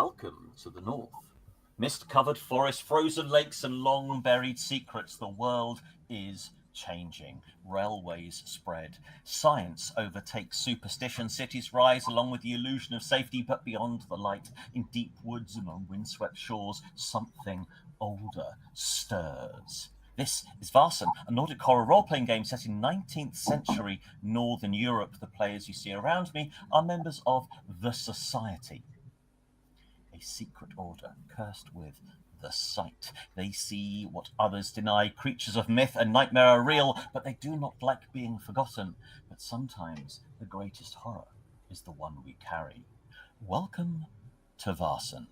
Welcome to the North. Mist-covered forests, frozen lakes, and long-buried secrets. The world is changing. Railways spread. Science overtakes superstition. Cities rise along with the illusion of safety, but beyond the light, in deep woods and on windswept shores, something older stirs. This is Vaesen, a Nordic horror role-playing game set in 19th century Northern Europe. The players you see around me are members of the Society, a secret order cursed with the sight. They see what others deny. Creatures of myth and nightmare are real, but they do not like being forgotten. But sometimes the greatest horror is the one we carry. Welcome to Vaesen.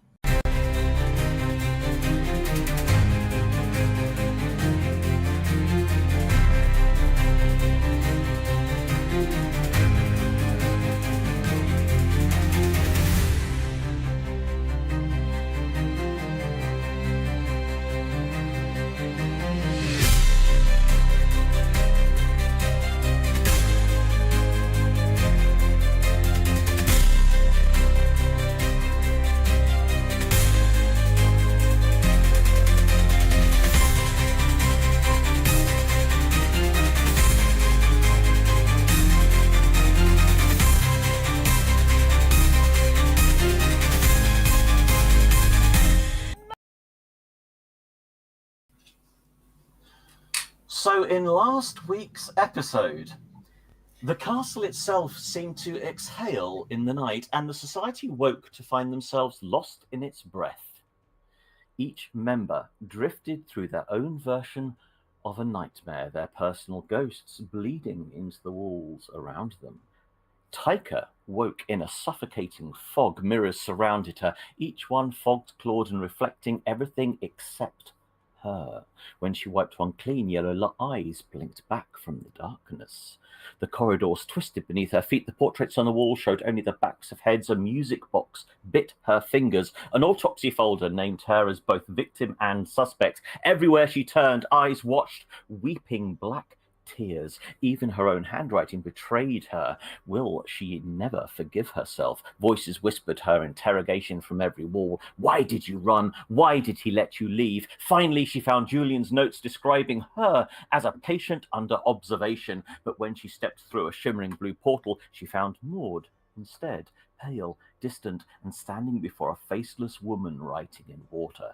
So in last week's episode, the castle itself seemed to exhale in the night, and the Society woke to find themselves lost in its breath. Each member drifted through their own version of a nightmare, their personal ghosts bleeding into the walls around them. Taika woke in a suffocating fog. Mirrors surrounded her, each one fogged, clawed, and reflecting everything except her. When she wiped one clean, yellow eyes blinked back from the darkness. The corridors twisted beneath her feet. The portraits on the wall showed only the backs of heads. A music box bit her fingers. An autopsy folder named her as both victim and suspect. Everywhere she turned, eyes watched, weeping black tears. Even her own handwriting betrayed her. Will she never forgive herself? Voices whispered her interrogation from every wall. Why did you run? Why did he let you leave? Finally, she found Julian's notes describing her as a patient under observation. But when she stepped through a shimmering blue portal, she found Maud instead, pale, distant, and standing before a faceless woman writing in water.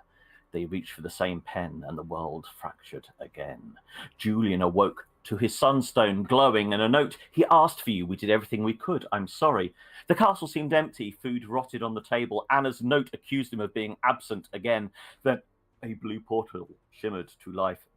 They reached for the same pen, and the world fractured again. Julian awoke to his sunstone glowing and a note. He asked for you. We did everything we could. I'm sorry. The castle seemed empty. Food rotted on the table. Anna's note accused him of being absent again. Then a blue portal shimmered to life,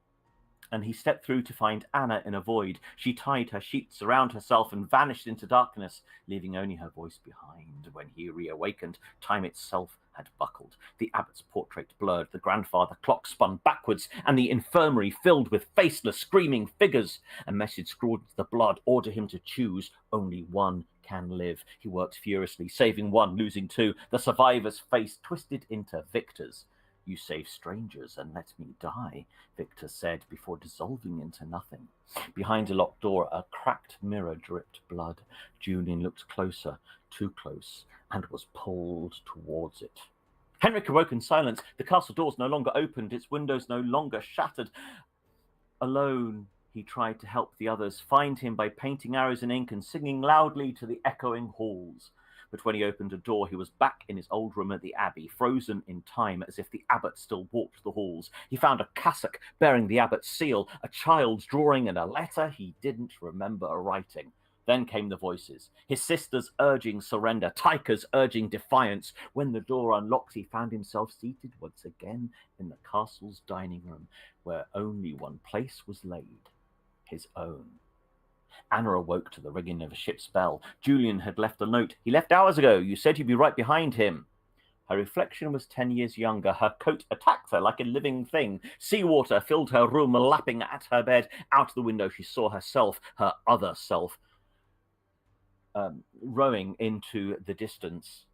and he stepped through to find Anna in a void. She tied her sheets around herself and vanished into darkness, leaving only her voice behind. When he reawakened, time itself had buckled. The abbot's portrait blurred, the grandfather clock spun backwards, and the infirmary filled with faceless, screaming figures. A message scrawled into the blood ordered him to choose. Only one can live. He worked furiously, saving one, losing two. The survivor's face twisted into Victor's. You save strangers and let me die, Victor said before dissolving into nothing. Behind a locked door, a cracked mirror dripped blood. Julian looked closer, too close, and was pulled towards it. Henrik awoke in silence. The castle doors no longer opened, its windows no longer shattered. Alone, he tried to help the others, find him by painting arrows in ink and singing loudly to the echoing halls. But when he opened a door, he was back in his old room at the Abbey, frozen in time, as if the abbot still walked the halls. He found a cassock bearing the abbot's seal, a child's drawing, and a letter he didn't remember writing. Then came the voices, his sisters urging surrender, Taika's urging defiance. When the door unlocked, he found himself seated once again in the castle's dining room, where only one place was laid, his own. Anna awoke to the ringing of a ship's bell. Julian had left a note. He left hours ago. You said you'd be right behind him. Her reflection was 10 years younger. Her coat attacked her like a living thing. Seawater filled her room, lapping at her bed. Out the window she saw herself, her other self, rowing into the distance.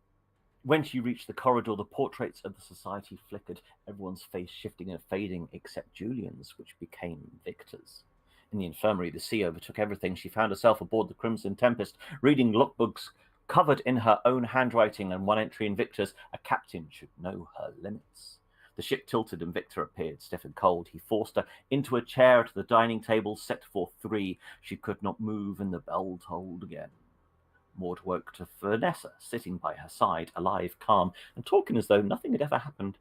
When she reached the corridor, the portraits of the Society flickered, everyone's face shifting and fading except Julian's, which became Victor's. In the infirmary, the sea overtook everything. She found herself aboard the Crimson Tempest, reading logbooks Covered in her own handwriting and one entry in Victor's, a captain should know her limits. The ship tilted and Victor appeared, stiff and cold. He forced her into a chair at the dining table, set for 3. She could not move, and the bell tolled again. Maud woke to Vanessa, sitting by her side, alive, calm, and talking as though nothing had ever happened.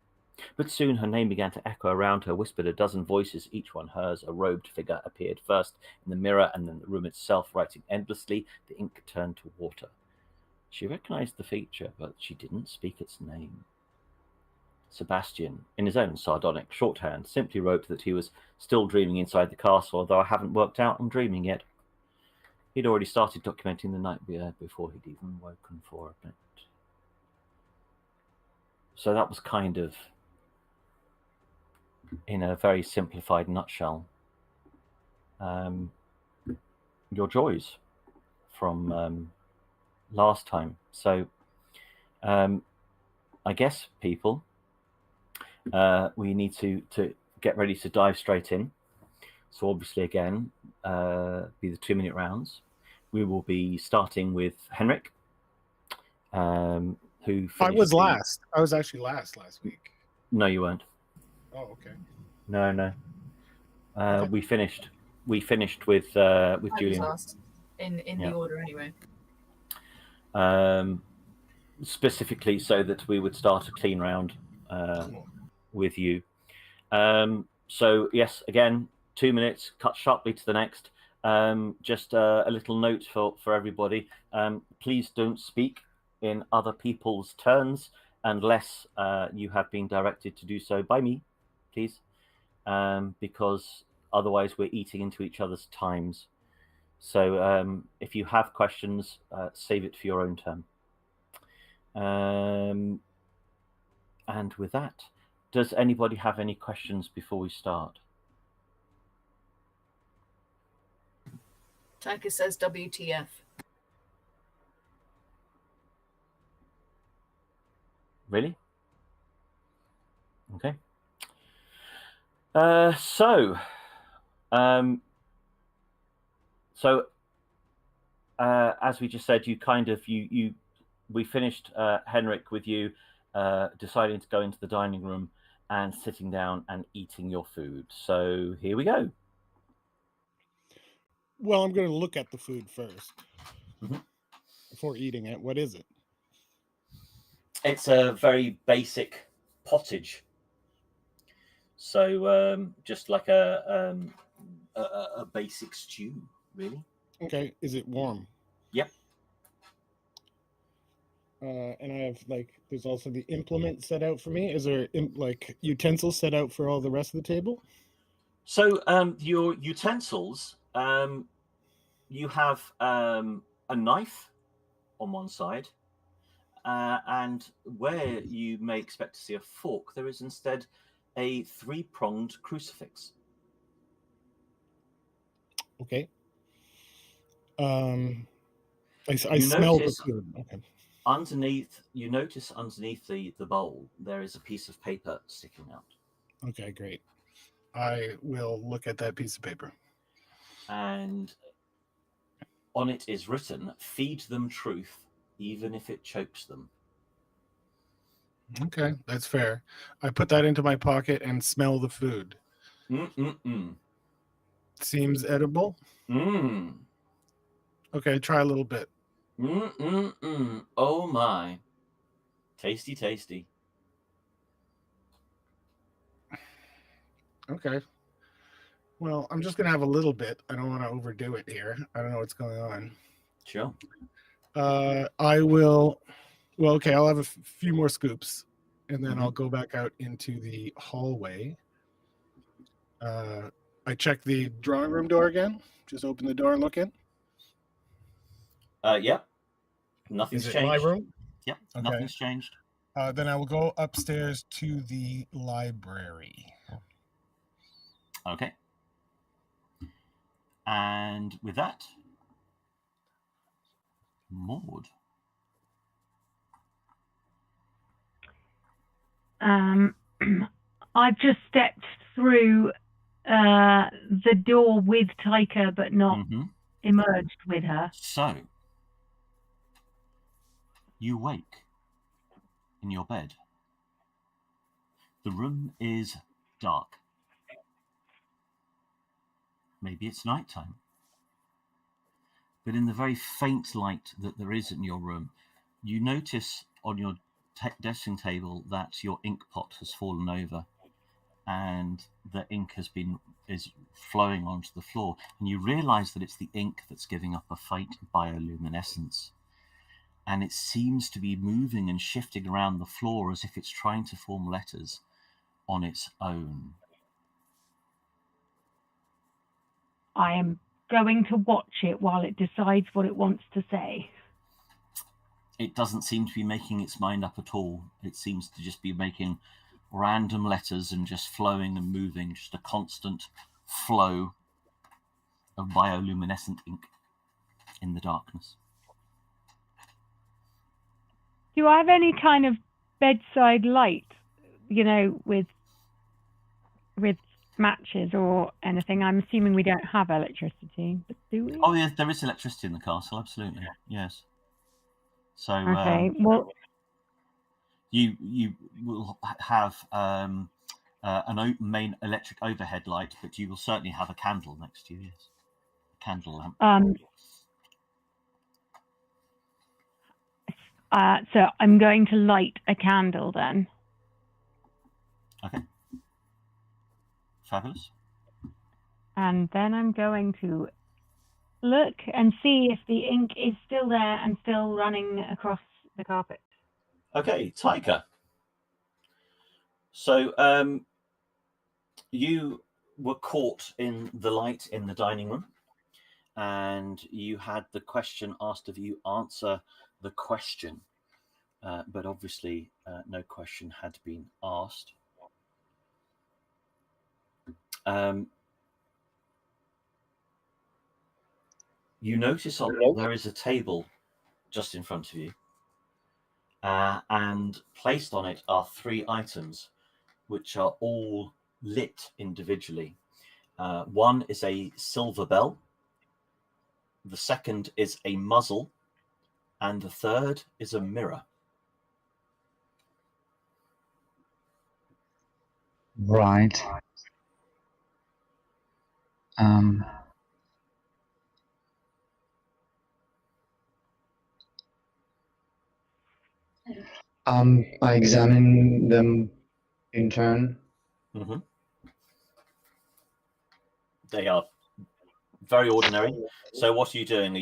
But soon her name began to echo around her, whispered a dozen voices, each one hers. A robed figure appeared first in the mirror and then the room itself, writing endlessly. The ink turned to water. She recognized the feature, but she didn't speak its name. Sebastian, in his own sardonic shorthand, simply wrote that he was still dreaming inside the castle, although I haven't worked out I'm dreaming yet. He'd already started documenting the night before he'd even woken for a bit. So that was kind of, in a very simplified nutshell, your joys from last time. So I guess, people, we need to get ready to dive straight in. So obviously, again, be the 2-minute rounds. We will be starting with Henrik, who finished. I was last. I was actually last week. No, you weren't. Oh, okay. No. Okay. We finished with I was Julian. last in the order anyway. Specifically so that we would start a clean round with you. So yes, again, 2 minutes, cut sharply to the next. Just a little note for everybody. Please don't speak in other people's turns unless you have been directed to do so by me, please, because otherwise we're eating into each other's times. So if you have questions, save it for your own turn. And with that, does anybody have any questions before we start? Taika says WTF. Really? Okay. So as we just said, we finished Henrik with you deciding to go into the dining room and sitting down and eating your food. So here we go. Well, I'm going to look at the food first Mm-hmm. before eating it. What is it? It's a very basic pottage. So just like a basic stew, really. Okay. Is it warm? Yep. And I have there's also the implement set out for me. Is there utensils set out for all the rest of the table? So your utensils, you have a knife on one side, and where you may expect to see a fork, there is instead a 3-pronged crucifix. Okay. I smell the food. Okay. You notice underneath the bowl, there is a piece of paper sticking out. Okay, great. I will look at that piece of paper. And on it is written, "Feed them truth, even if it chokes them." Okay, that's fair. I put that into my pocket and smell the food. Seems edible. Okay, try a little bit. Oh my. Tasty, tasty. Okay. Well, I'm just going to have a little bit. I don't want to overdo it here. I don't know what's going on. Sure. I will... Well, okay, I'll have a few more scoops, and then I'll go back out into the hallway. I check the drawing room door again. Just open the door and look in. Yep. Nothing's changed. My room? Yep. Okay. Nothing's changed. Then I will go upstairs to the library. Okay. And with that, Maud. I've just stepped through the door with Taika, but not emerged with her. So, You wake in your bed. The room is dark. Maybe it's nighttime. But in the very faint light that there is in your room, you notice on your dressing table that your ink pot has fallen over and the ink is flowing onto the floor, and you realize that it's the ink that's giving up a faint bioluminescence, and it seems to be moving and shifting around the floor as if it's trying to form letters on its own. I am going to watch it while it decides what it wants to say. It doesn't seem to be making its mind up at all. It seems to just be making random letters and just flowing and moving, just a constant flow of bioluminescent ink in the darkness. Do I have any kind of bedside light, with matches or anything? I'm assuming we don't have electricity, but do we? Oh, yes, there is electricity in the castle, absolutely. Yes. So Okay. Well, you will have main electric overhead light, but you will certainly have a candle next to you. Yes, a candle lamp. So I'm going to light a candle then. Okay. Fabulous. And then I'm going to look and see if the ink is still there and still running across the carpet. Okay, Taika. So you were caught in the light in the dining room, and you had the question asked of you. Answer the question, but obviously no question had been asked. You notice there is a table just in front of you, and placed on it are 3 items, which are all lit individually. One is a silver bell, the second is a muzzle, and the third is a mirror. Right. I examine them in turn. Mm-hmm. They are very ordinary. So what are you doing?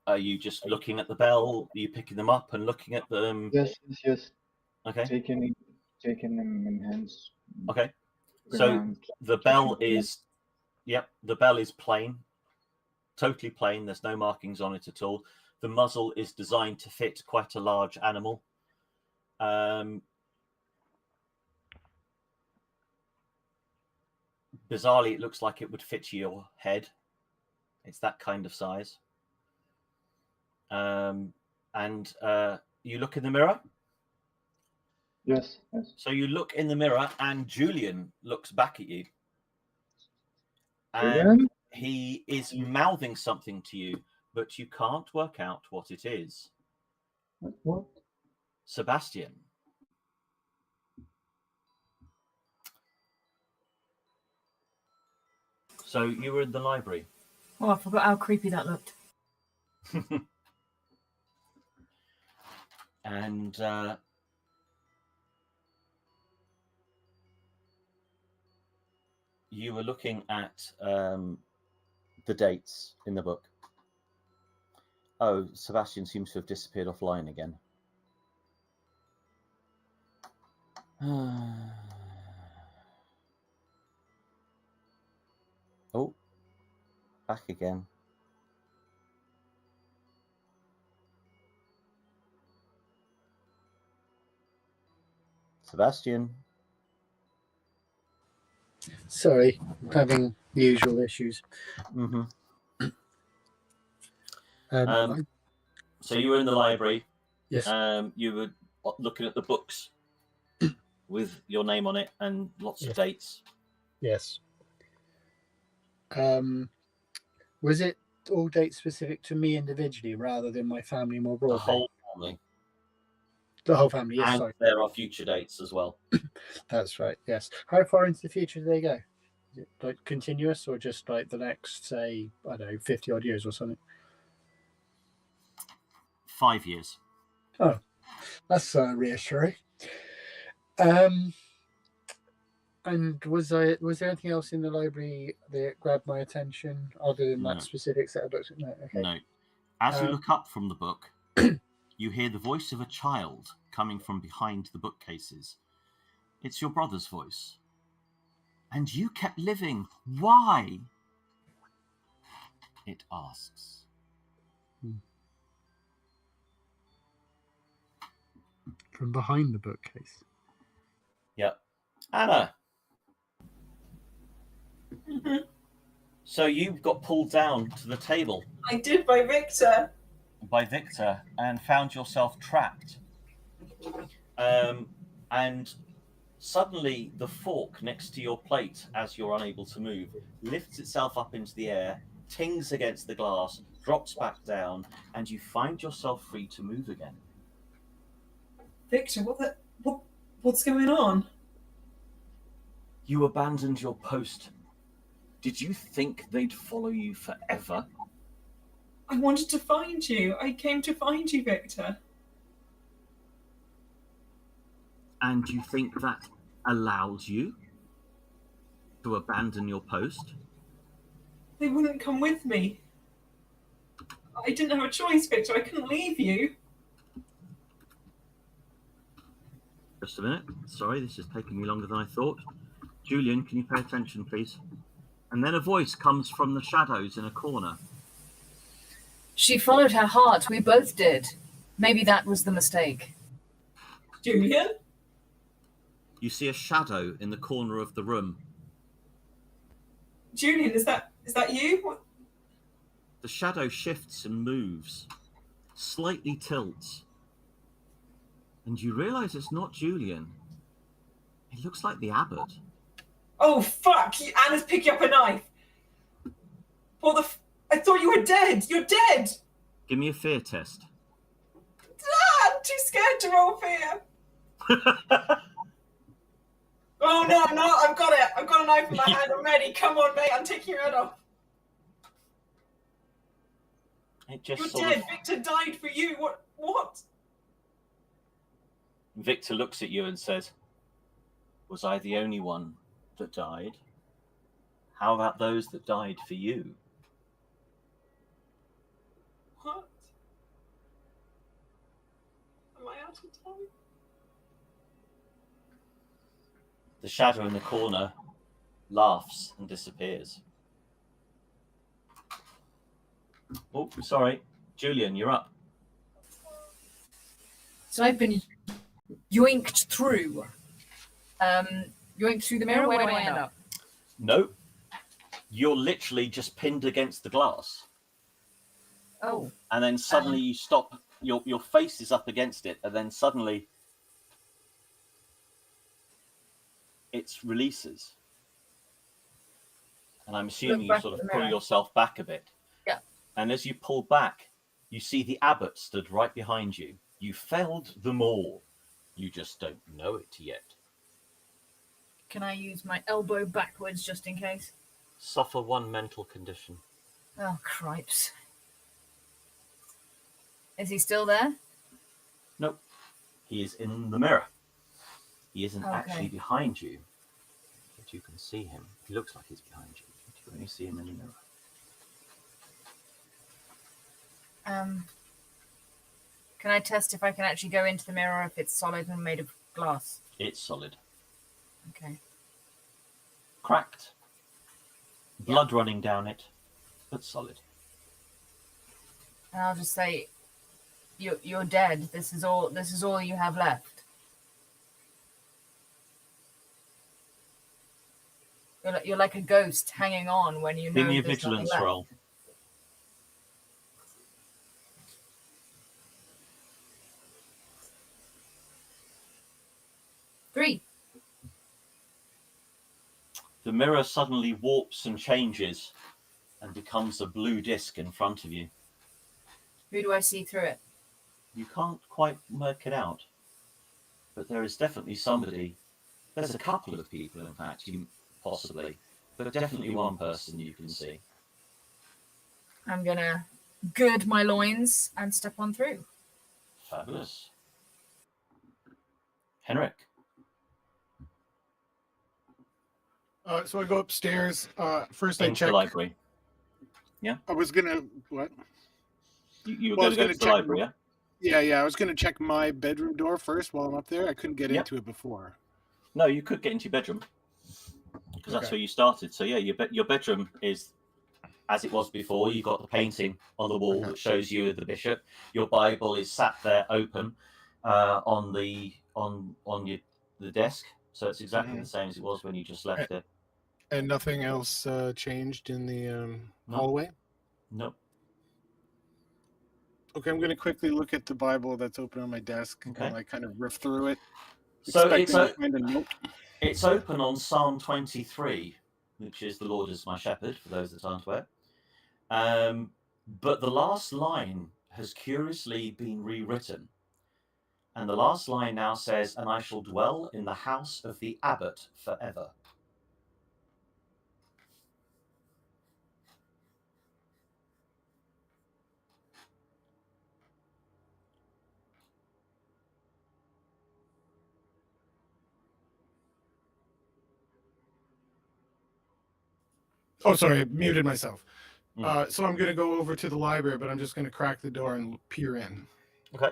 Are you just looking at the bell? Are you picking them up and looking at them? Yes. Okay. Taking them in hands. Okay. So the bell is, the bell is plain, totally plain. There's no markings on it at all. The muzzle is designed to fit quite a large animal. Bizarrely, it looks like it would fit your head. It's that kind of size. And you look in the mirror? Yes. So you look in the mirror, and Julian looks back at you. And he is mouthing something to you, but you can't work out what it is. What? Sebastian. So you were in the library. Oh, I forgot how creepy that looked. And you were looking at the dates in the book. Oh, Sebastian seems to have disappeared offline again. Oh, back again. Sebastian. Sorry, I'm having the usual issues. Mm-hmm. So you were in the library. Yes. You were looking at the books with your name on it and lots of dates. Yes. Was it all dates specific to me individually rather than my family more broadly? The whole family. The whole family, yes, And sorry. there are future dates as well. That's right, yes. How far into the future do they go? Is it like continuous or just like the next, say, I don't know, 50 odd years or something? 5 years. Oh, that's reassuring. And was there anything else in the library that grabbed my attention other than No. that specific set of books? No, okay. No. As you look up from the book, you hear the voice of a child coming from behind the bookcases. It's your brother's voice. And you kept living. Why? It asks. From behind the bookcase. Yep. Anna. So you got pulled down to the table I did by Victor. by Victor and found yourself trapped. And suddenly the fork next to your plate, as you're unable to move, lifts itself up into the air, tings against the glass, drops back down, and you find yourself free to move again. Victor, what's going on? You abandoned your post. Did you think they'd follow you forever? I wanted to find you. I came to find you, Victor. And you think that allows you to abandon your post? They wouldn't come with me. I didn't have a choice, Victor. I couldn't leave you. Just a minute. Sorry, this is taking me longer than I thought. Julian, can you pay attention, please? And then a voice comes from the shadows in a corner. She followed her heart. We both did. Maybe that was the mistake. Julian? You see a shadow in the corner of the room. Julian, is that you? What? The shadow shifts and moves, slightly tilts. And you realise it's not Julian. It looks like the abbot. Oh, fuck! Anna's picking up a knife. I thought you were dead. You're dead. Give me a fear test. Ah, I'm too scared to roll fear. Oh no, I've got it. I've got a knife in my hand. I'm ready. Come on, mate. I'm taking your head off. It just You're sort dead. of... Victor died for you. What? Victor looks at you and says, "Was I the only one that died? How about those that died for you?" What? Am I out of time? The shadow in the corner laughs and disappears. Oh, sorry. Julian, you're up. So I've been yoinked through. Yoinked through the mirror. Where do I end up? No. You're literally just pinned against the glass. Oh. And then suddenly you stop. Your face is up against it, and then suddenly it releases. And I'm assuming you sort of pull yourself back a bit. Yeah. And as you pull back, you see the abbot stood right behind you. You felled them all. You just don't know it yet. Can I use my elbow backwards just in case? Suffer one mental condition. Oh, cripes. Is he still there? Nope. He is in the mirror. He isn't Okay. actually behind you, but you can see him. He looks like he's behind you, but you can only see him in the mirror. Can I test if I can actually go into the mirror if it's solid and made of glass? It's solid. Okay. Cracked. Blood running down it, but solid. And I'll just say, you're dead. This is all you have left. You're like a ghost hanging on when you know Give me a there's nothing vigilance left. roll. Three. The mirror suddenly warps and changes, and becomes a blue disc in front of you. Who do I see through it? You can't quite work it out, but there is definitely somebody. There's a couple of people, in fact, you possibly, but definitely one person you can see. I'm gonna gird my loins and step on through. Fabulous. Henrik. So I go upstairs. First I Into check. the library. I was gonna what? You were Well, going to go to the library, yeah? Yeah. I was gonna check my bedroom door first while I'm up there. I couldn't get Yep. into it before. No, you could get into your bedroom because that's where you started. So yeah, your bedroom is as it was before. You've got the painting on the wall that shows you the bishop. Your Bible is sat there open on the desk, so it's exactly the same as it was when you just left it. And nothing else changed in the hallway? No. Okay, I'm going to quickly look at the Bible that's open on my desk and like kind of riff through it. So expecting to find a note. It's open on Psalm 23, which is "The Lord is my shepherd," for those that aren't aware. But the last line has curiously been rewritten. And the last line now says, "And I shall dwell in the house of the abbot forever." Oh, sorry, I muted myself. So I'm going to go over to the library, but I'm just going to crack the door and peer in. Okay.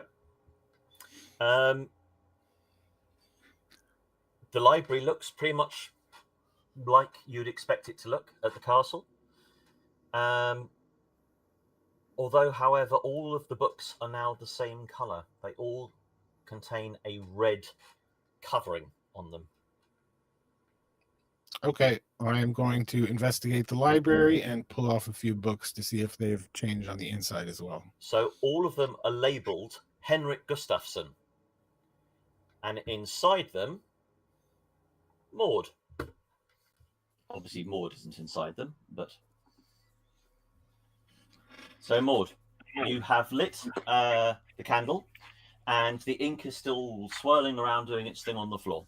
The library looks pretty much like you'd expect it to look at the castle. Although, however, all of the books are now the same colour. They all contain a red covering on them. Okay, I'm going to investigate the library and pull off a few books to see if they've changed on the inside as well. So all of them are labelled Henrik Gustafsson. And inside them, Maud. Obviously, Maud isn't inside them, but... So, Maud, you have lit the candle, and the ink is still swirling around doing its thing on the floor.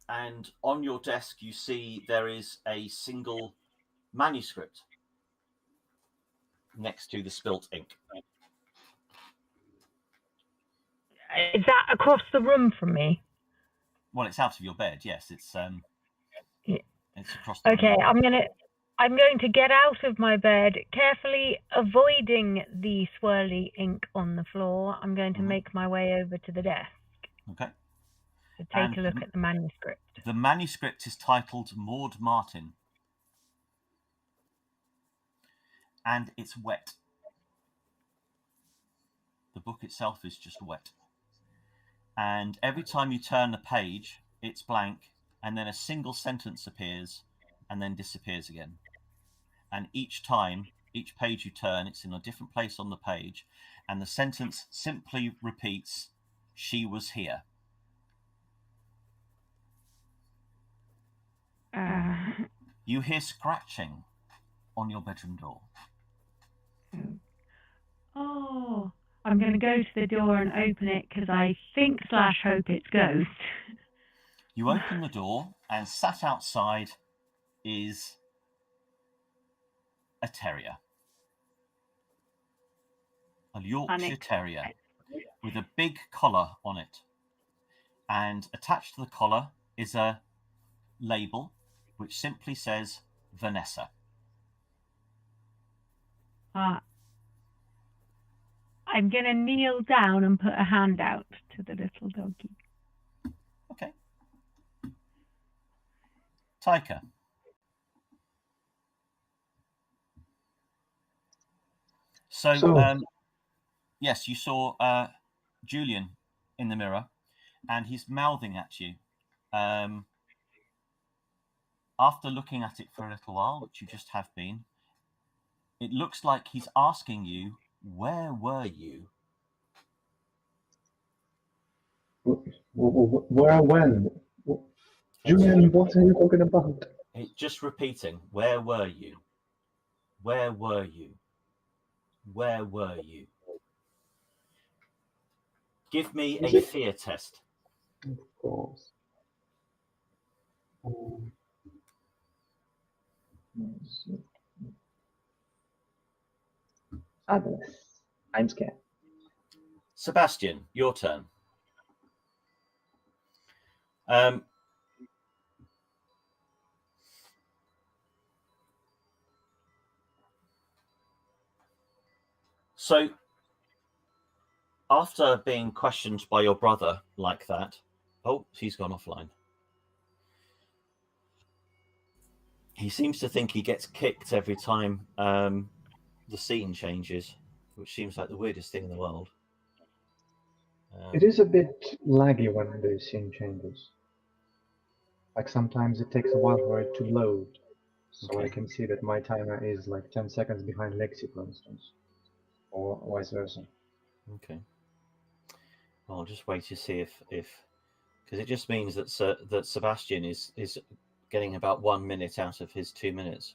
And on your desk, you see there is a single manuscript next to the spilt ink. Is that across the room from me? Well, it's out of your bed. Yes, it's Yeah. it's across the Okay, room. I'm going to get out of my bed, carefully avoiding the swirly ink on the floor. I'm going to make my way over to the desk. Okay. To take a look at the manuscript. The manuscript is titled Maud Martin. And it's wet. The book itself is just wet. And every time you turn the page, it's blank, and then a single sentence appears and then disappears again. And each time, each page you turn, it's in a different place on the page, and the sentence simply repeats, "She was here." You hear scratching on your bedroom door. Oh, I'm going to go to the door and open it because I think / hope it's ghost. You open the door, and sat outside is a terrier. A Yorkshire Terrier with a big collar on it. And attached to the collar is a label which simply says Vanessa. I'm going to kneel down and put a hand out to the little doggy. Okay. Taika. So yes, you saw Julian in the mirror, and he's mouthing at you. After looking at it for a little while, which you just have been, it looks like he's asking you, where were you? Where, when? Julian, what are you talking about? Just repeating. Where were you? Where were you? Where were you? Give me Is a it- fear test. Of course. Let's see. Fabulous. I'm scared. Sebastian, your turn. So, after being questioned by your brother like that, oh, he's gone offline. He seems to think he gets kicked every time the scene changes, which seems like the weirdest thing in the world. It is a bit laggy when the scene changes. Like sometimes it takes a while for it to load. So Okay. I can see that my timer is like 10 seconds behind Lexi, for instance. Or vice versa. Okay. Well, I'll just wait to see if because it just means that that Sebastian is getting about 1 minute out of his 2 minutes.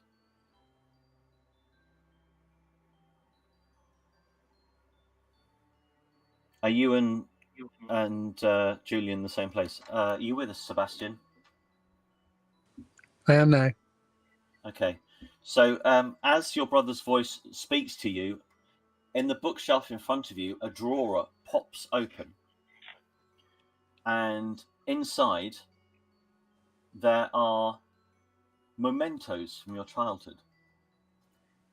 Are you and Julian in the same place? Are you with us, Sebastian? I am now. Okay. So as your brother's voice speaks to you, in the bookshelf in front of you, a drawer pops open. And inside, there are mementos from your childhood.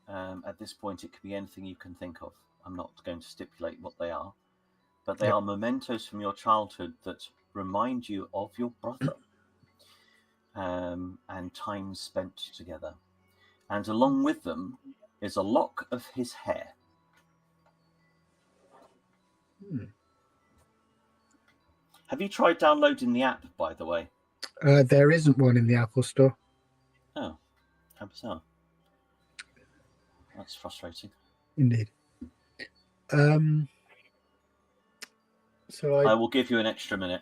At this point, it could be anything you can think of. I'm not going to stipulate what they are. But they are mementos from your childhood that remind you of your brother and time spent together. And along with them is a lock of his hair. Have you tried downloading the app, by the way? There isn't one in the Apple Store. Oh, how bizarre. That's frustrating. Indeed. So I will give you an extra minute.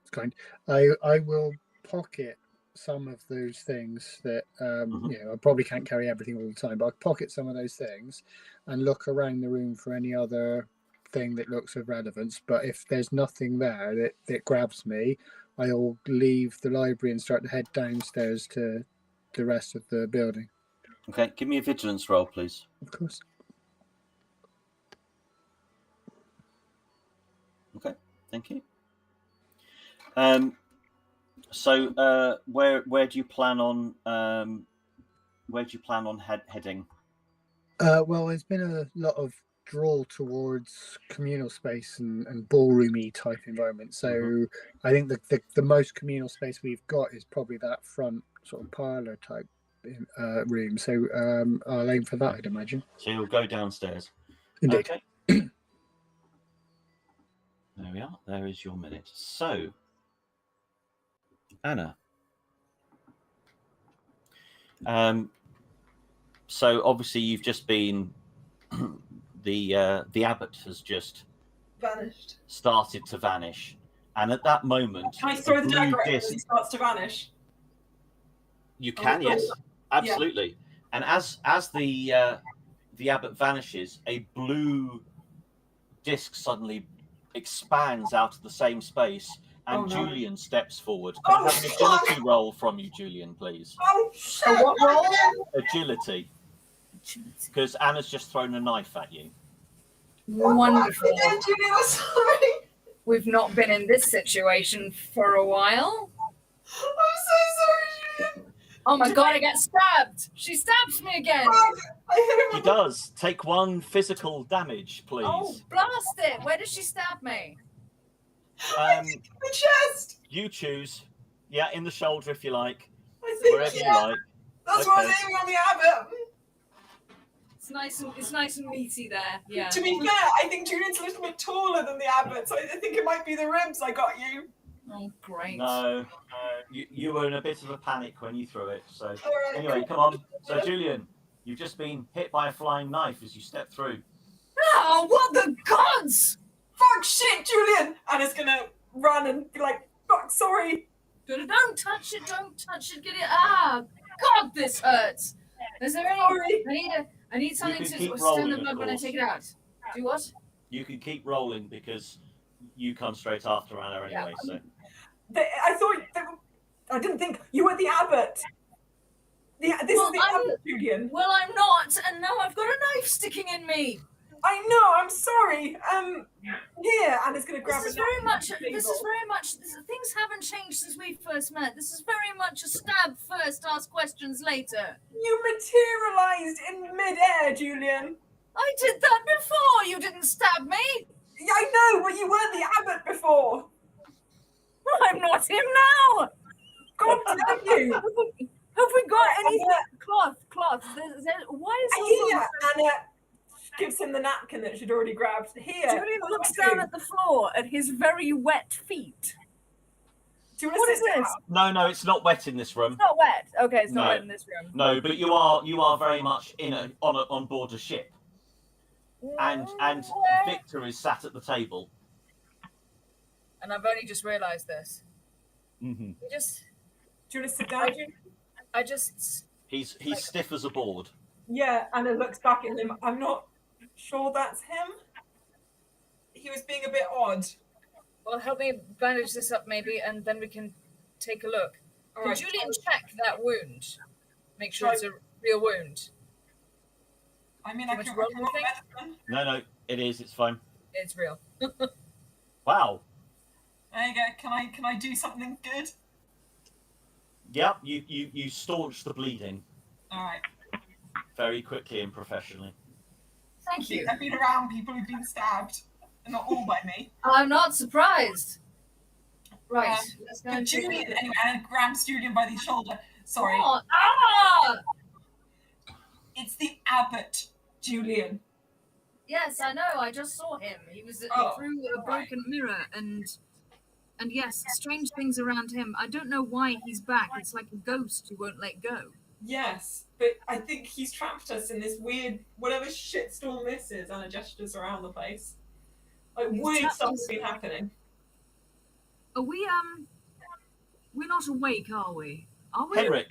It's kind. I will pocket some of those things that you know, I probably can't carry everything all the time, but I'll pocket some of those things and look around the room for any other thing that looks of relevance. But if there's nothing there that grabs me, I'll leave the library and start to head downstairs to the rest of the building. Okay, give me a vigilance roll, please. Of course. Okay, thank you. So where do you plan on heading? Well, there's been a lot of draw towards communal space and ballroomy type environment. So I think the most communal space we've got is probably that front sort of parlor type room. So I'll aim for that, I'd imagine. So you'll go downstairs. Indeed. Okay. There we are. There is your minute. So, Anna. So obviously you've just been the abbot has just Vanished. started to vanish, and at that moment, Can I throw the blue dagger at him disc- as he starts to vanish? You can, Oh, yes, yeah. absolutely. And as the abbot vanishes, a blue disc suddenly expands out of the same space, and Oh, no. Julian steps forward. Can I have an agility roll from you, Julian, please? Oh shit! A what roll? Agility, because Anna's just thrown a knife at you. Wonderful. Again, Julian, I'm sorry. We've not been in this situation for a while. I'm so sorry, Julian. Oh my god, I get stabbed! She stabs me again! Oh, I hit him He with the does. Take 1 physical damage, please. Oh, blast it! Where does she stab me? chest. You choose. Yeah, in the shoulder if you like. I think Wherever you yeah. like. That's why I was Okay. aiming on the abbot. It's nice and meaty there. Yeah. To be fair, I think Julian's a little bit taller than the abbot, so I think it might be the ribs I got you. Oh, great. No, you were in a bit of a panic when you threw it. So Alright, anyway, come on. So Julian, you've just been hit by a flying knife as you step through. Oh, what the gods! Fuck shit, Julian! And it's gonna run and be like, fuck, sorry. Don't touch it, get it. Ah, God, this hurts. Is there any... Sorry. I need something can to keep stem the rolling, blood of when I course. take it out. Do what? You can keep rolling because you come straight after Anna anyway. So I didn't think you were the abbot. This is the abbot, Julian. Well, I'm not, and now I've got a knife sticking in me. I know. I'm sorry. Here, Anna's going to grab. This is very much. Things haven't changed since we first met. This is very much a stab first, ask questions later. You materialized in mid-air, Julian. I did that before. You didn't stab me. Yeah, I know, but you weren't the abbot before. I'm not him now. God damn you! Have we got anything? Cloth. Why is Here, Anna gives him the napkin that she'd already grabbed. Here. Julian looks down at the floor at his very wet feet. What is this? no, it's not wet in this room. It's not wet. Okay, it's not wet in this room. No, but you are very much on board a ship, and Victor is sat at the table. And I've only just realised this. Mm-hmm. Do you want to sit down? He's stiff as a board. Yeah, Anna looks back at him. I'm not sure that's him. He was being a bit odd. Well, help me bandage this up maybe, and then we can take a look. Could Julian check that wound? Make sure it's a real wound. I mean, I can roll medicine. No, it is. It's fine. It's real. Wow. There you go. Can I do something good? Yep. You staunch the bleeding. All right. Very quickly and professionally. Thank you. I've been around people who've been stabbed, and not all by me. I'm not surprised. Right. Let's go But and Julian, anyway, Anna grabs Julian by the shoulder. Sorry. Oh, ah! It's the abbot, Julian. Yes, I know. I just saw him. He was through a broken mirror, and yes, strange things around him. I don't know why he's back. It's like a ghost who won't let go. Yes, but I think he's trapped us in this weird, whatever shitstorm this is, and it gestures around the place. Like, weird stuff's been happening. Are we, we're not awake, are we? Are we? Henrik.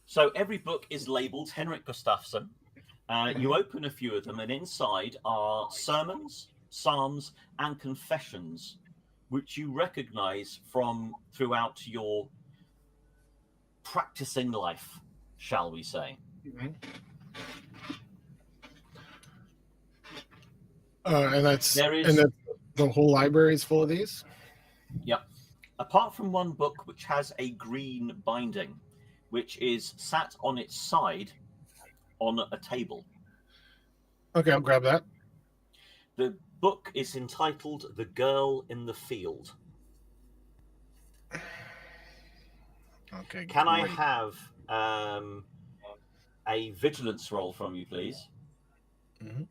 So every book is labelled Henrik Gustafsson. You open a few of them, and inside are sermons, psalms, and confessions, which you recognise from throughout your practicing life, shall we say. Mm-hmm. And that's the whole library is full of these? Yep. Apart from one book which has a green binding, which is sat on its side on a table. Okay, I'll grab that. The book is entitled The Girl in the Field. Okay. Can I have a vigilance roll from you, please? Mm-hmm.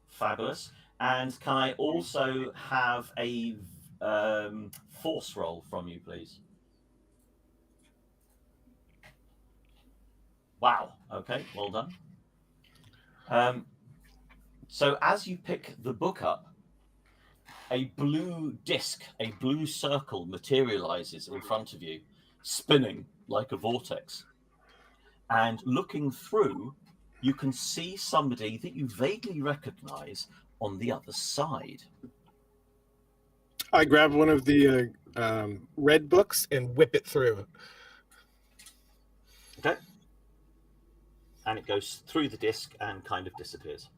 Fabulous. And can I also have a force roll from you, please? Wow. Okay, well done. So as you pick the book up, a blue disc, a blue circle materializes in front of you, spinning like a vortex. And looking through, you can see somebody that you vaguely recognize on the other side. I grab one of the red books and whip it through. Okay. And it goes through the disc and kind of disappears.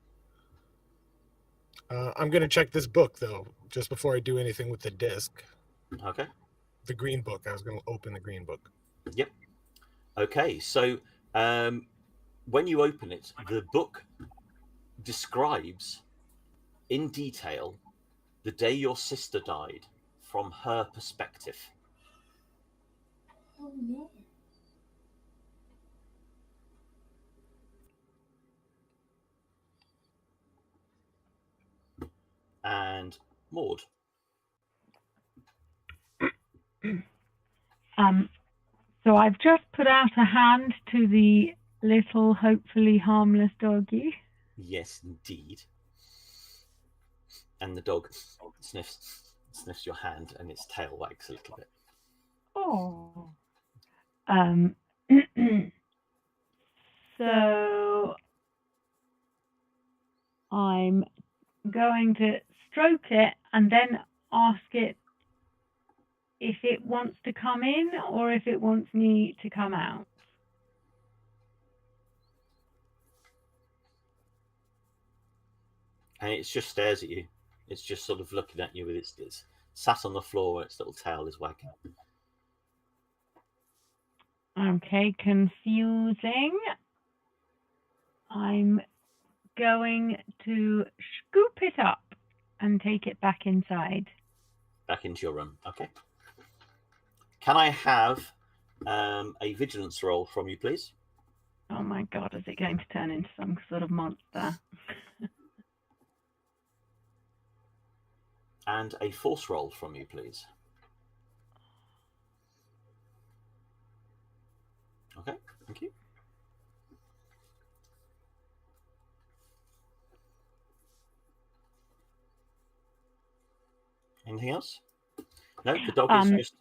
I'm going to check this book, though, just before I do anything with the disc. Okay. The green book. I was going to open the green book. Yep. Okay, so when you open it, the book describes in detail the day your sister died from her perspective. Oh, no. And Maud. So I've just put out a hand to the little, hopefully harmless doggy. Yes, indeed. And the dog sniffs your hand, and its tail wags a little bit. Oh. So I'm going to stroke it and then ask it if it wants to come in or if it wants me to come out. And it just stares at you. It's just sort of looking at you with its sat on the floor, its little tail is wagging. Okay, confusing. I'm going to scoop it up and take it back inside. Back into your room. Okay. Can I have a vigilance roll from you, please? Oh my god, is it going to turn into some sort of monster? And a force roll from you, please. Okay, thank you. Anything else? No, the dog is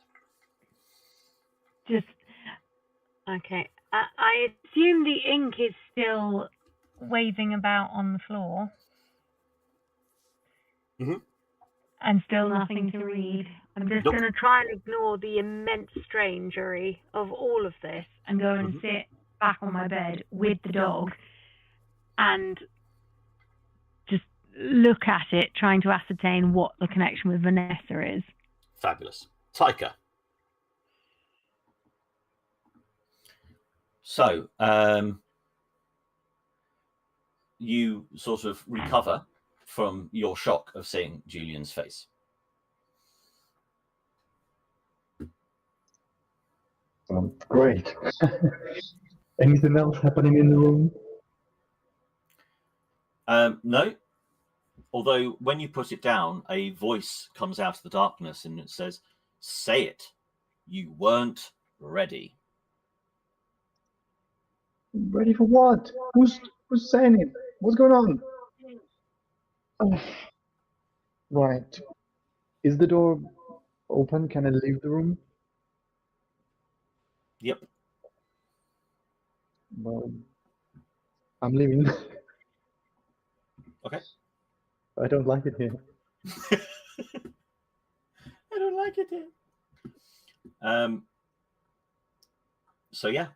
just okay. I assume the ink is still waving about on the floor. Mhm. And still nothing to read. I'm just going to try and ignore the immense strangery of all of this and go and sit back on my bed with the dog and just look at it, trying to ascertain what the connection with Vanessa is. Fabulous. Taika. So, you sort of recover from your shock of seeing Julian's face. Great. Anything else happening in the room? No. Although when you put it down, a voice comes out of the darkness and it says, "Say it. You weren't ready." Ready for what? Who's saying it? What's going on? Oh. Right. Is the door open? Can I leave the room? Yep. Well, I'm leaving. Okay. I don't like it here. I don't like it here. So yeah,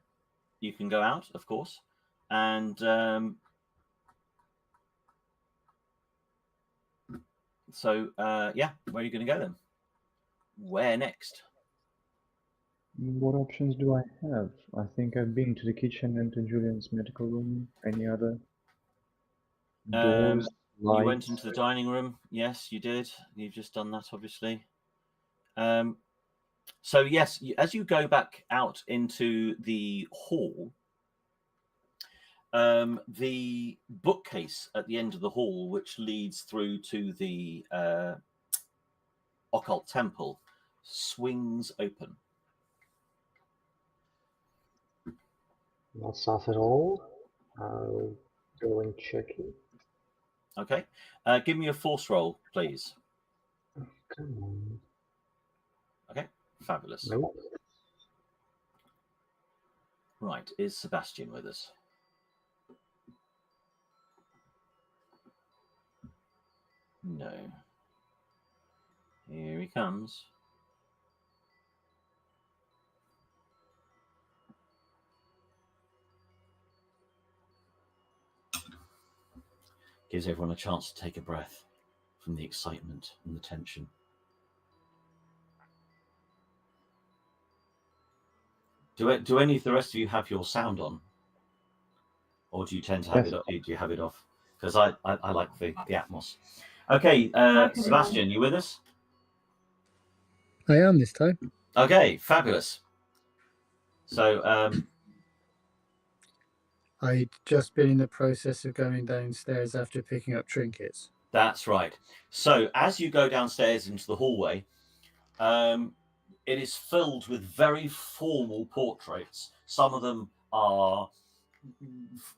you can go out, of course, and yeah, where are you going to go then? Where next? What options do I have? I think I've been to the kitchen and to Julian's medical room. Any other doors? Lights? You went into the dining room. Yes, you did. You've just done that, obviously. So yes, as you go back out into the hall, the bookcase at the end of the hall, which leads through to the occult temple, swings open. Not sus at all. I'll go and check it. Okay. Give me a force roll, please. Come on. Okay. Fabulous. Nope. Right. Is Sebastian with us? No. Here he comes. Gives everyone a chance to take a breath from the excitement and the tension. Do any of the rest of you have your sound on, or do you tend to have it? Do you have it off? Because I like the atmos. Okay, Sebastian, you with us? I am this time. Okay, fabulous. So I'd just been in the process of going downstairs after picking up trinkets. That's right. So as you go downstairs into the hallway, it is filled with very formal portraits. Some of them are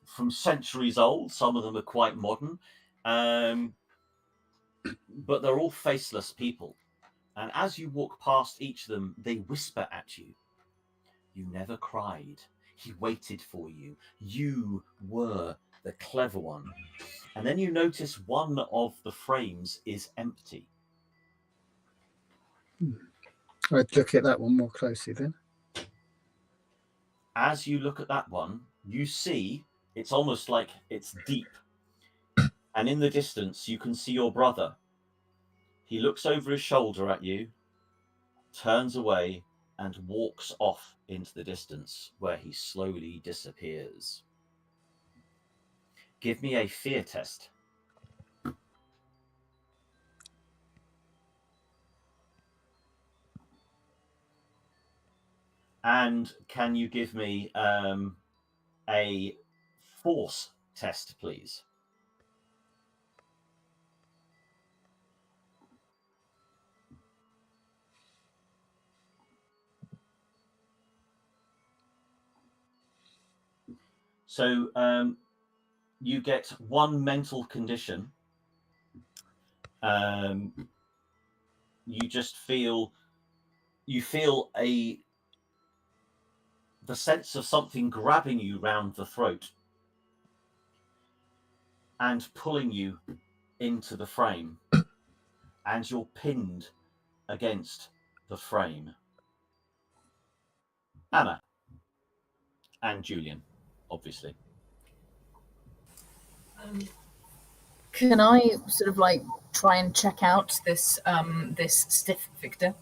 from centuries old. Some of them are quite modern. but they're all faceless people. And as you walk past each of them, they whisper at you. You never cried. He waited for you. You were the clever one. And then you notice one of the frames is empty. I'd look at that one more closely then. As you look at that one, you see it's almost like it's deep. And in the distance, you can see your brother. He looks over his shoulder at you, turns away, and walks off into the distance, where he slowly disappears. Give me a fear test. And can you give me a force test, please? So you get one mental condition. You just feel the sense of something grabbing you round the throat and pulling you into the frame, and you're pinned against the frame. Anna and Julian, obviously. Can I sort of like try and check out this this stiff Victor?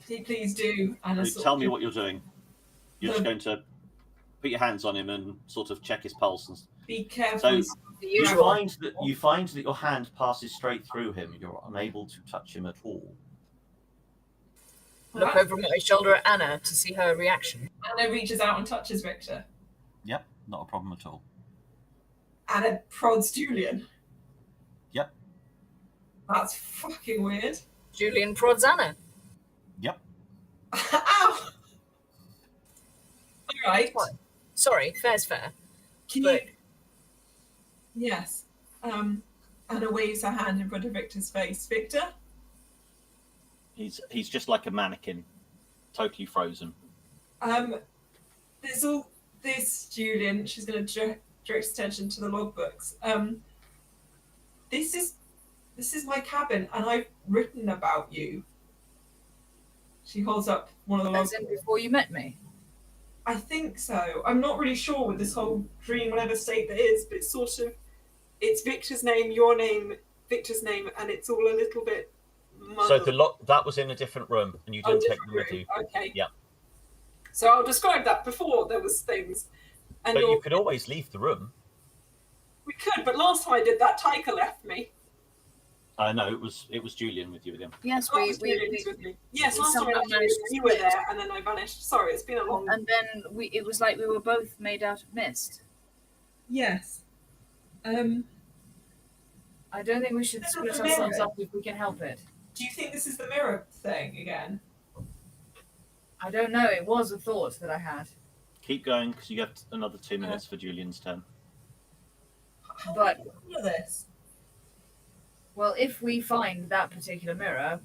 Please do. And Tell me what you're doing. You're just going to put your hands on him and sort of check his pulse. And be careful. So you find that your hand passes straight through him. You're unable to touch him at all. Look over my shoulder at Anna to see her reaction. Anna reaches out and touches Victor. Yep, not a problem at all. Anna prods Julian. Yep. That's fucking weird. Julian prods Anna. Yep. Ow! Alright. Sorry, fair's fair. Can you... Yes. Anna waves her hand in front of Victor's face. Victor? He's just like a mannequin, totally frozen. There's all this, Julian. She's going to direct attention to the logbooks. This is my cabin, and I've written about you. She holds up one of the logbooks. As in before you met me? I think so. I'm not really sure with this whole dream, whatever state that is, but it's sort of, it's Victor's name, your name, Victor's name, and it's all a little bit muddled. So that was in a different room, and you didn't take them with you. Okay. Yeah. So I'll describe that before there was things. And but you could always leave the room. We could, but last time I did that, Taika left me. No, it was Julian with you again. Yes, with me. Yes, last time you were there, and then I vanished. Sorry, it's been a long. And then it was like we were both made out of mist. Yes. I don't think we should split ourselves up if we can help it. Do you think this is the mirror thing again? I don't know. It was a thought that I had. Keep going, because you have another 2 minutes for Julian's turn. But this. Well, if we find that particular mirror,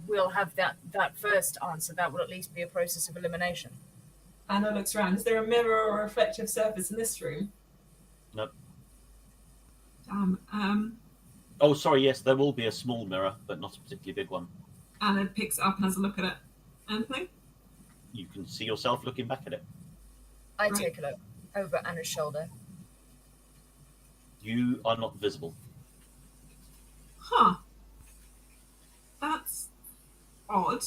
we'll have that first answer. That will at least be a process of elimination. Anna looks around. Is there a mirror or a reflective surface in this room? Nope. Oh, sorry, yes, there will be a small mirror, but not a particularly big one. Anna picks it up and has a look at it. Anything? You can see yourself looking back at it. I take a look over Anna's shoulder. You are not visible. Huh. That's odd.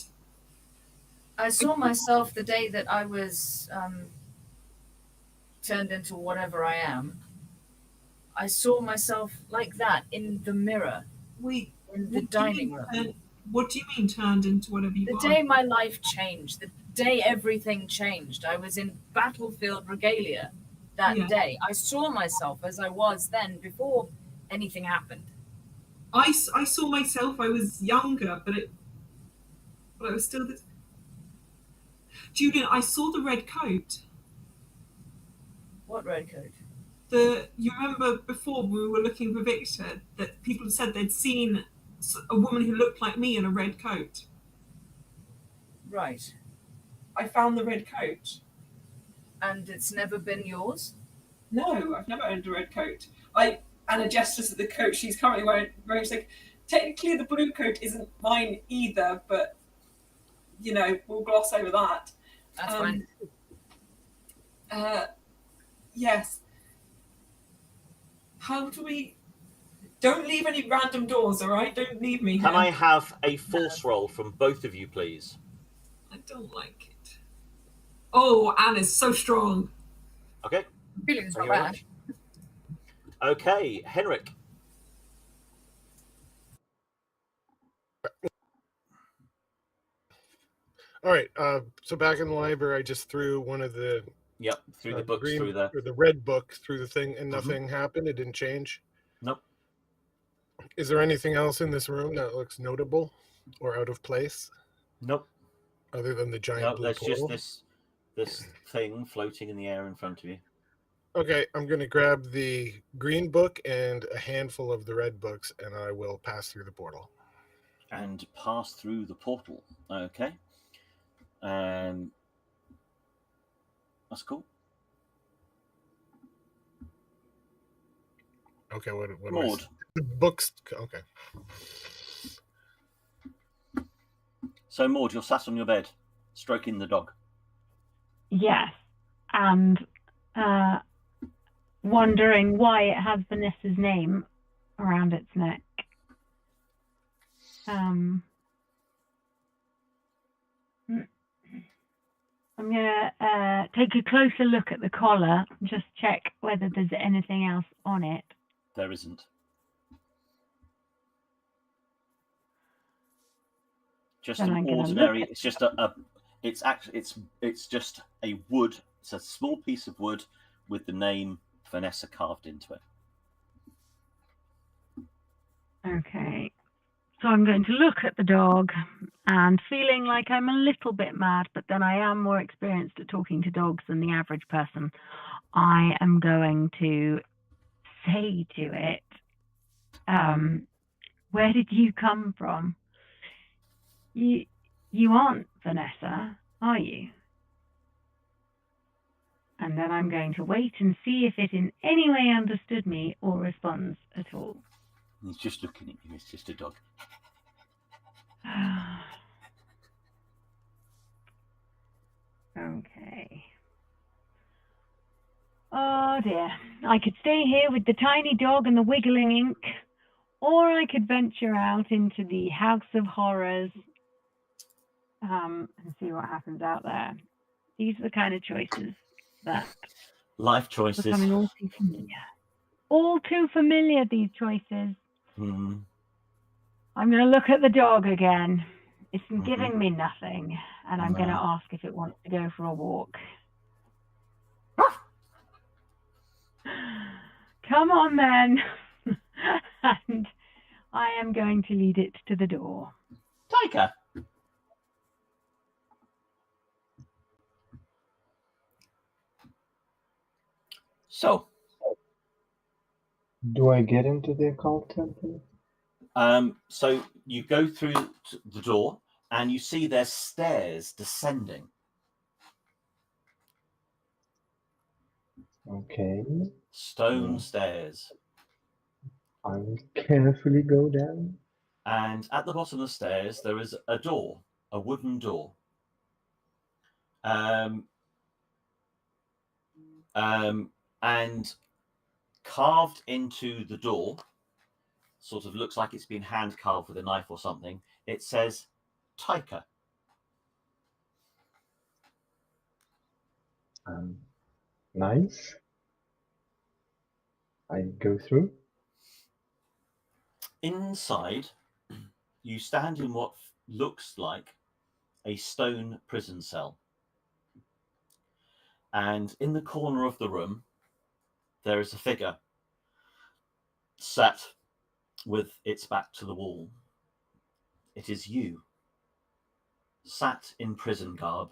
I saw myself the day that I was turned into whatever I am. I saw myself like that in the mirror. In the dining room. What do you mean turned into whatever you are? The day my life changed, the day everything changed. I was in battlefield regalia that day. I saw myself as I was then before anything happened. I saw myself, I was younger, but I was still this. Julian, I saw the red coat. What red coat? You remember before we were looking for Victor that people had said they'd seen a woman who looked like me in a red coat. Right. I found the red coat. And it's never been yours? No, I've never owned a red coat. Anna gestures at the coat she's currently wearing. She's like, technically the blue coat isn't mine either, but we'll gloss over that. That's fine. Yes. How do we? Don't leave any random doors, all right? Don't leave me here. Can I have a force roll from both of you, please? I don't like it. Oh, Anna's so strong. Okay. Feeling's Thank not you very bad. much. Okay, Henrik. All right. So back in the library, I just threw one of the through the books, green, through there. or the red book through the thing, and nothing happened. It didn't change. Nope. Is there anything else in this room that looks notable or out of place? Nope. Other than the giant No, blue there's portal? just this thing floating in the air in front of you. Okay, I'm going to grab the green book and a handful of the red books, and I will pass through the portal. And pass through the portal. Okay. That's cool. Okay, what Maud. The books. Okay. So, Maud, you're sat on your bed, stroking the dog. Yes, and wondering why it has Vanessa's name around its neck. I'm going to take a closer look at the collar and just check whether there's anything else on it. There isn't. Just Then an I'm gonna ordinary. look at It's just it's just a wood. It's a small piece of wood with the name Vanessa carved into it. Okay. So I'm going to look at the dog and feeling like I'm a little bit mad, but then I am more experienced at talking to dogs than the average person. I am going to say to it, where did you come from? You aren't Vanessa, are you? And then I'm going to wait and see if it in any way understood me or responds at all. He's just looking at you. It's just a dog. Okay. Oh dear. I could stay here with the tiny dog and the wiggling ink, or I could venture out into the House of Horrors and see what happens out there. These are the kind of choices that Life choices. becoming all too familiar. All too familiar, these choices. Mm. I'm going to look at the dog again. It's giving me nothing, and I'm going to ask if it wants to go for a walk. Come on, then. And I am going to lead it to the door. Taika. So, do I get into the occult temple? So you go through the door and you see there's stairs descending. Okay. Stone stairs. I will carefully go down. And at the bottom of the stairs, there is a door, a wooden door. And carved into the door, sort of looks like it's been hand carved with a knife or something. It says Taika. Nice. I go through. Inside, you stand in what looks like a stone prison cell. And in the corner of the room, there is a figure sat with its back to the wall. It is you, sat in prison garb.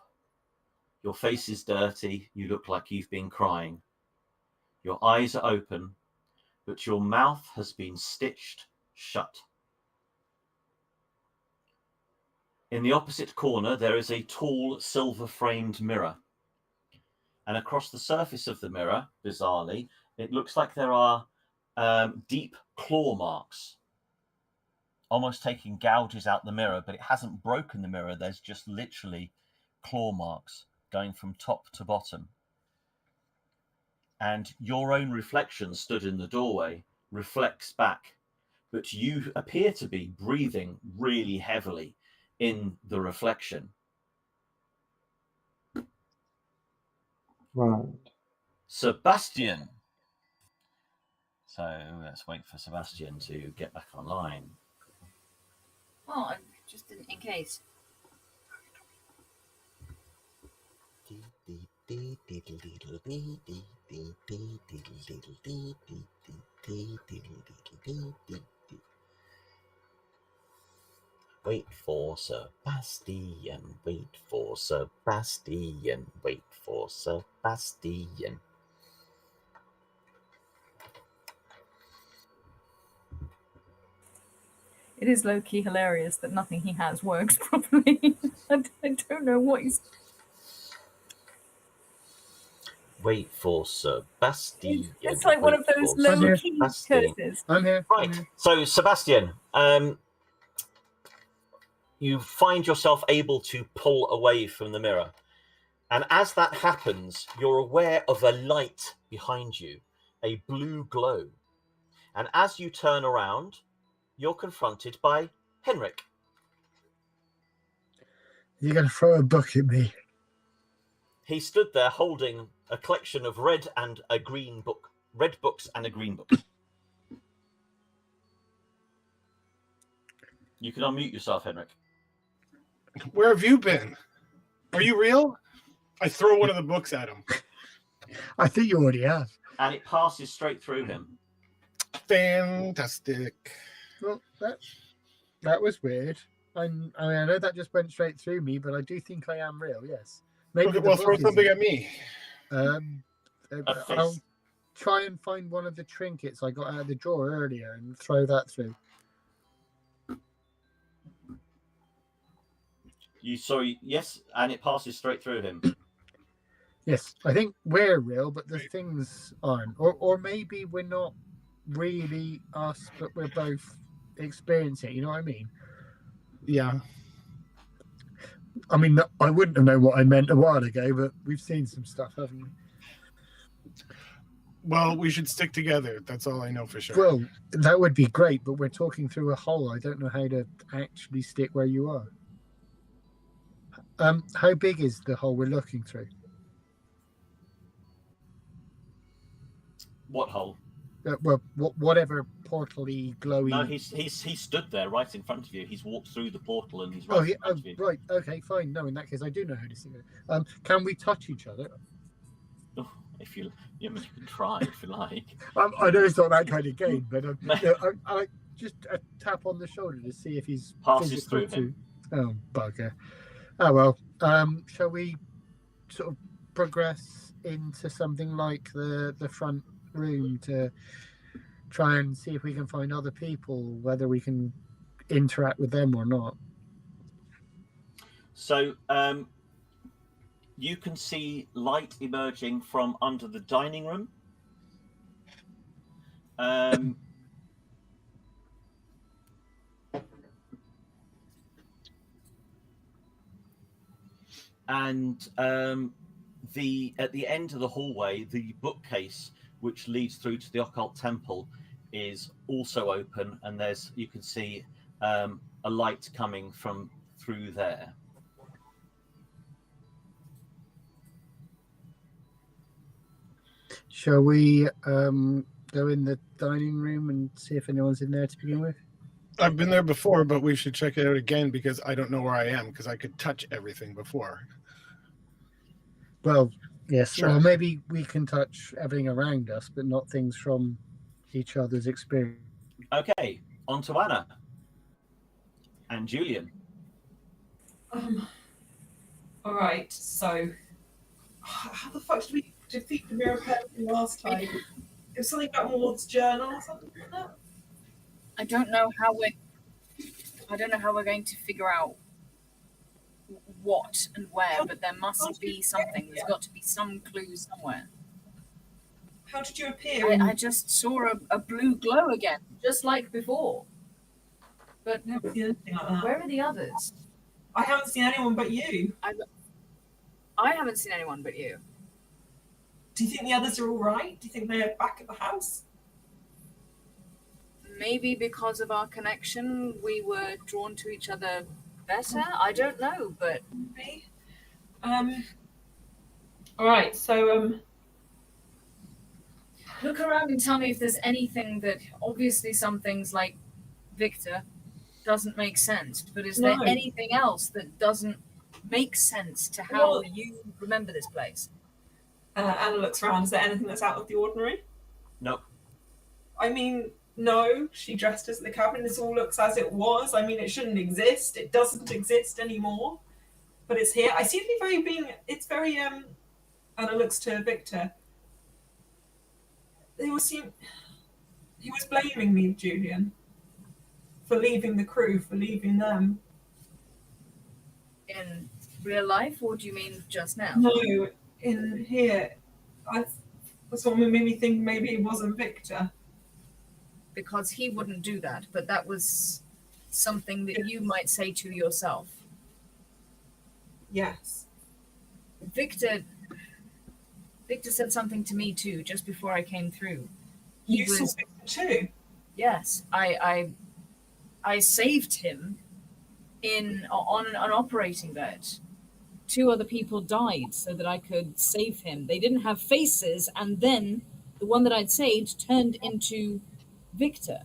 Your face is dirty. You look like you've been crying. Your eyes are open, but your mouth has been stitched shut. In the opposite corner, there is a tall silver-framed mirror. And across the surface of the mirror, bizarrely, it looks like there are deep claw marks, almost taking gouges out the mirror, but it hasn't broken the mirror. There's just literally claw marks going from top to bottom. And your own reflection stood in the doorway reflects back, but you appear to be breathing really heavily in the reflection. Right. Sebastian. So let's wait for Sebastian to get back online. Oh, just in case. Wait for Sebastian, wait for Sebastian, wait for Sebastian. It is low-key hilarious that nothing he has works properly. I don't know what he's... Wait for Sebastian. It's like one of those low-key curses. I'm here. Right, so Sebastian, you find yourself able to pull away from the mirror. And as that happens, you're aware of a light behind you, a blue glow. And as you turn around, you're confronted by Henrik. You're going to throw a book at me. He stood there holding a collection of red and a green book. Red books and a green book. You can unmute yourself, Henrik. Where have you been? Are you real? I throw one of the books at him. I think you already have. And it passes straight through him. Fantastic. Well, that was weird. I know that just went straight through me, but I do think I am real, yes. Maybe Okay, well, throw something at me. I'll try and find one of the trinkets I got out of the drawer earlier and throw that through. Yes, and it passes straight through him. Yes, I think we're real, but the things aren't. Or maybe we're not really us, but we're both experiencing it. You know what I mean? Yeah. I mean, I wouldn't have known what I meant a while ago, but we've seen some stuff, haven't we? Well, we should stick together. That's all I know for sure. Well, that would be great, but we're talking through a hole. I don't know how to actually stick where you are. How big is the hole we're looking through? What hole? Well, whatever portal-y, glowy. No, he stood there right in front of you. He's walked through the portal and he's right in front of you. Right. Okay, fine. No, in that case, I do know how to see it. Can we touch each other? Oh, if you can try if you like. I know it's not that kind of game, but I just a tap on the shoulder to see if he's passes through him. Oh, bugger. Oh well. Shall we sort of progress into something like the front room to try and see if we can find other people, whether we can interact with them or not? So you can see light emerging from under the dining room. And at the end of the hallway, the bookcase which leads through to the occult temple is also open, and you can see a light coming from through there. Shall we go in the dining room and see if anyone's in there to begin with? I've been there before, but we should check it out again because I don't know where I am because I could touch everything before. Well, yes. Sure. Well, maybe we can touch everything around us, but not things from each other's experience. Okay, on to Anna and Julian. All right. So, how the fuck did we? defeat the mirror person last time. It was something about Maud's journal or something like that. I don't know how we're going to figure out what and where, but there must be something. There's got to be some clue somewhere. How did you appear? I just saw a blue glow again, just like before. But I haven't seen anything like that. where are the others? I haven't seen anyone but you. I haven't seen anyone but you. Do you think the others are all right? Do you think they're back at the house? Maybe because of our connection, we were drawn to each other better. I don't know, but Maybe. All right. So look around and tell me if there's anything that obviously some things like Victor doesn't make sense. But is there anything else that doesn't make sense to how you remember this place? Anna looks around. Is there anything that's out of the ordinary? No. I mean, no. She dressed us at the cabin. This all looks as it was. I mean, it shouldn't exist. It doesn't exist anymore. But it's here. I seem to be it's very. Anna looks to Victor. He was blaming me, Julian, for leaving the crew, for leaving them. In real life, or do you mean just now? No, in here. That's what made me think maybe it wasn't Victor. Because he wouldn't do that, but that was something that you might say to yourself. Yes. Victor said something to me too, just before I came through. You saw Victor too? Yes, I saved him on an operating bed. 2 other people died so that I could save him. They didn't have faces, and then the one that I'd saved turned into Victor.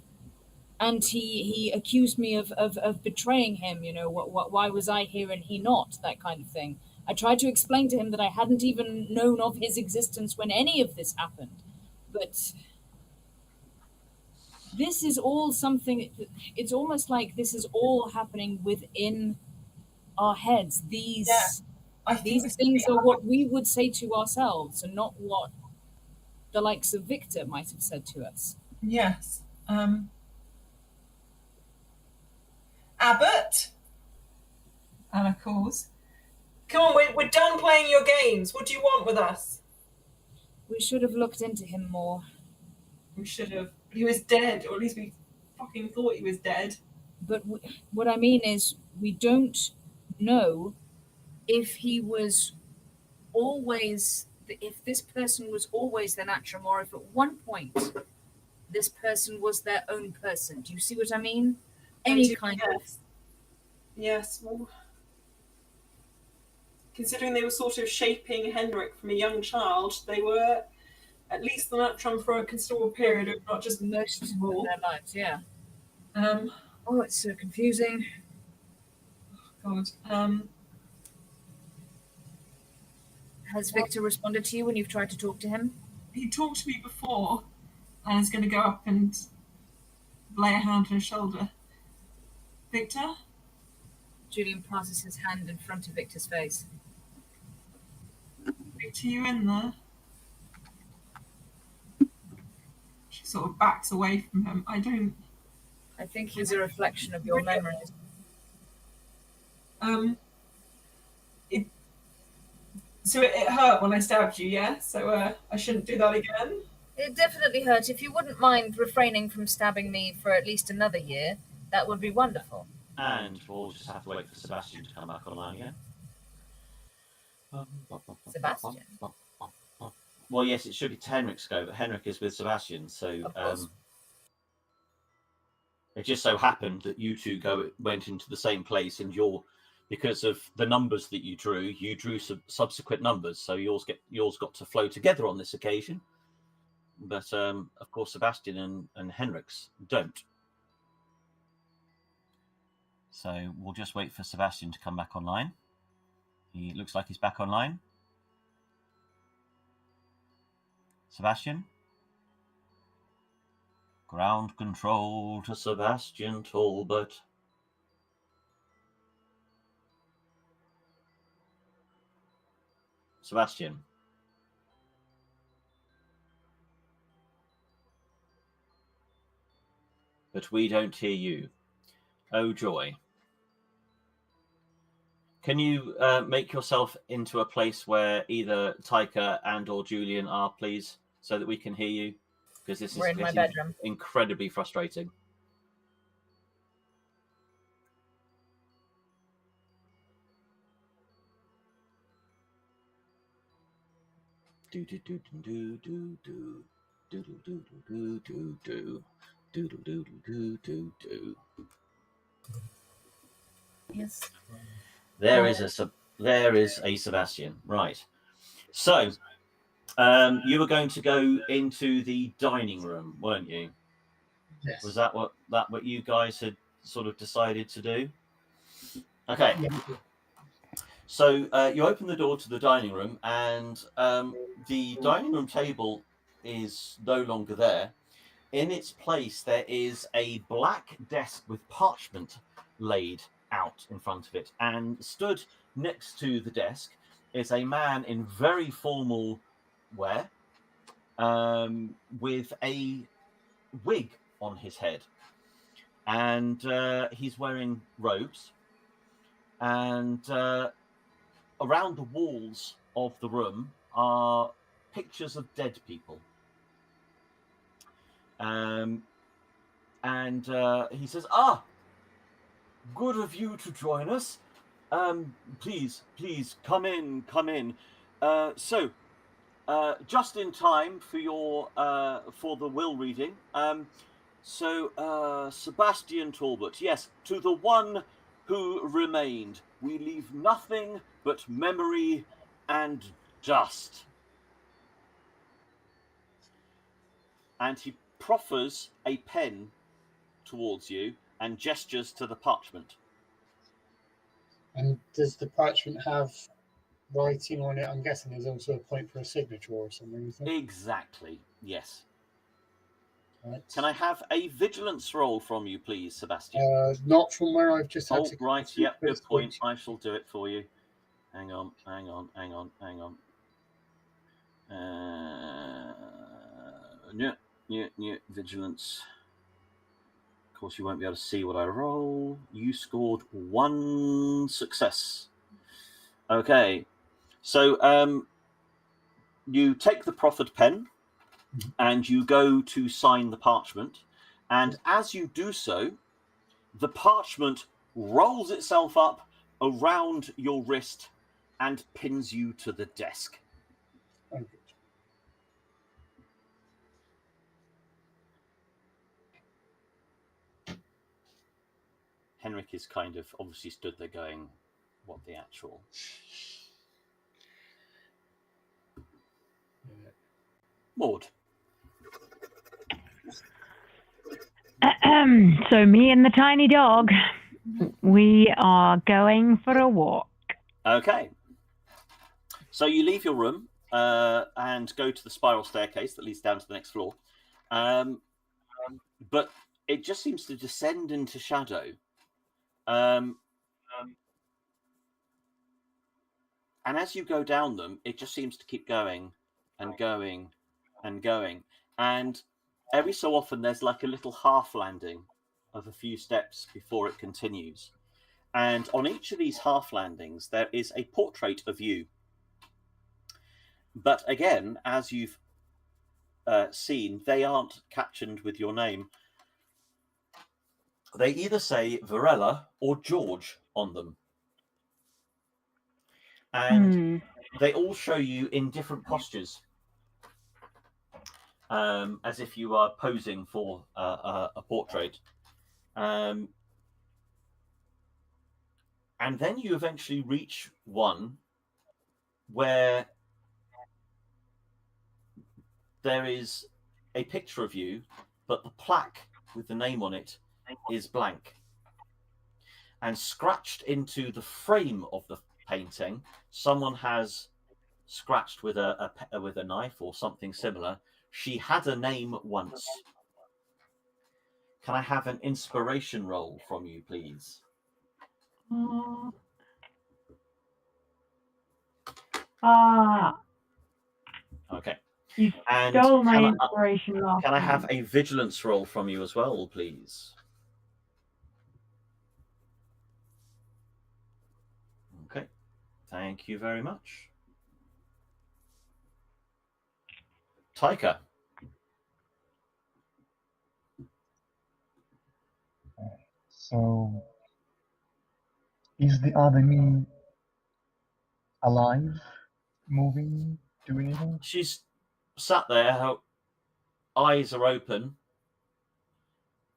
And he accused me of betraying him, why was I here and he not, that kind of thing. I tried to explain to him that I hadn't even known of his existence when any of this happened. But this is all something, it's almost like this is all happening within our heads. These things are what we would say to ourselves and not what the likes of Victor might have said to us. Yes. Abbott? Anna calls. Come on, we're done playing your games. What do you want with us? We should have looked into him more. We should have. He was dead, or at least we fucking thought he was dead. But what I mean is, we don't know if he was always, if this person was always their natural, or if at one point this person was their own person. Do you see what I mean? Any kind of. Yes. Well, considering they were sort of shaping Henrik from a young child, they were at least the Natron for a considerable period, if not just most of their lives. Yeah. Oh, it's so confusing. Oh, God. Has Victor responded to you when you've tried to talk to him? He talked to me before, and is going to go up and lay a hand on his shoulder. Victor? Julian passes his hand in front of Victor's face. Victor, you in there? She sort of backs away from him. I think he's a reflection of your memories. So it hurt when I stabbed you, yeah? So I shouldn't do that again? It definitely hurt. If you wouldn't mind refraining from stabbing me for at least another year, that would be wonderful. And we'll just have to wait for Sebastian to come back online again. Sebastian? Well, yes, it should be Henrik's go, but Henrik is with Sebastian, so it just so happened that you two went into the same place, and because of the numbers that you drew subsequent numbers, so yours got to flow together on this occasion. But of course, Sebastian and Henrik's don't. So we'll just wait for Sebastian to come back online. He looks like he's back online. Sebastian? Ground control to Sebastian Talbot. Sebastian? but we don't hear you. Oh, joy. Can you make yourself into a place where either Taika and or Julian are, please, so that we can hear you? Because this We're is in my getting bedroom. incredibly frustrating. Do do do do do do do do do do do do do do do do do do. Yes. There is a Sebastian, right? So, you were going to go into the dining room, weren't you? Yes. Was that what you guys had sort of decided to do? Okay. Yeah. So you open the door to the dining room, and the dining room table is no longer there. In its place, there is a black desk with parchment laid out in front of it, and stood next to the desk is a man in very formal wear, with a wig on his head, and he's wearing robes, and around the walls of the room are pictures of dead people. And he says, good of you to join us. Please, come in. So, just in time for your for the will reading. Sebastian Talbot, yes, to the one who remained, we leave nothing but memory and dust. And he proffers a pen towards you and gestures to the parchment. And does the parchment have writing on it? I'm guessing there's also a point for a signature or something, is there? Exactly, yes. Right. Can I have a vigilance roll from you, please, Sebastian? Not from where I've just had Oh, to. right, yep, good point. I shall do it for you. Hang on. Vigilance. Of course, you won't be able to see what I roll. You scored 1 success. Okay, so you take the proffered pen and you go to sign the parchment, and as you do so, the parchment rolls itself up around your wrist and pins you to the desk. Oh, good. Henrik is kind of obviously stood there going, what the actual? Maud. So me and the tiny dog, we are going for a walk. Okay. So you leave your room and go to the spiral staircase that leads down to the next floor. But it just seems to descend into shadow. And as you go down them, it just seems to keep going and going and going. And every so often, there's like a little half landing of a few steps before it continues. And on each of these half landings, there is a portrait of you. But again, as you've seen, they aren't captioned with your name. They either say Varela or George on them. And they all show you in different postures, as if you are posing for a portrait. And then you eventually reach one where there is a picture of you, but the plaque with the name on it is blank. And scratched into the frame of the painting, someone has scratched with a knife or something similar. She had a name once. Can I have an inspiration roll from you, please? Ah. Okay. You And stole my can inspiration last I time. have a vigilance roll from you as well, please? Okay. Thank you very much. Taika. So, is the other me alive, moving, doing anything? She's sat there, her eyes are open,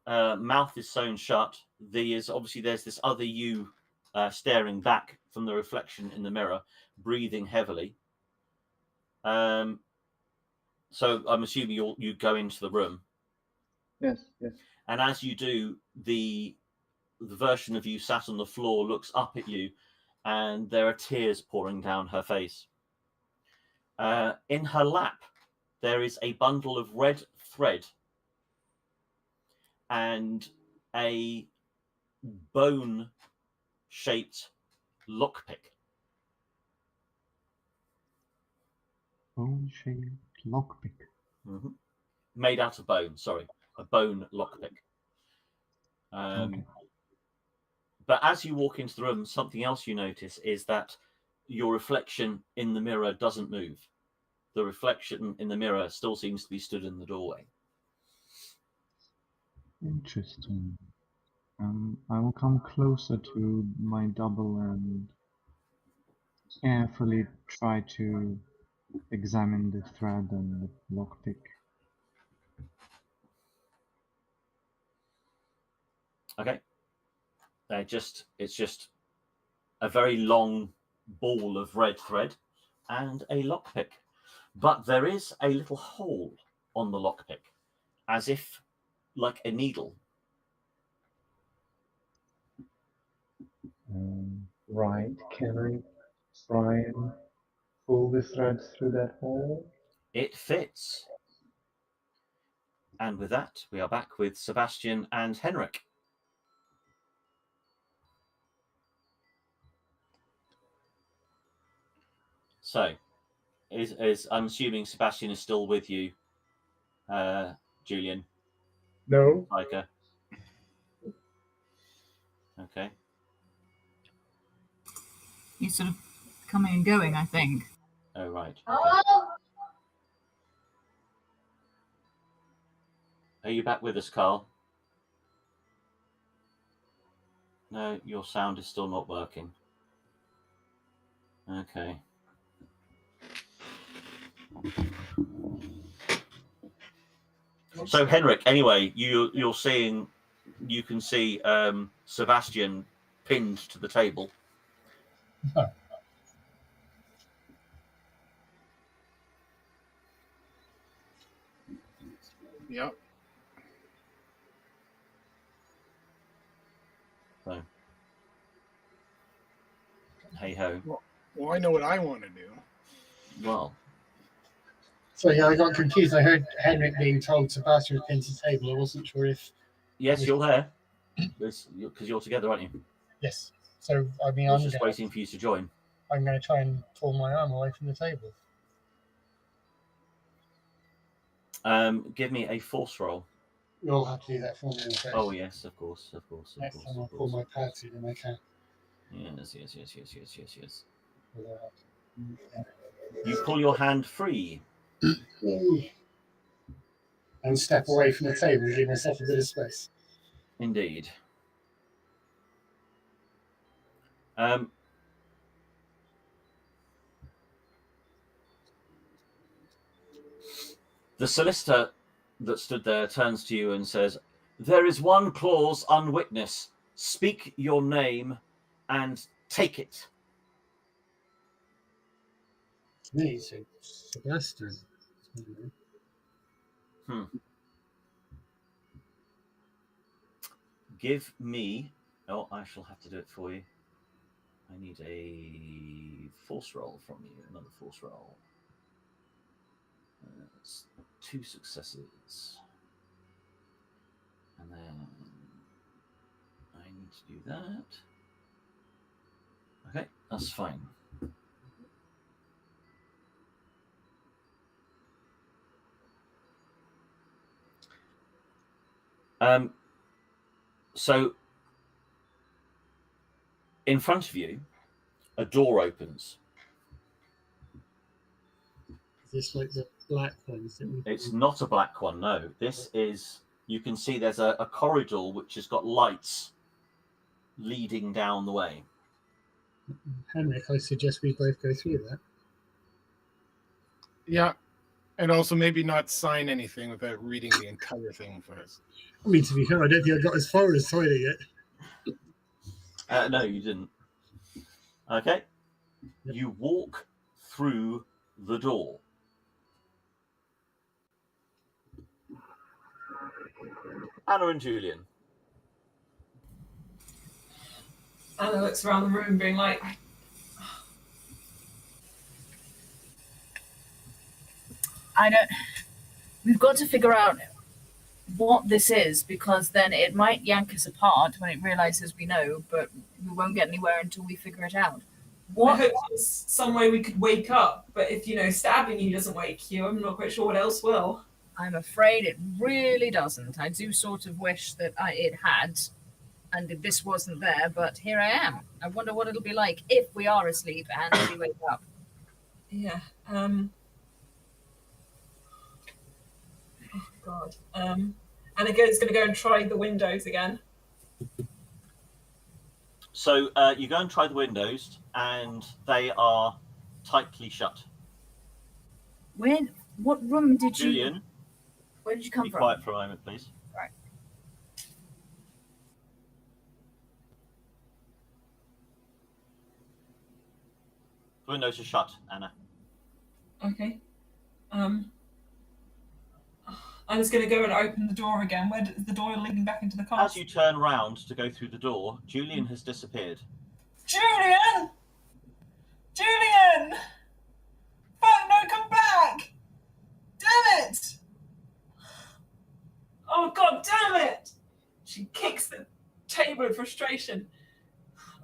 mouth is sewn shut. There's this other you staring back from the reflection in the mirror, breathing heavily. So I'm assuming you go into the room. Yes, yes. And as you do, the version of you sat on the floor looks up at you, and there are tears pouring down her face. In her lap, there is a bundle of red thread and a bone-shaped lockpick. Bone-shaped lockpick. Mm-hmm. Made out of bone, sorry. A bone lockpick. Okay. But as you walk into the room, something else you notice is that your reflection in the mirror doesn't move. The reflection in the mirror still seems to be stood in the doorway. Interesting. I will come closer to my double and carefully try to examine the thread and the lockpick. Okay. It's just a very long ball of red thread and a lockpick. But there is a little hole on the lockpick, as if like a needle. Right, can I try and pull the thread through that hole? It fits. And with that, we are back with Sebastian and Henrik. So, I'm assuming Sebastian is still with you, Julian? No. Taika? Okay. He's sort of coming and going, I think. Oh, right. Okay. Oh! Are you back with us, Carl? No, your sound is still not working. Okay. So, Henrik, anyway, you can see Sebastian pinned to the table. Yep. So, hey ho. Well, I know what I want to do. Well, So yeah, I got confused. I heard Henrik being told Sebastian was pinned to the table. I wasn't sure if. yes, you're there. Because you're together, aren't you? Yes. So I mean, I'm just waiting for you to join. I'm going to try and pull my arm away from the table. Give me a force roll. You'll have to do that for me. Oh yes, of course. Next time I'll pull my patsy, then I can. Yes. You pull your hand free. And step away from the table and give myself a bit of space. Indeed. The solicitor that stood there turns to you and says, "There is one clause unwitnessed. Speak your name and take it." Me, so Sebastian. Give me... Oh, I shall have to do it for you. I need a force roll from you. Another force roll. That's 2 successes. And then I need to do that. Okay, that's fine. So in front of you, a door opens. Is this like the black ones that we? It's not a black one, no. This is. You can see there's a corridor which has got lights leading down the way. Henrik, I suggest we both go through that. Yeah. And also maybe not sign anything without reading the entire thing first. I mean, to be fair, I don't think I got as far as signing it. No, you didn't. Okay. Yep. You walk through the door. Anna and Julian. Anna looks around the room being like... I don't... We've got to figure out what this is, because then it might yank us apart when it realizes we know, but we won't get anywhere until we figure it out. I hope there's some way we could wake up, but if, stabbing you doesn't wake you, I'm not quite sure what else will. I'm afraid it really doesn't. I do sort of wish that it had, and this wasn't there, but here I am. I wonder what it'll be like if we are asleep and we wake up. Yeah. Oh, God. And again, going to go and try the windows again. So you go and try the windows, and they are tightly shut. What room did Julian, where did you come from? Be quiet for a moment, please. Right. The windows are shut, Anna. Okay. I'm just going to go and open the door again. Where is the door leading back into the car? As you turn round to go through the door, Julian has disappeared. Julian! Julian! Fuck, no, come back! Damn it! Oh, God, damn it! She kicks the table in frustration.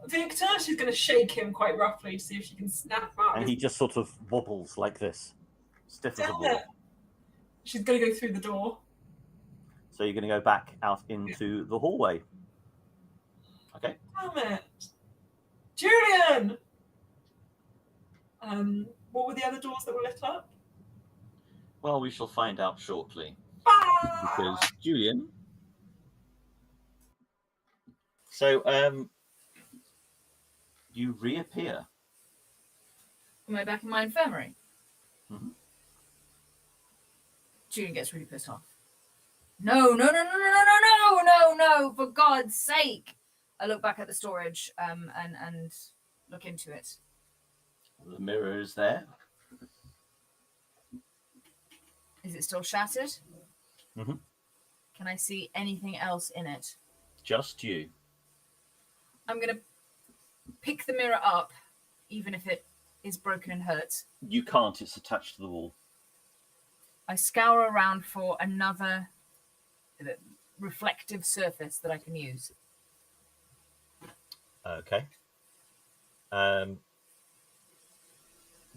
Victor, she's going to shake him quite roughly to see if she can snap him out. And he just sort of wobbles like this. Stiff as a ball. She's going to go through the door. So you're going to go back out into the hallway. Okay. Damn it. Julian! What were the other doors that were lit up? Well, we shall find out shortly. Ah! Because Julian... So, you reappear. Am I back in my infirmary? Mm-hmm. Julian gets really pissed off. No, for God's sake. I look back at the storage and look into it. The mirror is there. Is it still shattered? Mm-hmm. Can I see anything else in it? Just you. I'm going to pick the mirror up, even if it is broken and hurts. You can't, it's attached to the wall. I scour around for another reflective surface that I can use. Okay.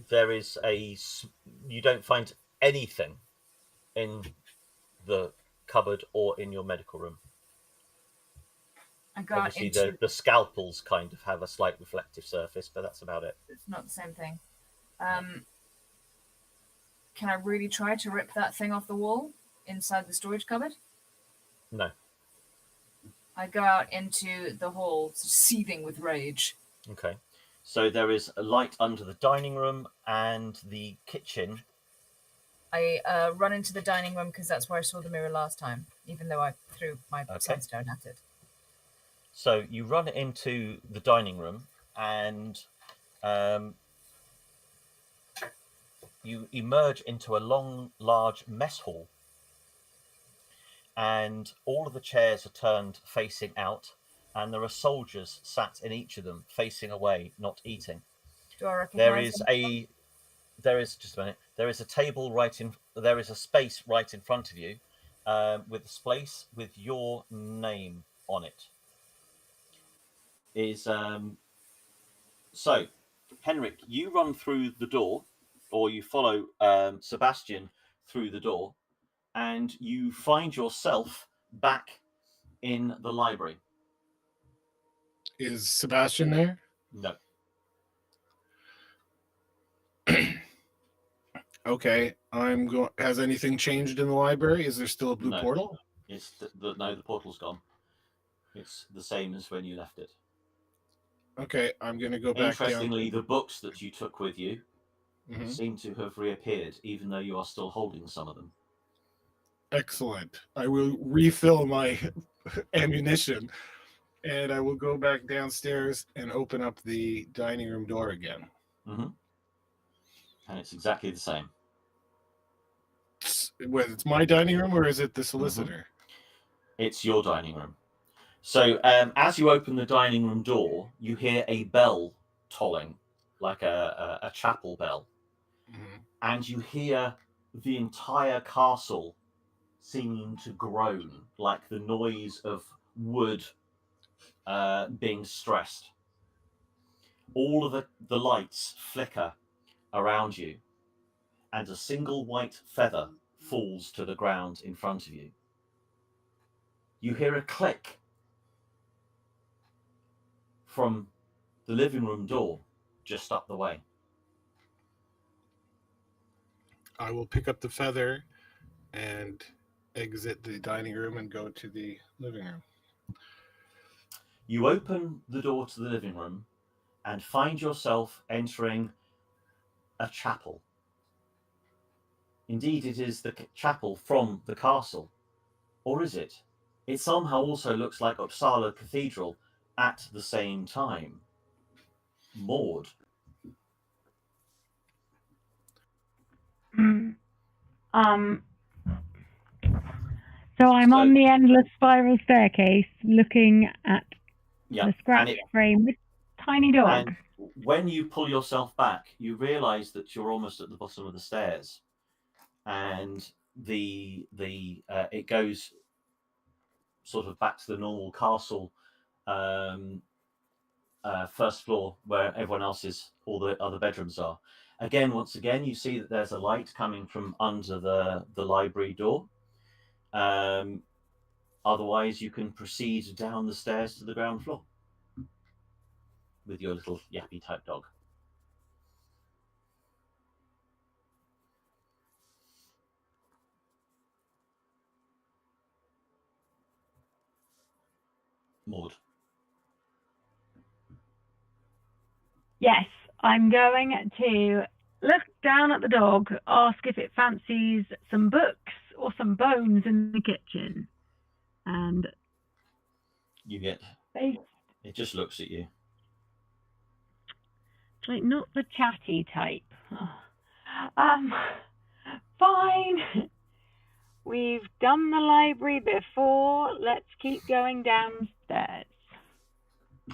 There is you don't find anything in the cupboard or in your medical room. Obviously, the scalpels kind of have a slight reflective surface, but that's about it. It's not the same thing. Can I really try to rip that thing off the wall inside the storage cupboard? No. I go out into the hall, seething with rage. Okay. So there is a light under the dining room and the kitchen. I run into the dining room because that's where I saw the mirror last time, even though I threw my sunstone at it. So you run into the dining room and you emerge into a long, large mess hall. And all of the chairs are turned facing out, and there are soldiers sat in each of them, facing away, not eating. Do I recognize There is just a minute. There is a table there is a space right in front of you, with a space with your name on it. So, Henrik, you run through the door, or you follow Sebastian through the door, and you find yourself back in the library. Is Sebastian there? No. Okay, I'm going. Has anything changed in the library? Is there still a blue No. portal? It's no, the portal's gone. It's the same as when you left it. Okay, I'm going to go back down. Interestingly, the books that you took with you Mhm. seem to have reappeared, even though you are still holding some of them. Excellent. I will refill my ammunition, and I will go back downstairs and open up the dining room door again. Mm-hmm. And it's exactly the same. Whether it's my dining room or is it the solicitor? It's your dining room. So as you open the dining room door, you hear a bell tolling, like a chapel bell. Mhm. And you hear the entire castle seeming to groan, like the noise of wood being stressed. All of the lights flicker around you, and a single white feather falls to the ground in front of you. You hear a click from the living room door just up the way. I will pick up the feather and exit the dining room and go to the living room. You open the door to the living room and find yourself entering a chapel. Indeed, it is the chapel from the castle. Or is it? It somehow also looks like Uppsala Cathedral at the same time. Maud. So I'm So- on the endless spiral staircase looking at Yeah, the scratch frame with tiny dog. and when you pull yourself back, you realise that you're almost at the bottom of the stairs, and it goes sort of back to the normal castle first floor where everyone else's, all the other bedrooms are. Once again, you see that there's a light coming from under the library door. Otherwise, you can proceed down the stairs to the ground floor with your little yappy type dog. Maud. Yes, I'm going to look down at the dog, ask if it fancies some books or some bones in the kitchen. And You get. it's It just looks at you. like not the chatty type. Fine. We've done the library before. Let's keep going downstairs.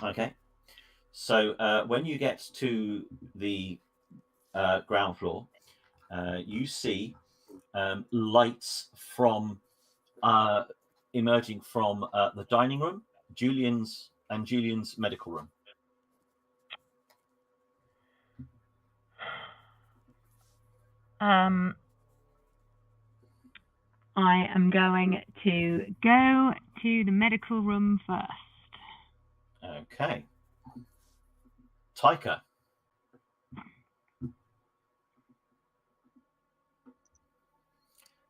Okay. So when you get to the ground floor, you see lights from emerging from the dining room, Julian's medical room. I am going to go to the medical room first. Okay. Taika.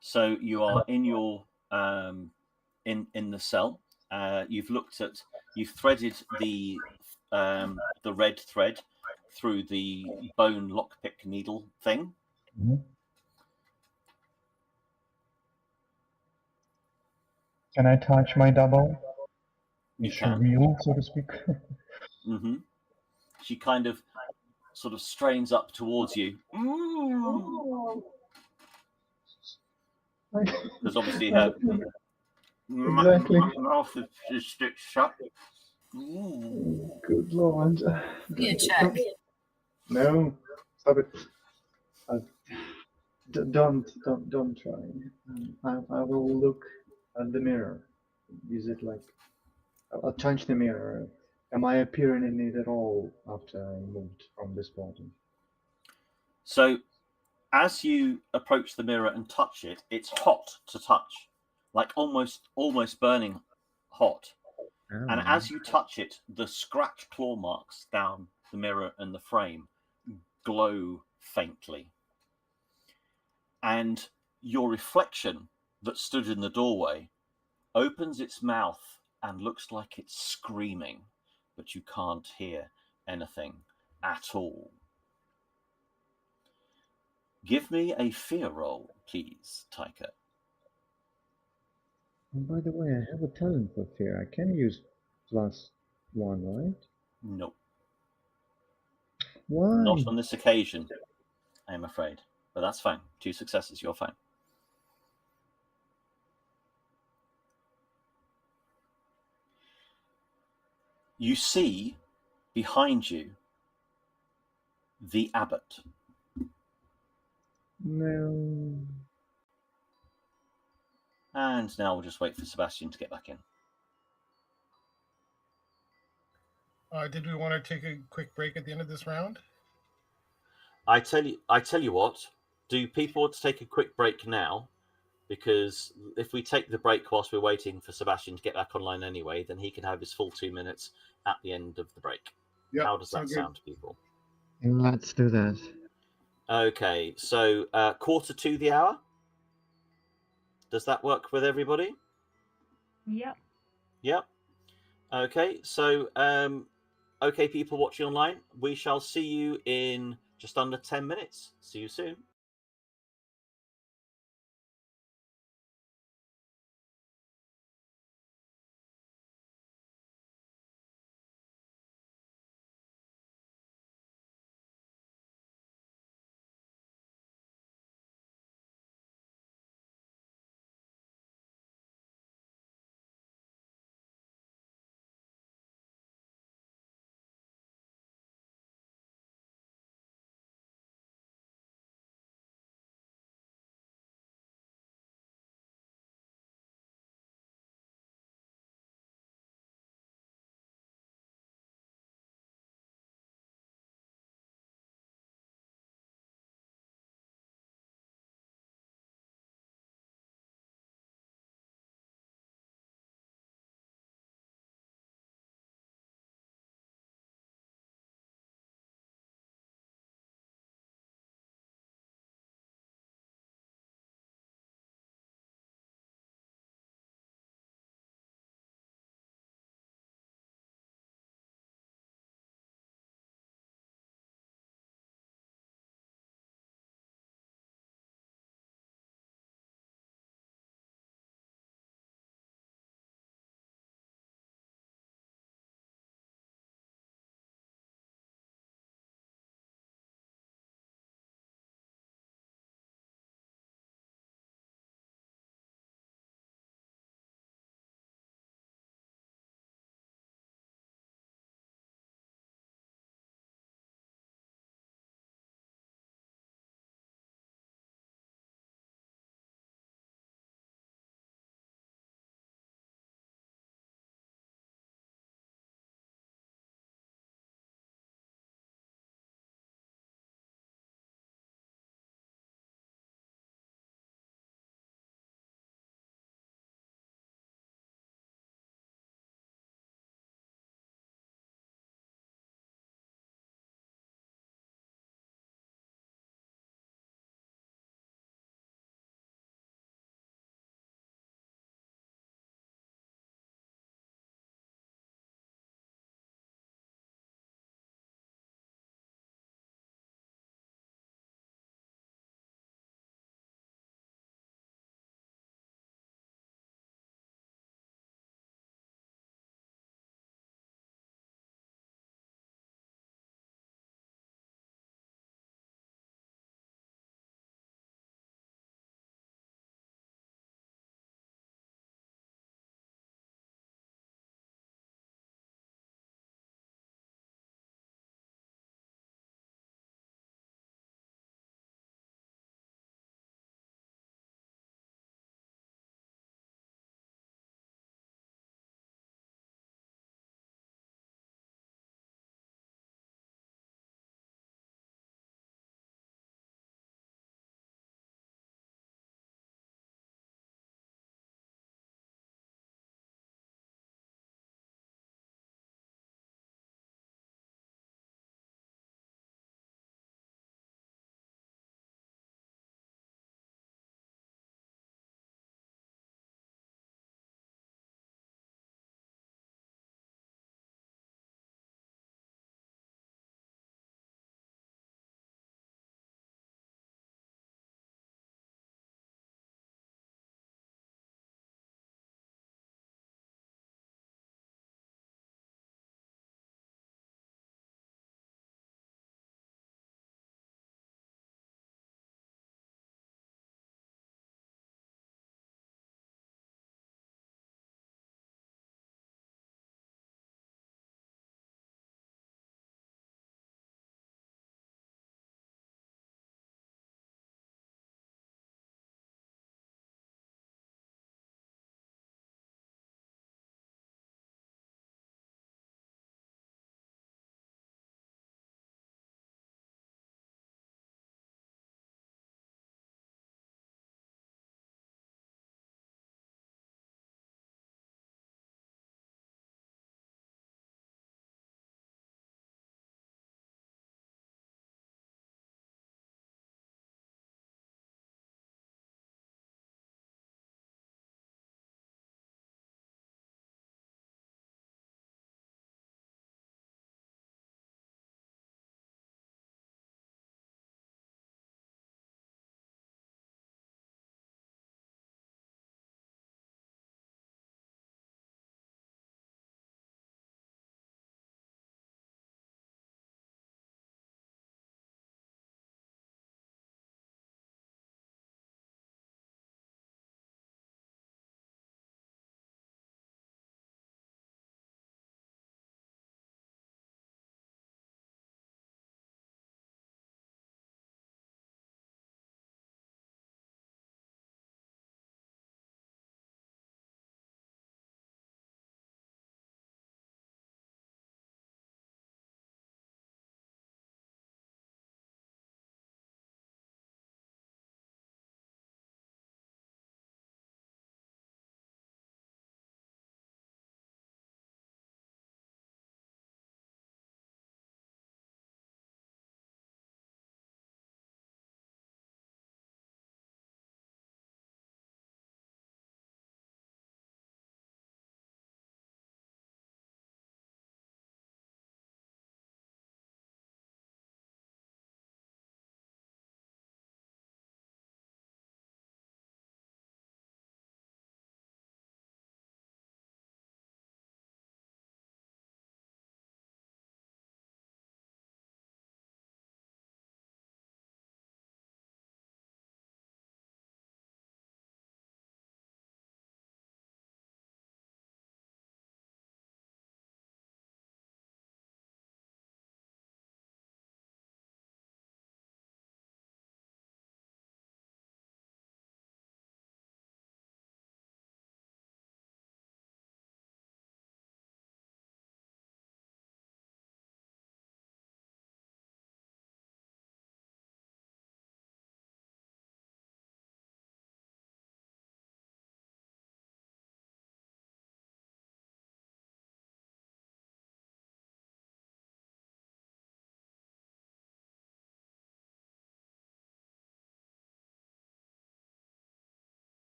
So you are in your in the cell. You've threaded the red thread through the bone lockpick needle thing. Mhm. Can I touch my double? You Is she can. real, so to speak? Mm-hmm. She kind of sort of strains up towards you. Because obviously her Exactly. mouth is stitched shut. Good lord. Be a check. No, stop it. Don't try. I will look at the mirror. Is it like I'll change the mirror? Am I appearing in it at all after I moved from this body? So, as you approach the mirror and touch it, it's hot to touch, like almost burning hot. Oh, And as you touch it, the scratch claw marks down the mirror and the frame glow faintly. And your reflection that stood in the doorway opens its mouth and looks like it's screaming, but you can't hear anything at all. Give me a fear roll, please, Taika. and by the way, I have a talent for fear. I can use +1, right? No, Why? not on this occasion, I'm afraid. But that's fine. 2 successes, you're fine. You see behind you the abbot. No. And now we'll just wait for Sebastian to get back in. Did we want to take a quick break at the end of this round? I tell you what, do people want to take a quick break now? Because if we take the break whilst we're waiting for Sebastian to get back online anyway, then he can have his full 2 minutes at the end of the break. Yep, How does that sounds sound to people? Let's do that. Okay, so 1:45 the hour. Does that work with everybody? Yep. Yep. Okay, so okay, people watching online, we shall see you in just under 10 minutes. See you soon.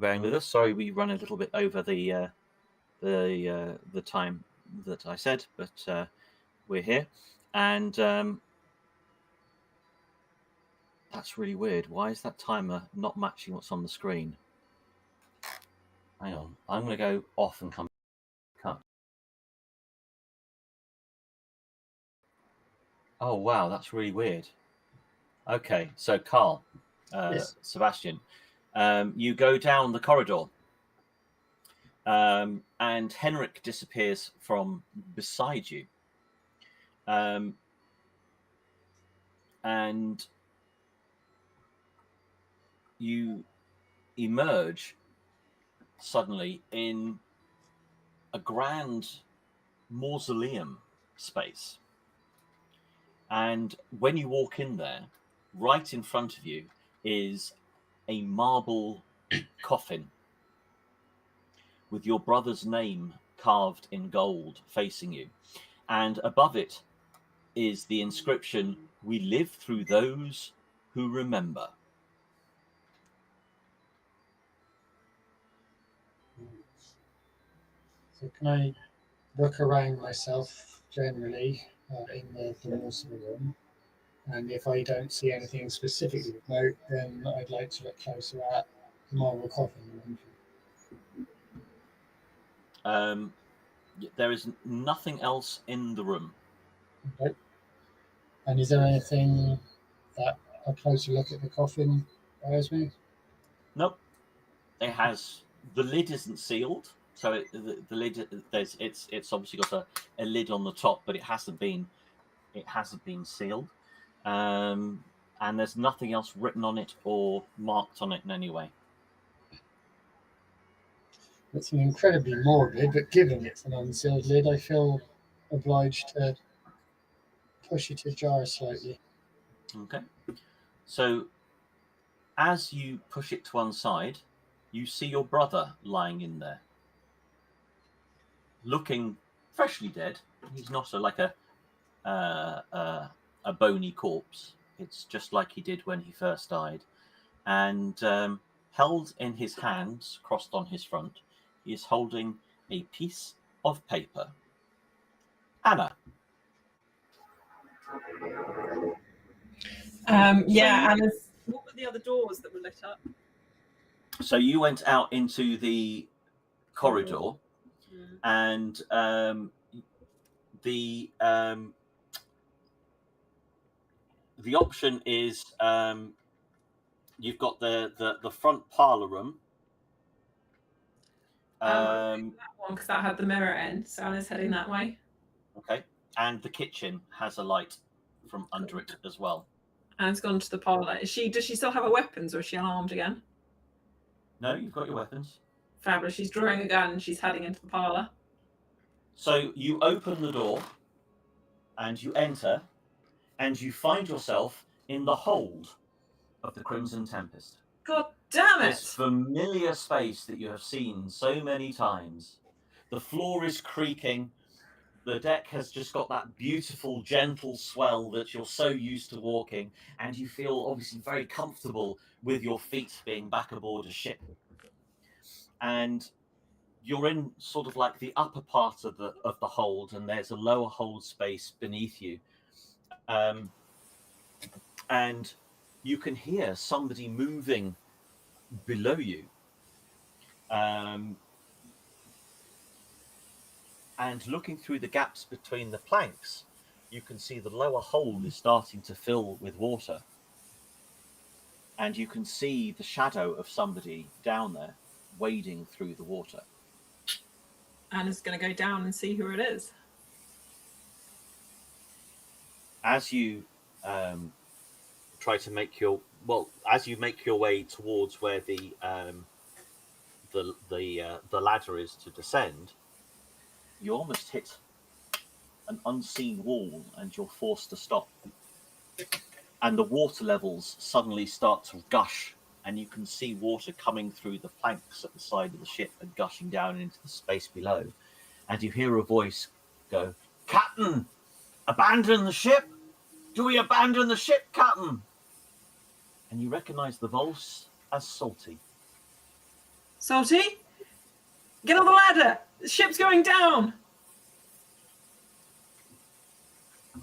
bearing with us. Sorry, we run a little bit over the time that I said, but we're here, and that's really weird. Why is that timer not matching what's on the screen? Hang on, I'm going to go off and come back up. Oh wow, that's really weird. Okay, so Carl, Yes. Sebastian, you go down the corridor, and Henrik disappears from beside you, and you emerge suddenly in a grand mausoleum space. And when you walk in there, right in front of you is a marble coffin with your brother's name carved in gold facing you. And above it is the inscription, "We live through those who remember." So can I look around myself generally in the mausoleum? And if I don't see anything specifically of note, then I'd like to look closer at the marble coffin. There is nothing else in the room. Okay. And is there anything that a closer look at the coffin bears me? Nope. It has, the lid isn't sealed, so the lid, it's obviously got a lid on the top, but it hasn't been sealed, and there's nothing else written on it or marked on it in any way. It's incredibly morbid, but given it's an unsealed lid, I feel obliged to push it ajar slightly. Okay. So as you push it to one side, you see your brother lying in there, looking freshly dead. He's not like a bony corpse. It's just like he did when he first died. And held in his hands, crossed on his front, he is holding a piece of paper. Anna. Yeah, and what were the other doors that were lit up? So you went out into the corridor, and the option is you've got the front parlor room. That one, because that had the mirror in, so Anna's heading that way. Okay, and the kitchen has a light from under it as well. Anne's gone to the parlour. Does she still have her weapons, or is she unarmed again? No, you've got your weapons. Fabulous. She's drawing a gun and she's heading into the parlour. So you open the door and you enter, and you find yourself in the hold of the Crimson Tempest. God damn it! This familiar space that you have seen so many times. The floor is creaking. The deck has just got that beautiful, gentle swell that you're so used to walking, and you feel obviously very comfortable with your feet being back aboard a ship. And you're in sort of like the upper part of the hold, and there's a lower hold space beneath you. And you can hear somebody moving below you. And looking through the gaps between the planks, you can see the lower hold is starting to fill with water. And you can see the shadow of somebody down there wading through the water. Anna's going to go down and see who it is. As you try to make your way towards where the ladder is to descend, you almost hit an unseen wall and you're forced to stop. And the water levels suddenly start to gush, and you can see water coming through the planks at the side of the ship and gushing down into the space below. And you hear a voice go, "Captain, abandon the ship? Do we abandon the ship, Captain?" And you recognize the voice as Salty. Salty, get on the ladder. The ship's going down.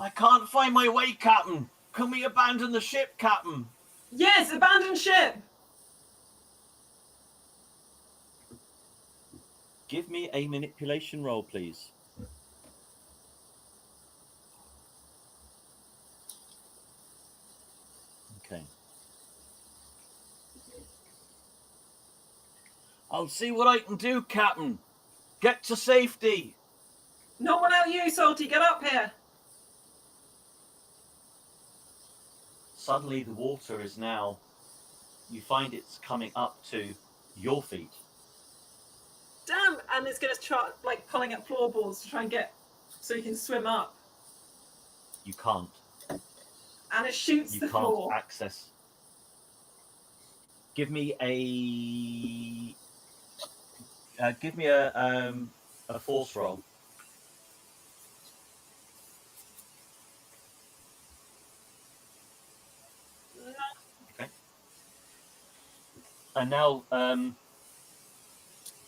I can't find my way, Captain. Can we abandon the ship, Captain? Yes, abandon ship. Give me a manipulation roll, please. Okay. I'll see what I can do, Captain. Get to safety. No one out you, Salty. Get up here. Suddenly the water is now, you find it's coming up to your feet. Damn, and it's going to try, like, pulling up floorboards to try and get, so you can swim up. You can't. And it shoots You the can't floor. access. Give me a force roll. No. Okay. And now,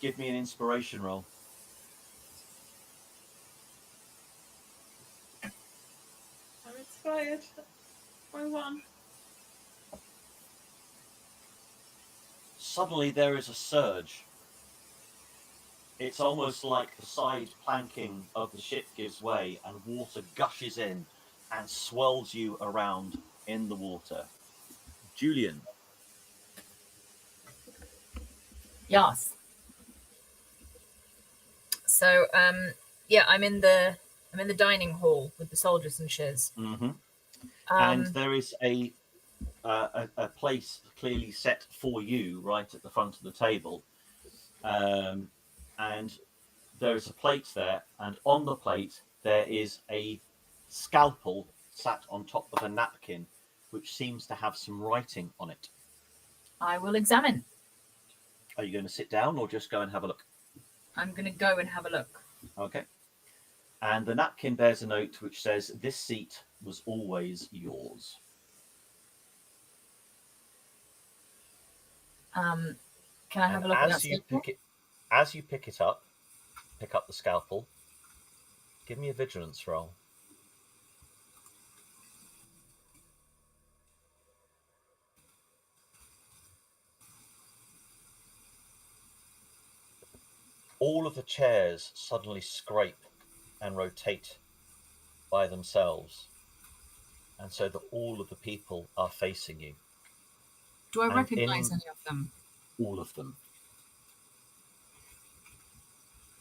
give me an inspiration roll. I'm inspired. I won. Suddenly there is a surge. It's almost like the side planking of the ship gives way and water gushes in and swirls you around in the water. Julian. Yes. So, yeah, I'm in the dining hall with the soldiers and shiz. Mm-hmm. And there is a place clearly set for you right at the front of the table. And there is a plate there, and on the plate there is a scalpel sat on top of a napkin, which seems to have some writing on it. I will examine. Are you going to sit down or just go and have a look? I'm going to go and have a look. Okay. And the napkin bears a note which says, "This seat was always yours." Can I have a look at that scalpel? As you pick up the scalpel, give me a vigilance roll. All of the chairs suddenly scrape and rotate by themselves, and so that all of the people are facing you. Do I And recognize in any of them? All of them.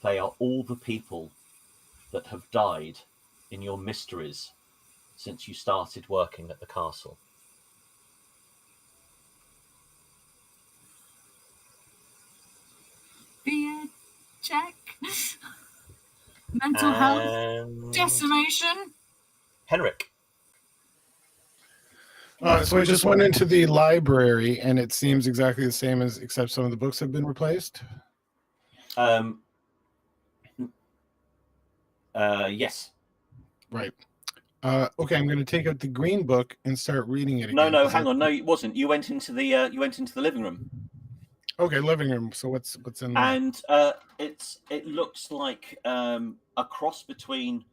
They are all the people that have died in your mysteries since you started working at the castle. Fear check. Mental health. Decimation. Henrik. So I just went into the library, and it seems exactly the same as, except some of the books have been replaced. Yes. Right. Okay, I'm going to take out the green book and start reading it again. No, hang on. No, it wasn't. You went into the living room. Okay, living room. So what's in there? And it looks like a cross between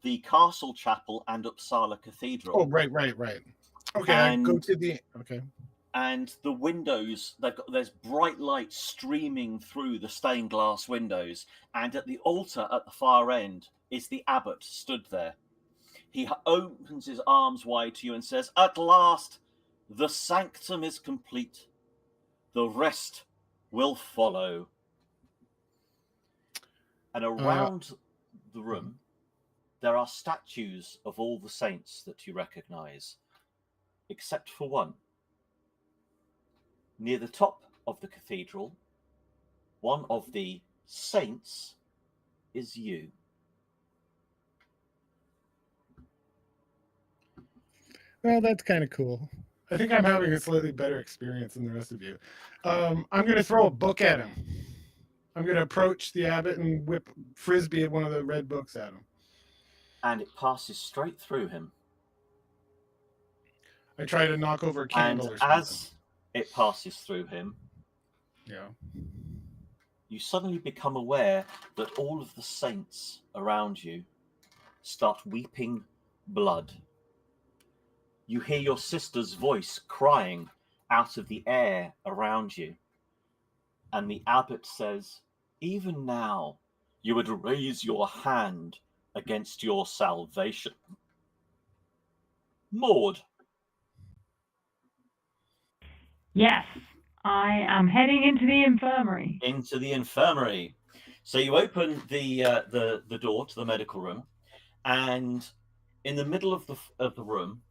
the castle chapel and Uppsala Cathedral. Oh, right. Okay, I go to the And the windows, there's bright light streaming through the stained glass windows, and at the altar at the far end is the abbot stood there. He opens his arms wide to you and says, "At last, the sanctum is complete. The rest will follow." And around the room, there are statues of all the saints that you recognize, except for one. Near the top of the cathedral, one of the saints is you. Well, that's kind of cool. I think I'm having a slightly better experience than the rest of you. I'm going to throw a book at him. I'm going to approach the abbot and whip frisbee at one of the red books at him. And it passes straight through him. I try to knock over a candle or something. As it passes through him, yeah, you suddenly become aware that all of the saints around you start weeping blood. You hear your sister's voice crying out of the air around you. And the abbot says, even now, you would raise your hand against your salvation. Maud. Yes, I am heading into the infirmary. Into the infirmary. So you open the door to the medical room, and in the middle of the room,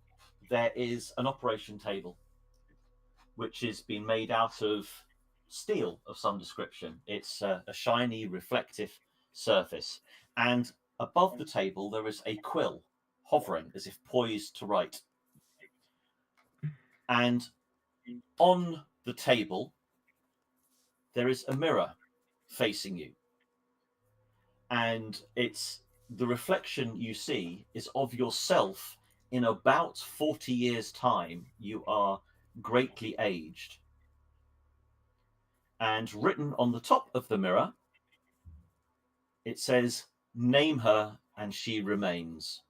there is an operation table, which has been made out of steel of some description. It's a shiny, reflective surface, and above the table there is a quill hovering as if poised to write. And on the table there is a mirror facing you, and it's the reflection you see is of yourself in about 40 years' time. You are greatly aged. And written on the top of the mirror, it says, name her and she remains.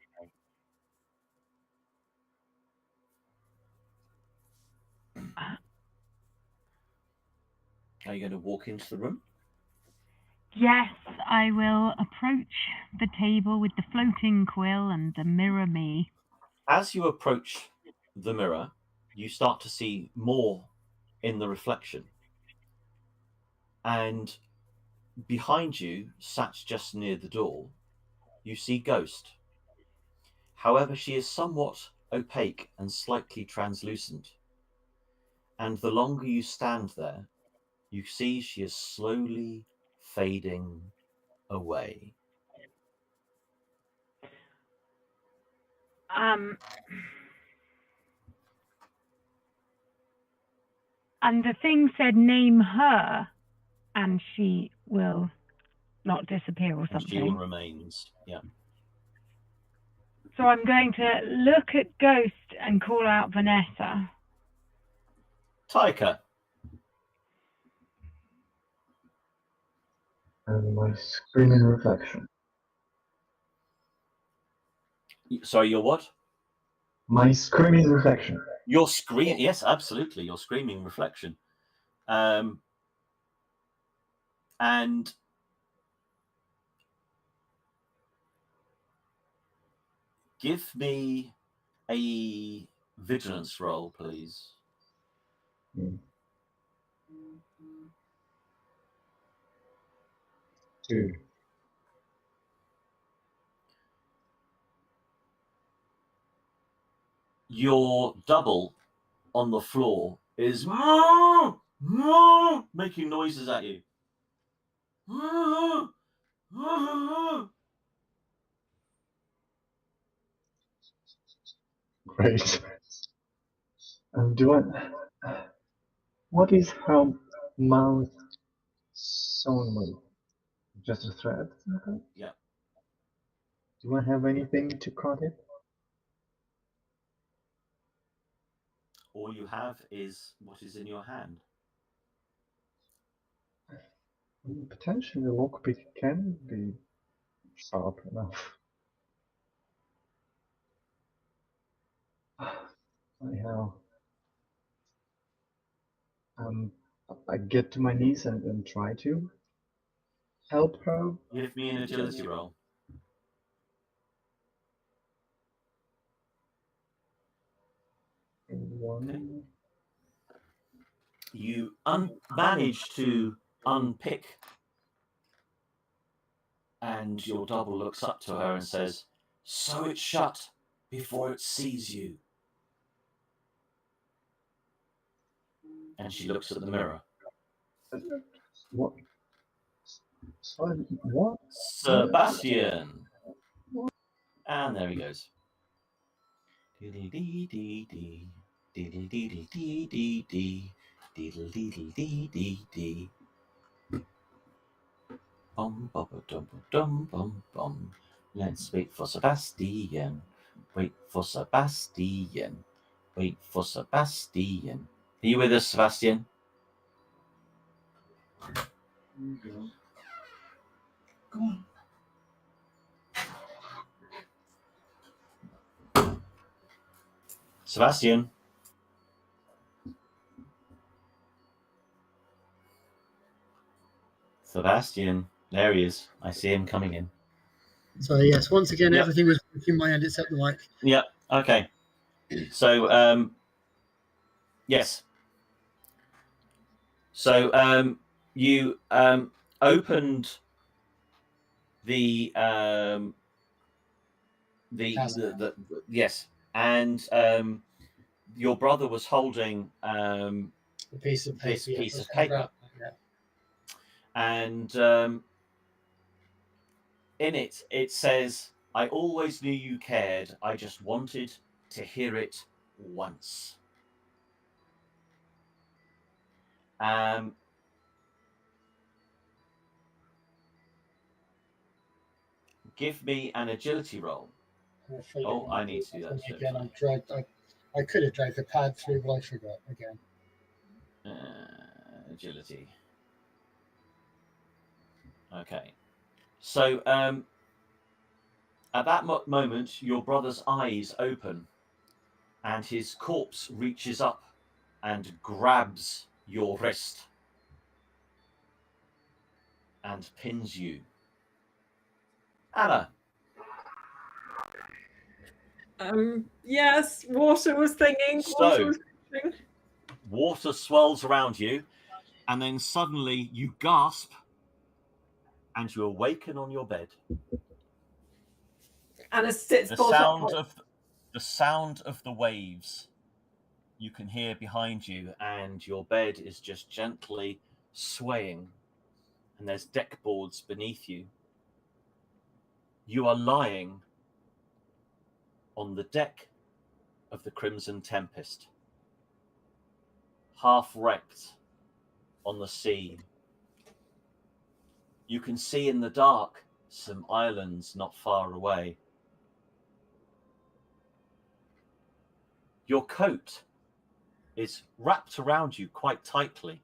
Are you going to walk into the room? Yes, I will approach the table with the floating quill and the mirror me. As you approach the mirror, you start to see more in the reflection. And behind you, sat just near the door, you see Ghost. However, she is somewhat opaque and slightly translucent. And the longer you stand there, you see she is slowly fading away. And the thing said, name her, and she will not disappear or something. She will remains, yeah. So I'm going to look at Ghost and call out Vanessa. Taika. And my screaming reflection. Sorry, your what? My screaming reflection. Your scream, yes, absolutely, your screaming reflection. And give me a vigilance roll, please. 2. Your double on the floor is making noises at you. Great. Do I? What is her mouth sewn with? Just a thread? Yeah. Do I have anything to cut it? All you have is what is in your hand. Potentially, the lockpick can be sharp enough. Anyhow, I get to my knees and try to help her. Give me an agility roll. One. You manage to unpick, and your double looks up to her and says, "So it's shut before it sees you." And she looks at the mirror. What? Sorry, what? Sebastian. And there he goes. Diddle-dee-dee-dee. Diddle-dee-dee-dee-dee. Diddle-dee-dee-dee-dee. Bum bum dum dum bum bum. Let's wait for Sebastian. Wait for Sebastian. Wait for Sebastian. Are you with us, Sebastian? Go on. Sebastian. Sebastian. There he is. I see him coming in. So yes, once again, Yep. everything was working my end except the mic. Yeah. Okay. So, yes. So, you opened the yes, and your brother was holding A piece of paper. this piece of paper, and in it says, "I always knew you cared. I just wanted to hear it once." Give me an agility roll. Oh, I need to do that. Again, I could have dragged the pad through, but I forgot again. Agility. Okay. So at that moment, your brother's eyes open, and his corpse reaches up and grabs your wrist and pins you. Anna. Yes, water was thinking. So, water swirls around you, and then suddenly you gasp, and you awaken on your bed. Anna sits The bolt sound of the waves you can hear behind you, and your bed is just gently swaying, and there's deck boards beneath you. You are lying on the deck of the Crimson Tempest, half wrecked on the sea. You can see in the dark some islands not far away. Your coat is wrapped around you quite tightly,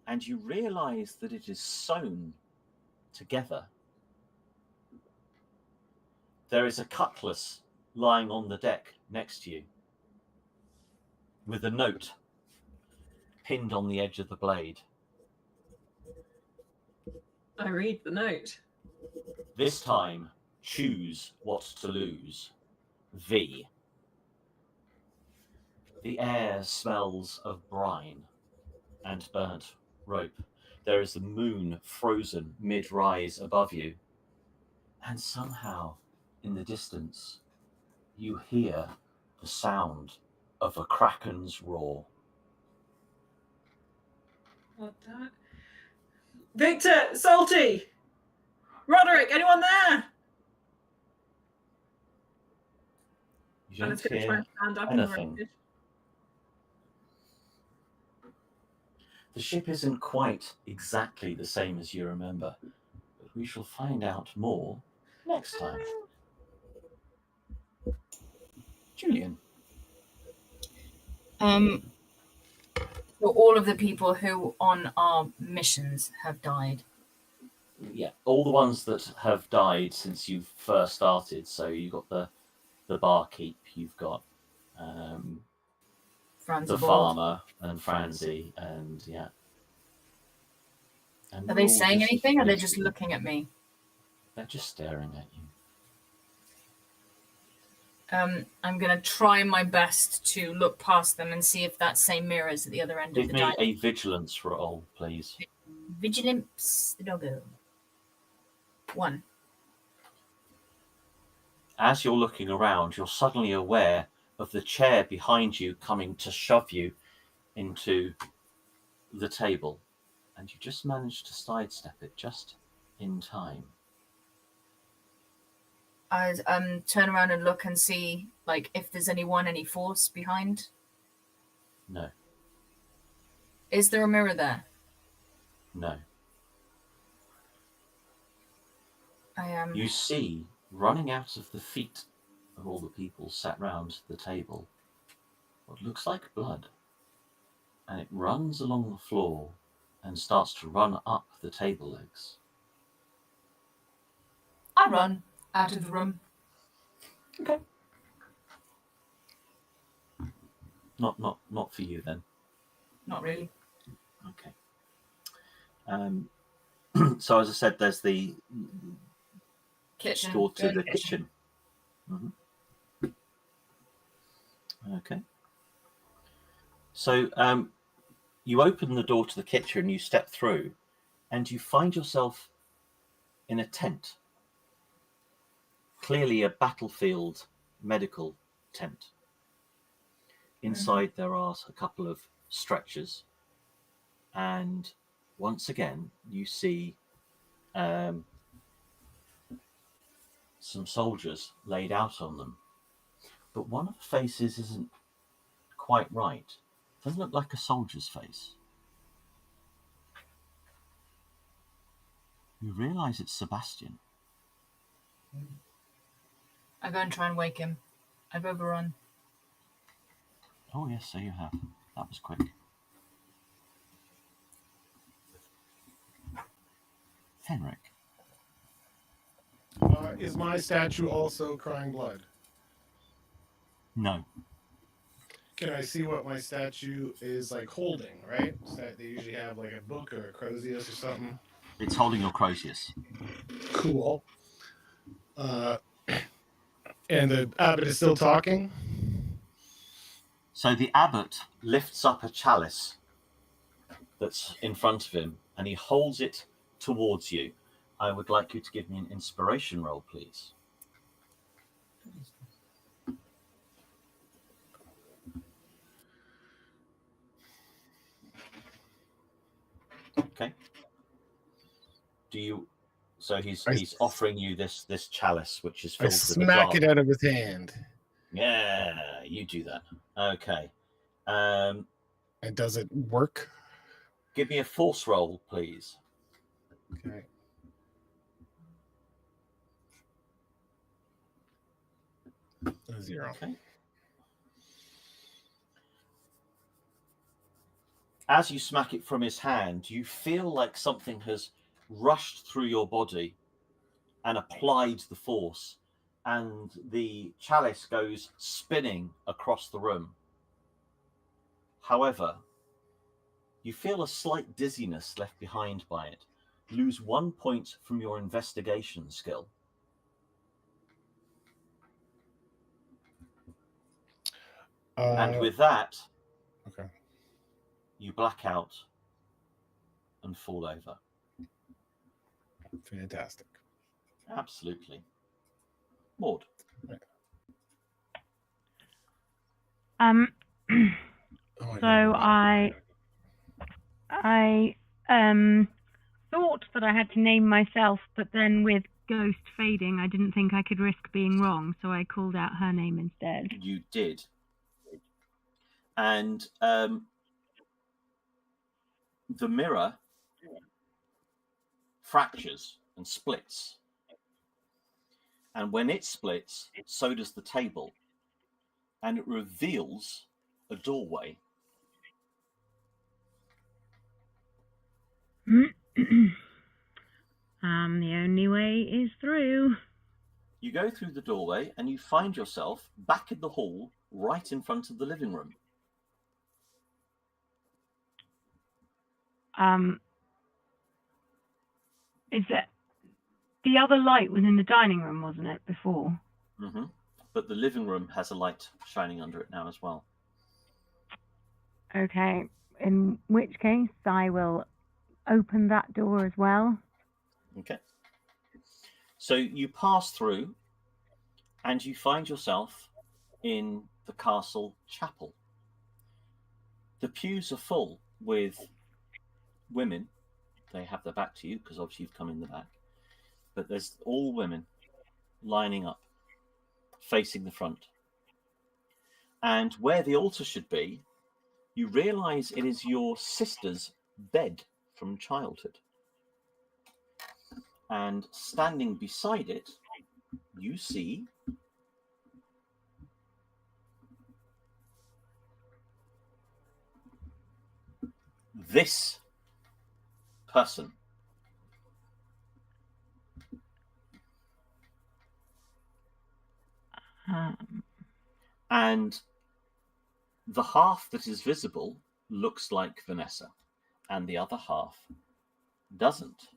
and you realize that it is sewn together. There is a cutlass lying on the deck next to you, with a note pinned on the edge of the blade. I read the note. This time, choose what to lose. V. The air smells of brine and burnt rope. There is the moon frozen mid-rise above you. And somehow, in the distance, you hear the sound of a kraken's roar. What that? Victor, Salty, Roderick, anyone there? You And don't it's going to try hear and stand up anything. in the wreckage. The ship isn't quite exactly the same as you remember, but we shall find out more next time. Julian. So all of the people who on our missions have died. Yeah, all the ones that have died since you first started. So you've got the barkeep, you've got the farmer and Franzi, and yeah. And Are they saying anything, or are they just looking at me? They're just staring at you. I'm going to try my best to look past them and see if that same mirror is at the other end of the diamond. Give me a vigilance roll, please. Vigilance, the doggo. 1. As you're looking around, you're suddenly aware of the chair behind you coming to shove you into the table, and you just managed to sidestep it just in time. I turn around and look and see, like, if there's any force behind. No. Is there a mirror there? No. I You see, running out of the feet of all the people sat round the table, what looks like blood, and it runs along the floor and starts to run up the table legs. I run out of the room. Okay. Not for you then. Not really. Okay. So as I said, there's the Kitchen. door to Go the kitchen. Okay. So you open the door to the kitchen, you step through, and you find yourself in a tent. Clearly a battlefield medical tent. Inside there are a couple of stretchers, and once again you see some soldiers laid out on them. But one of the faces isn't quite right. Doesn't look like a soldier's face. You realise it's Sebastian. I go and try and wake him. I've overrun. Oh yes, so you have. That was quick. Henrik. Is my statue also crying blood? No. Can I see what my statue is like holding, right? So they usually have like a book or a Crozius or something. It's holding your Crozius. Cool. And the abbot is still talking? So the abbot lifts up a chalice that's in front of him, and he holds it towards you. I would like you to give me an inspiration roll, please. Okay. So he's offering you this chalice, which is filled with a smack it draught. out of his hand. Yeah, you do that. Okay. And does it work? Give me a force roll, please. Okay. A 0. Okay. As you smack it from his hand, you feel like something has rushed through your body and applied the force, and the chalice goes spinning across the room. However, you feel a slight dizziness left behind by it. Lose 1 point from your investigation skill. And with that, okay, you black out and fall over. Fantastic. Absolutely. Maud. So I thought that I had to name myself, but then with Ghost fading, I didn't think I could risk being wrong, so I called out her name instead. You did. And the mirror fractures and splits. And when it splits, so does the table. And it reveals a doorway. The only way is through. You go through the doorway and you find yourself back in the hall, right in front of the living room. Is it the other light was in the dining room, wasn't it, before? Mm-hmm. But the living room has a light shining under it now as well. Okay, in which case I will open that door as well. Okay. So you pass through and you find yourself in the castle chapel. The pews are full with women. They have their back to you because obviously you've come in the back. But there's all women lining up, facing the front. And where the altar should be, you realise it is your sister's bed from childhood. And standing beside it, you see this person. And the half that is visible looks like Vanessa, and the other half doesn't.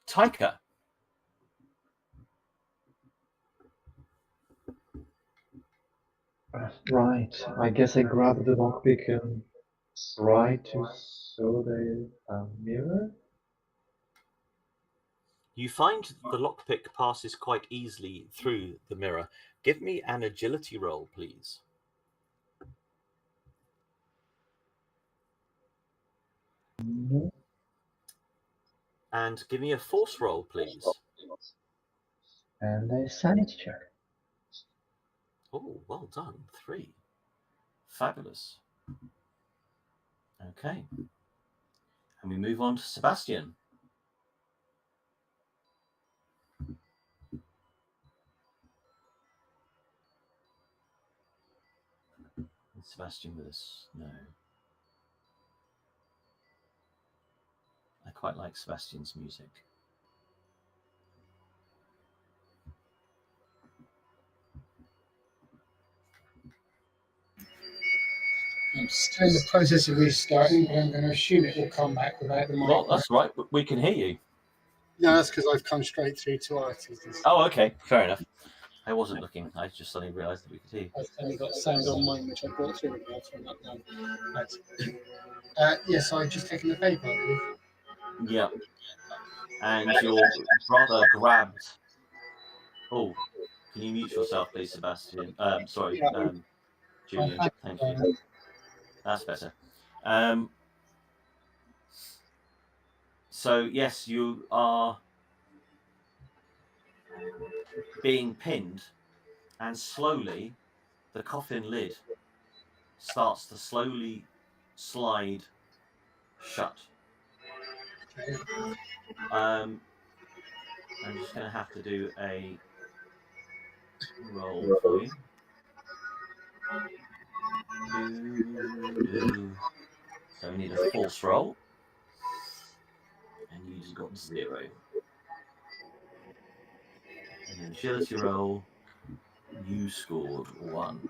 Taika. Right. I guess I grab the lockpick and try to sew the mirror. You find the lockpick passes quite easily through the mirror. Give me an agility roll, please. And give me a force roll, please. And a sanity check. Oh, well done. 3. Fabulous. Okay. And we move on to Sebastian. Sebastian with us? No. I quite like Sebastian's music. I'm still in the process of restarting, but I'm going to assume it will come back without the mic. Well, that's right. We can hear you. No, that's because I've come straight through to artists. Oh, okay. Fair enough. I wasn't looking. I just suddenly realised that we could hear you. I've only got sound on mine, which I brought through. And I'll turn that down. Yes, I've just taken the paper, I believe. Yeah. And your brother grabbed... Oh, can you mute yourself, please, Sebastian? Sorry, Julian. Thank you. That's better. So, yes, you are being pinned, and slowly the coffin lid starts to slowly slide shut. I'm just going to have to do a roll for you. So we need a force roll. And you just got 0. And an agility roll, you scored 1.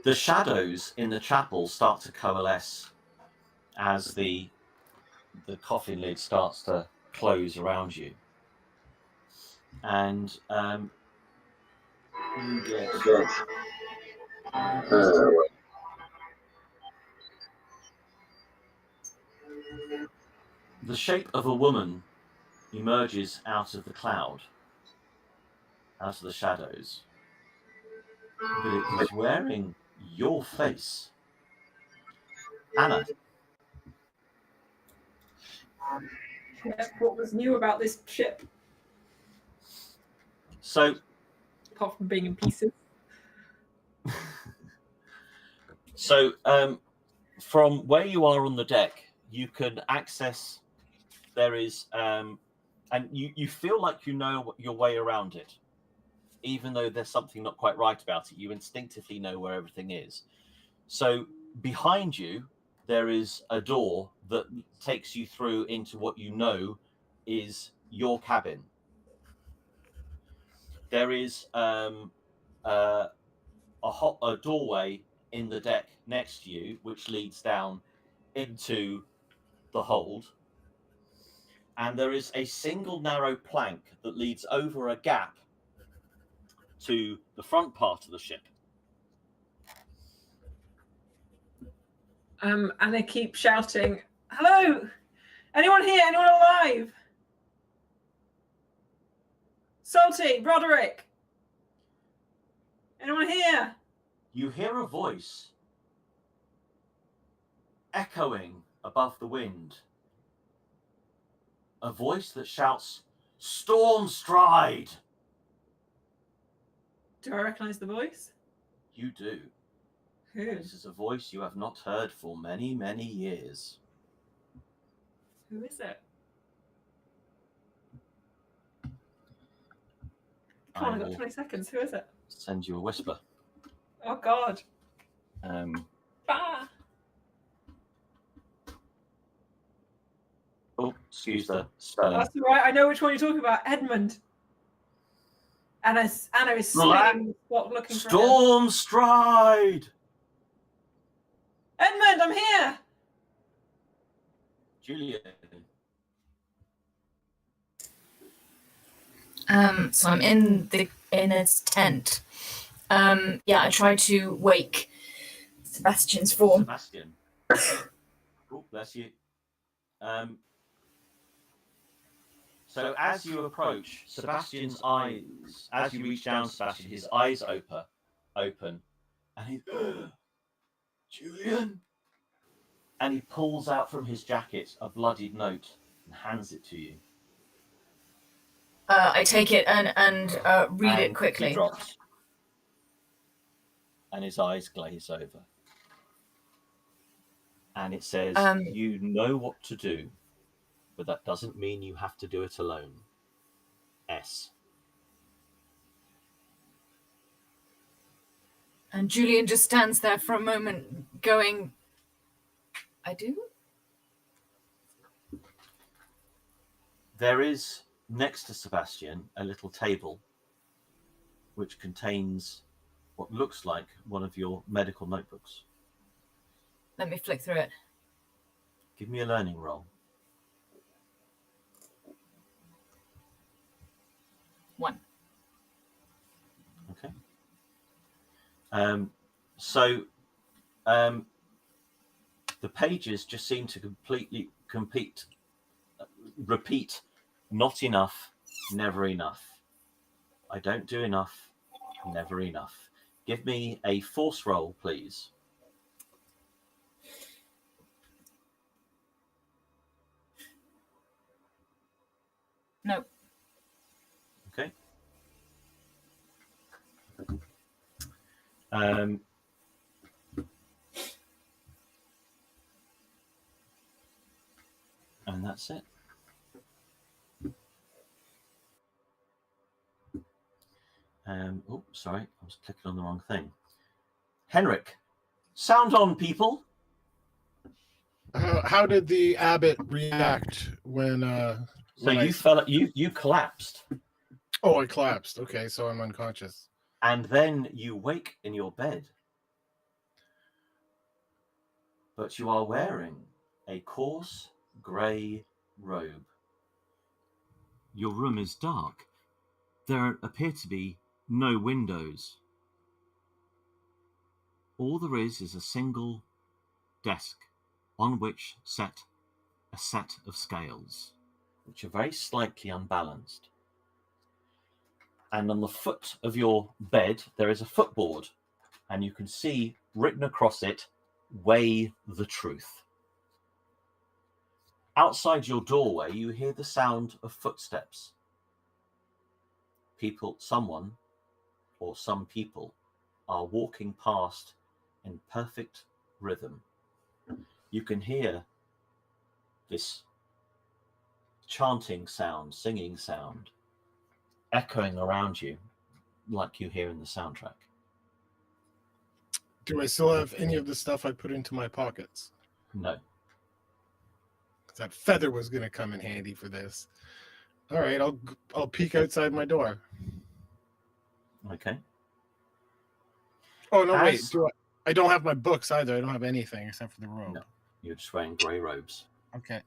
The shadows in the chapel start to coalesce as the coffin lid starts to close around you. And you get the shape of a woman emerges out of the cloud, out of the shadows, but it is wearing your face. Anna. Yeah, what was new about this ship, So, apart from being in pieces? So, from where you are on the deck, you can access. There is, and you feel like you know your way around it, even though there's something not quite right about it. You instinctively know where everything is. So behind you, there is a door that takes you through into what you know is your cabin. There is a doorway in the deck next to you, which leads down into the hold. And there is a single narrow plank that leads over a gap to the front part of the ship. And they keep shouting, "Hello! Anyone here? Anyone alive? Salty, Roderick! Anyone here?" You hear a voice echoing above the wind. A voice that shouts, "Storm Stride!" Do I recognise the voice? You do. Who? This is a voice you have not heard for many, many years. Who is it? Come on, I've got 20 seconds. Who is it? Send you a whisper. Oh, God. Um, Ah. Excuse the spelling. That's all right. I know which one you're talking about. Edmund. Anna is spinning the spot looking for him. Storm Stride! Edmund, I'm here! Julian. So I'm in its tent. Yeah, I try to wake Sebastian's form. Sebastian. Oh, bless you. So as you approach, Sebastian's eyes, as you reach down, Sebastian, his eyes open, and he, Julian, and he pulls out from his jacket a bloodied note and hands it to you. I take it and read it He quickly. drops, and his eyes glaze over. And it says, you know what to do, but that doesn't mean you have to do it alone. S. And Julian just stands there for a moment going, I do? There is, next to Sebastian, a little table which contains what looks like one of your medical notebooks. Let me flick through it. Give me a learning roll. 1. Okay. The pages just seem to repeat, not enough, never enough. I don't do enough, never enough. Give me a force roll, please. No. Okay. And that's it. Oh, sorry, I was clicking on the wrong thing. Henrik, sound on, people. How did the abbot react when? So you collapsed, Oh, I collapsed. Okay, so I'm unconscious. and then you wake in your bed, but you are wearing a coarse grey robe. Your room is dark. There appear to be no windows. All there is a single desk on which set a set of scales, which are very slightly unbalanced. And on the foot of your bed, there is a footboard, and you can see written across it, "Weigh the truth." Outside your doorway, you hear the sound of footsteps. Someone or some people are walking past in perfect rhythm. You can hear this chanting sound, singing sound, echoing around you like you hear in the soundtrack. Do I still have any of the stuff I put into my pockets? No. That feather was going to come in handy for this. All right, I'll peek outside my door. Okay. Oh no, wait. I don't have my books either. I don't have anything except for the robe. No, you're just wearing grey robes. Okay.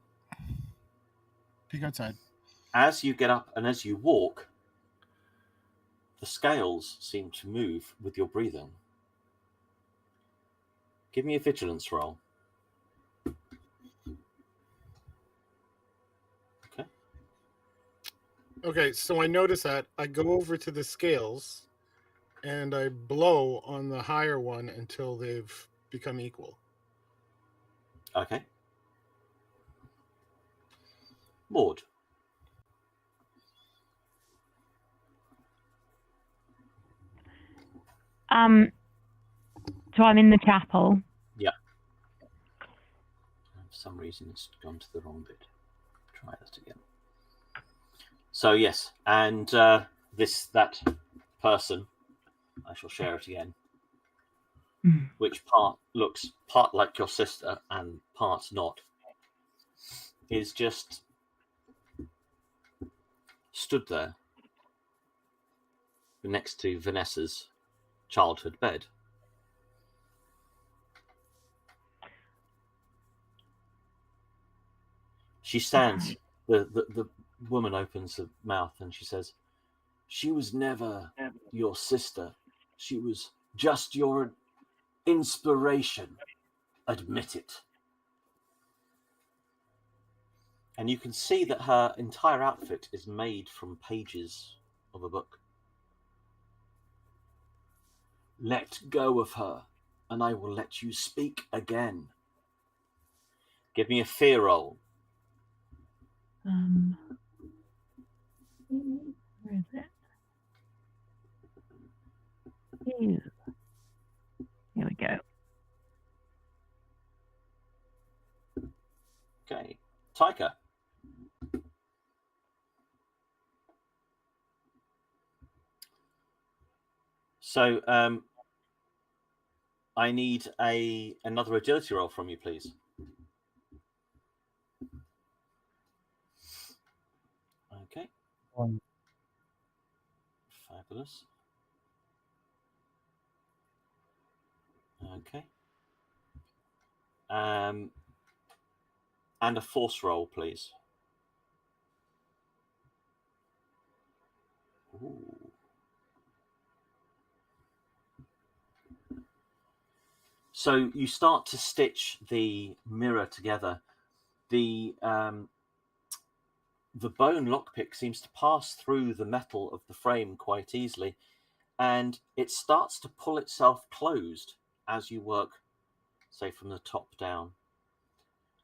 Peek outside. As you get up and as you walk, the scales seem to move with your breathing. Give me a vigilance roll. Okay, so I notice that I go over to the scales and I blow on the higher one until they've become equal. Okay. Maud. So I'm in the chapel. Yeah. For some reason, it's gone to the wrong bit. Try that again. So yes, and that person, I shall share it again. Which part looks part like your sister and part not, is just stood there next to Vanessa's childhood bed. She stands, the woman opens her mouth and she says, "She was never your sister. She was just your inspiration. Admit it." And you can see that her entire outfit is made from pages of a book. "Let go of her, and I will let you speak again." Give me a fear roll. Where is it? Ew. Here we go. Okay. Taika. So I need another agility roll from you, please. Okay. Fabulous. Okay. And a force roll, please. Ooh. So you start to stitch the mirror together. The bone lockpick seems to pass through the metal of the frame quite easily, and it starts to pull itself closed as you work, say, from the top down.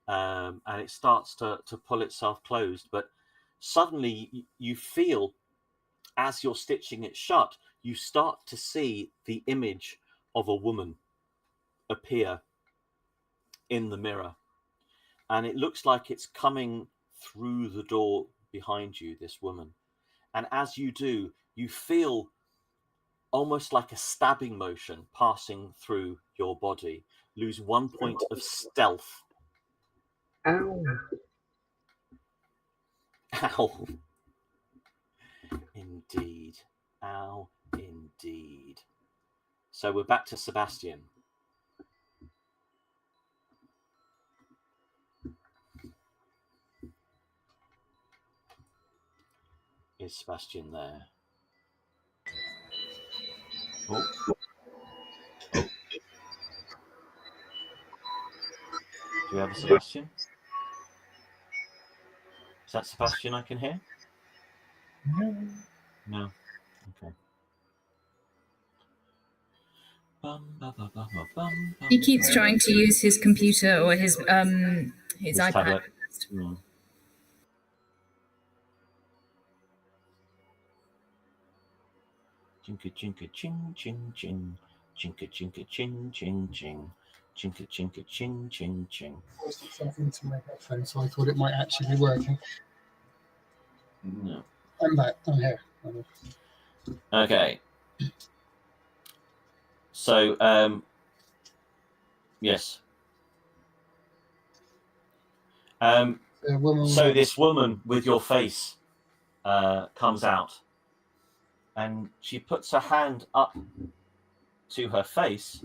And it starts to pull itself closed, but suddenly you feel, as you're stitching it shut, you start to see the image of a woman appear in the mirror, and it looks like it's coming through the door behind you, this woman. And as you do, you feel almost like a stabbing motion passing through your body. Lose 1 point of stealth. Ow. Ow. Indeed. Ow, indeed. So we're back to Sebastian. Is Sebastian there? Oh. Oh. Do we have a Sebastian? Is that Sebastian I can hear? No. Okay. He keeps trying to use his computer or his iPad. Tablet. Mm. Chinka chinka ching ching ching. Chinka chinka ching ching ching. Chinka chinka ching ching ching. I was something to make that phone, so I thought it might actually be working. No. I'm back. I'm here. Okay. So, yes. So this woman with your face comes out, and she puts her hand up to her face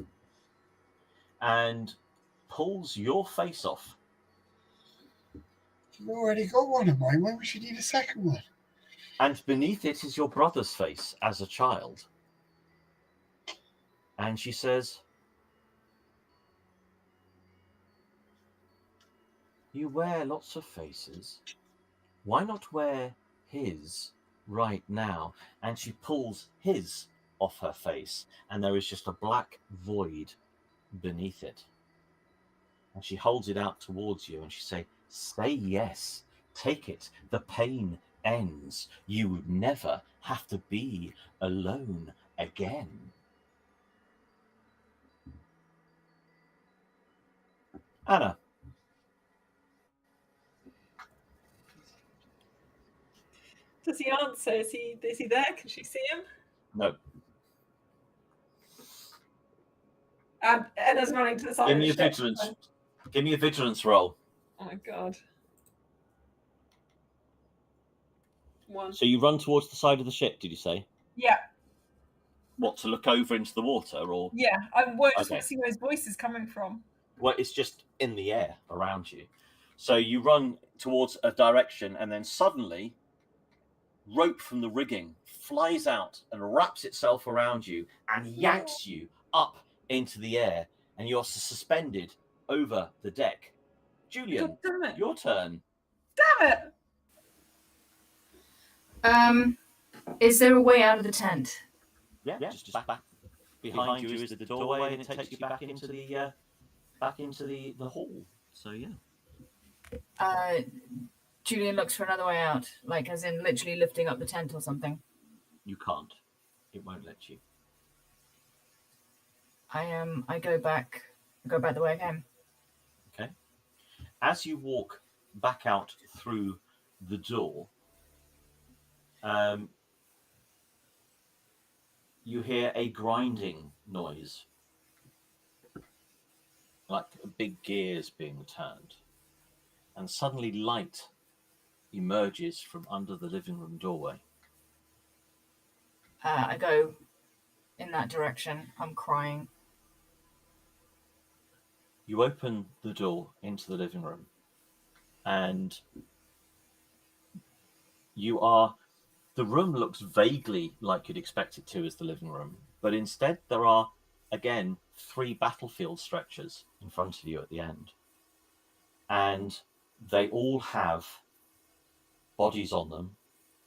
and pulls your face off. You've already got one of mine. Why would you need a second one? And beneath it is your brother's face as a child. And she says, "You wear lots of faces. Why not wear his right now?" And she pulls his off her face, and there is just a black void beneath it. And she holds it out towards you, and she says, "Say yes. Take it. The pain ends. You would never have to be alone again." Anna. Does he answer? Is he there? Can she see him? No. Anna's running to the side Give of me the a ship. vigilance. Give me a vigilance roll. Oh my god. One. So you run towards the side of the ship, did you say? Yeah. What, to look over into the water, or? Yeah. I just want Okay. to see where his voice is coming from. Well, it's just in the air around you. So you run towards a direction, and then suddenly, rope from the rigging flies out and wraps itself around you and yanks you up into the air, and you're suspended over the deck. Julian, God damn it. your turn. Damn it! Is there a way out of the tent? Yeah, just back behind you is the doorway, and it takes you back into the hall. So yeah. Julian looks for another way out, like as in literally lifting up the tent or something. You can't. It won't let you. I go back the way I came. Okay. As you walk back out through the door, you hear a grinding noise, like big gears being turned, and suddenly light emerges from under the living room doorway. I go in that direction. I'm crying. You open the door into the living room, and the room looks vaguely like you'd expect it to as the living room, but instead there are, again, 3 battlefield stretchers in front of you at the end. And they all have bodies on them,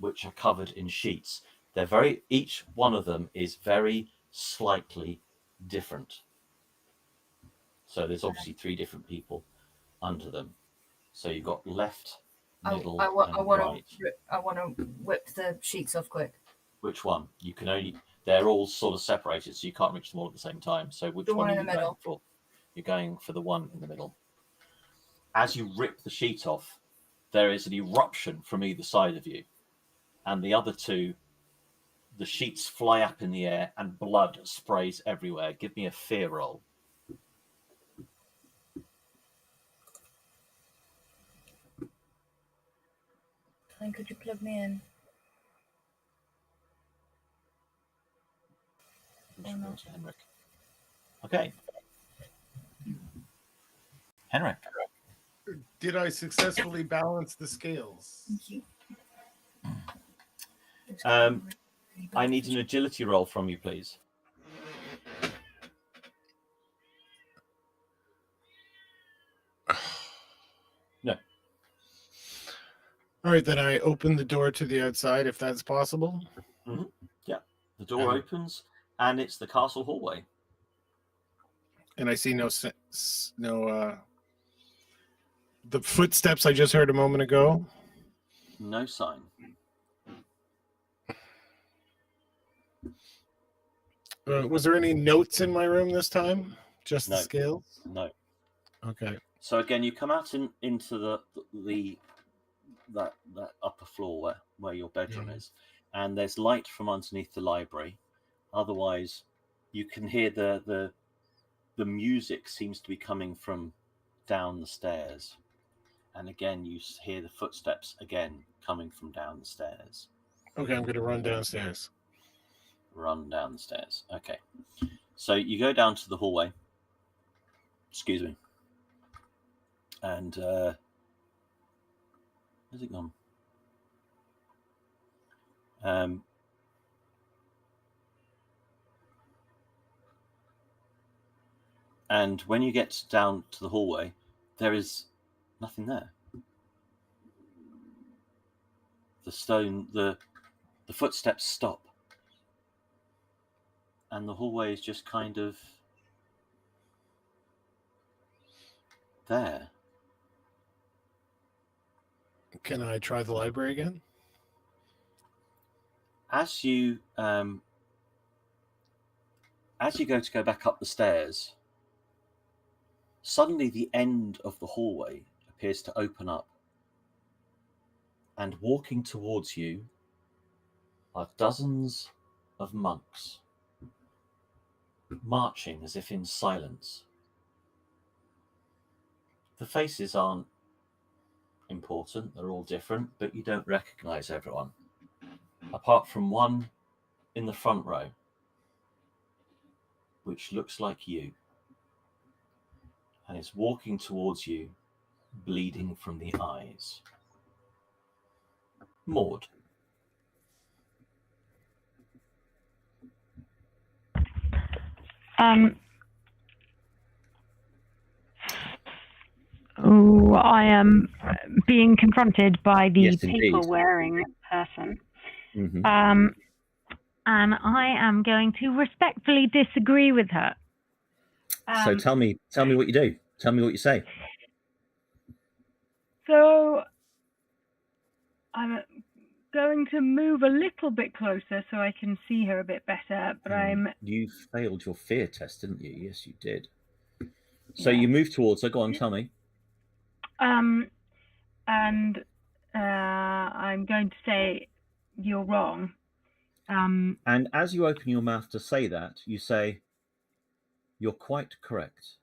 which are covered in sheets. Each one of them is very slightly different. So there's obviously 3 different people under them. So you've got left, middle, and right. I want to whip the sheets off quick. Which one? They're all sort of separated, so you can't reach them all at the same time. So which one are you going for? You're going for the one in the middle. As you rip the sheet off, there is an eruption from either side of you. And the other 2, the sheets fly up in the air and blood sprays everywhere. Give me a fear roll. Could you plug me in? Henrik. Okay. Henrik. Did I successfully balance the scales? Thank you. I need an agility roll from you, please. No. All right, then I open the door to the outside, if that's possible. Mm-hmm. Yeah. The door opens, and it's the castle hallway. And I see the footsteps I just heard a moment ago. No sign. Was there any notes in my room this time? Just No. the scales? No. Okay. So again, you come out into that upper floor where your bedroom is, and there's light from underneath the library. Otherwise, you can hear the music seems to be coming from down the stairs, and again you hear the footsteps again coming from down the stairs. Okay, I'm going to run downstairs. Run down the stairs. Okay, so you go down to the hallway. Excuse me. And where's it gone? And when you get down to the hallway, there is nothing there. The footsteps stop, and the hallway is just kind of there. Can I try the library again? As you go back up the stairs, suddenly the end of the hallway appears to open up, and walking towards you are dozens of monks, marching as if in silence. The faces aren't important, they're all different, but you don't recognize everyone. apart from one in the front row, which looks like you, and is walking towards you, bleeding from the eyes. Maud. I am being confronted by the Yes, indeed. paper-wearing person. Mm-hmm. And I am going to respectfully disagree with her. So tell me what you do. Tell me what you say. So I'm going to move a little bit closer so I can see her a bit better, but You failed your fear test, didn't you? Yes, you did. So you move towards her. Go on, tell me. And I'm going to say you're wrong. And as you open your mouth to say that, you say, "You're quite correct."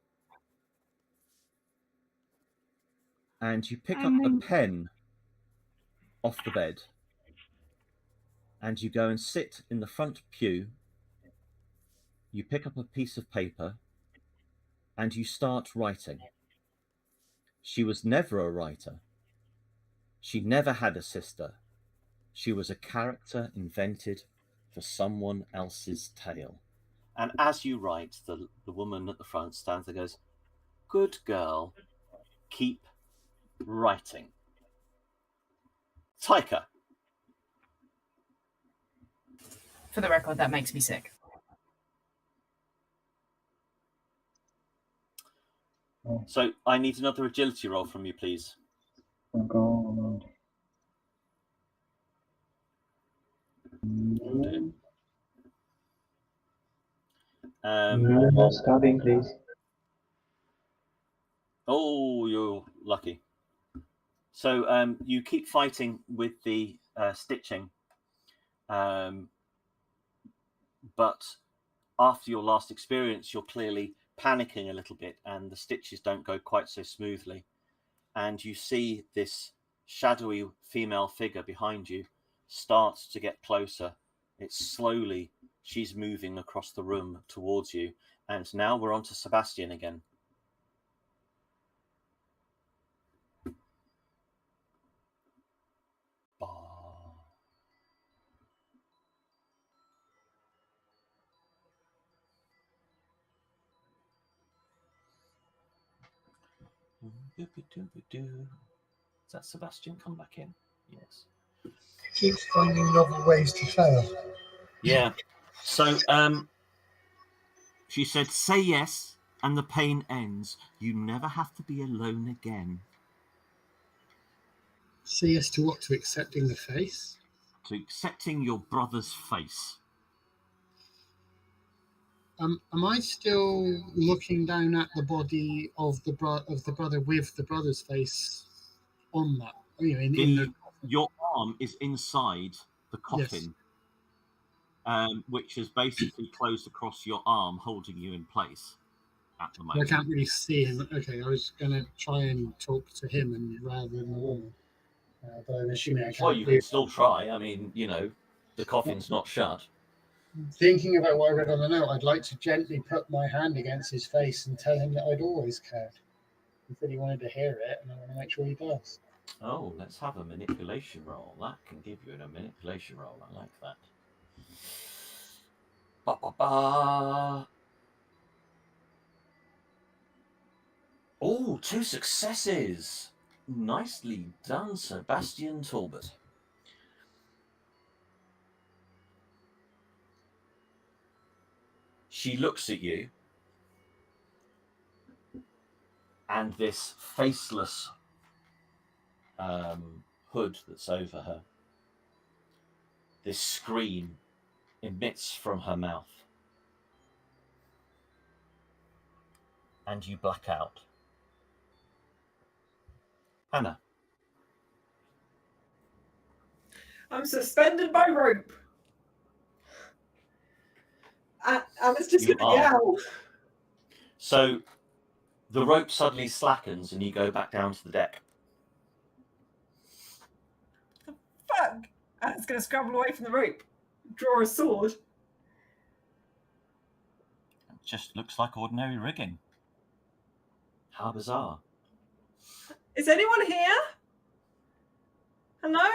And you pick up a pen off the bed, and you go and sit in the front pew. You pick up a piece of paper, and you start writing. She was never a writer. She never had a sister. She was a character invented for someone else's tale. And as you write, the woman at the front stands there and goes, "Good girl, keep writing." Taika. For the record, that makes me sick. So I need another agility roll from you, please. Oh God. No stabbing, please. Oh, you're lucky. So you keep fighting with the stitching, but after your last experience, you're clearly panicking a little bit, and the stitches don't go quite so smoothly. And you see this shadowy female figure behind you starts to get closer. It's slowly, she's moving across the room towards you. And now we're on to Sebastian again. Is that Sebastian come back in? Yes. Keeps finding novel ways to fail. Yeah. So she said, "Say yes and the pain ends. You never have to be alone again." Say yes to what? To accepting the face? To accepting your brother's face. Am I still looking down at the body of the brother with the brother's face on that? Your arm is inside the coffin, yes. Which is basically closed across your arm, holding you in place at the moment. I can't really see him. Okay, I was going to try and talk to him and rather than the woman. But I'm assuming I can't. Well, you can still try. I mean, the coffin's not shut. Thinking about what I read on the note, I'd like to gently put my hand against his face and tell him that I'd always cared. He said he wanted to hear it, and I want to make sure he does. Oh, let's have a manipulation roll. That can give you a manipulation roll. I like that. Oh, 2 successes. Nicely done, Sebastian Talbot. She looks at you, and this faceless hood that's over her, this scream emits from her mouth, and you black out. Hannah. I'm suspended by rope. I was just going to yell. So the rope suddenly slackens and you go back down to the deck. Fuck. And it's going to scramble away from the rope, draw a sword. It just looks like ordinary rigging. How bizarre. Is anyone here? Hello?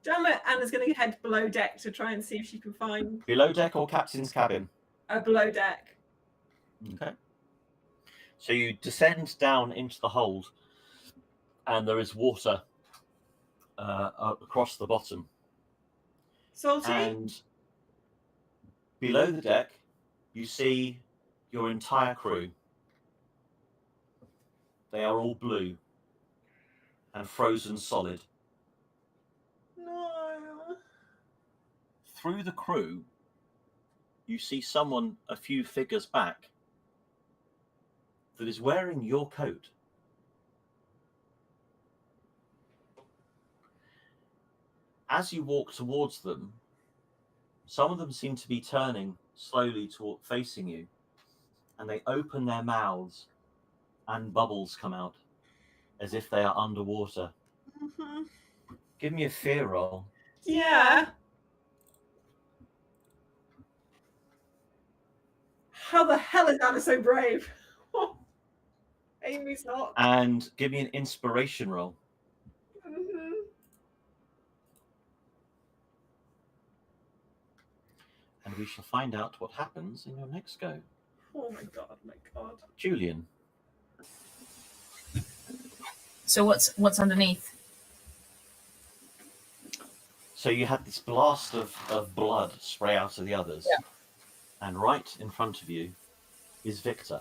Damn it, Anna's going to head below deck to try and see if she can find Below deck or captain's cabin? a below deck. Okay. So you descend down into the hold, and there is water across the bottom. Salty? And below the deck, you see your entire crew. They are all blue and frozen solid. No. Through the crew, you see someone a few figures back that is wearing your coat. As you walk towards them, some of them seem to be turning slowly toward facing you, and they open their mouths and bubbles come out as if they are underwater. Mm-hmm. Give me a fear roll. Yeah. How the hell is Anna so brave? Amy's not. And give me an inspiration roll. Mm-hmm. And we shall find out what happens in your next go. Oh my god, my god. Julian. So what's underneath? So you had this blast of blood spray out of the others. Yeah. And right in front of you is Victor.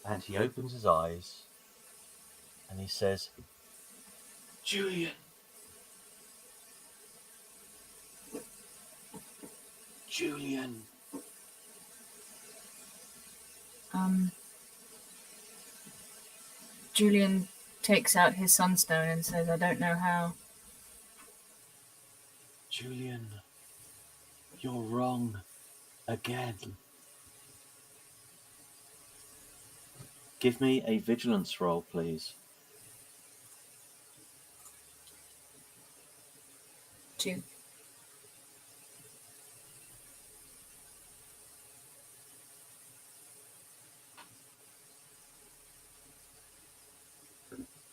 And he opens his eyes and he says, Julian. Julian. Julian takes out his sunstone and says, I don't know how. Julian, you're wrong again. Give me a vigilance roll, please. 2.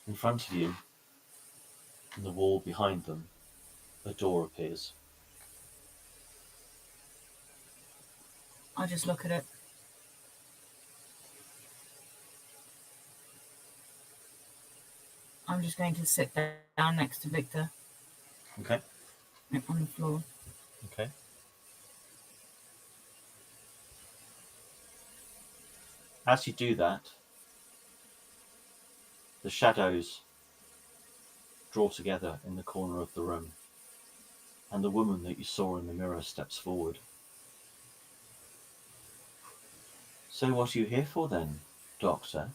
In front of you, in the wall behind them, a door appears. I'll just look at it. I'm just going to sit down next to Victor. Okay. On the floor. Okay. As you do that, the shadows draw together in the corner of the room, and the woman that you saw in the mirror steps forward. So what are you here for then, Doctor?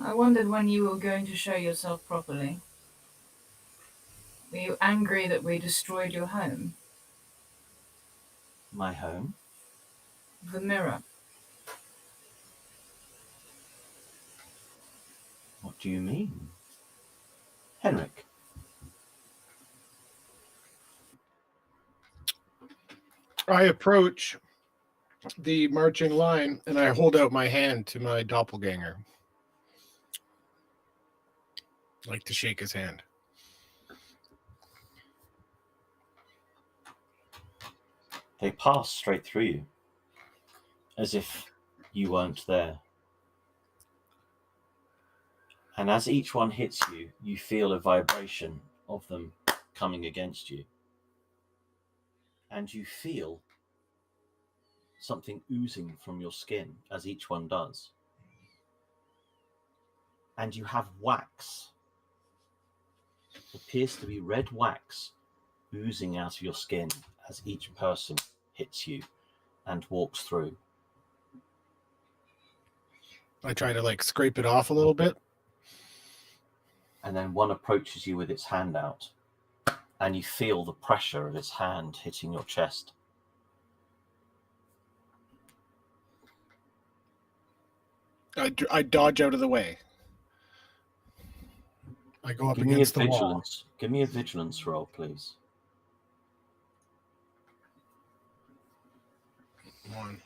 I wondered when you were going to show yourself properly. Were you angry that we destroyed your home? My home? The mirror. What do you mean? Henrik. I approach the marching line and I hold out my hand to my doppelganger. I'd like to shake his hand. They pass straight through you, as if you weren't there. And as each one hits you, you feel a vibration of them coming against you. And you feel something oozing from your skin as each one does. And you have wax. It appears to be red wax oozing out of your skin as each person hits you and walks through. I try to scrape it off a little bit. And then one approaches you with its hand out, and you feel the pressure of its hand hitting your chest. I dodge out of the way. I go up Give me a against the wall. vigilance. Give me a vigilance roll, please. 1.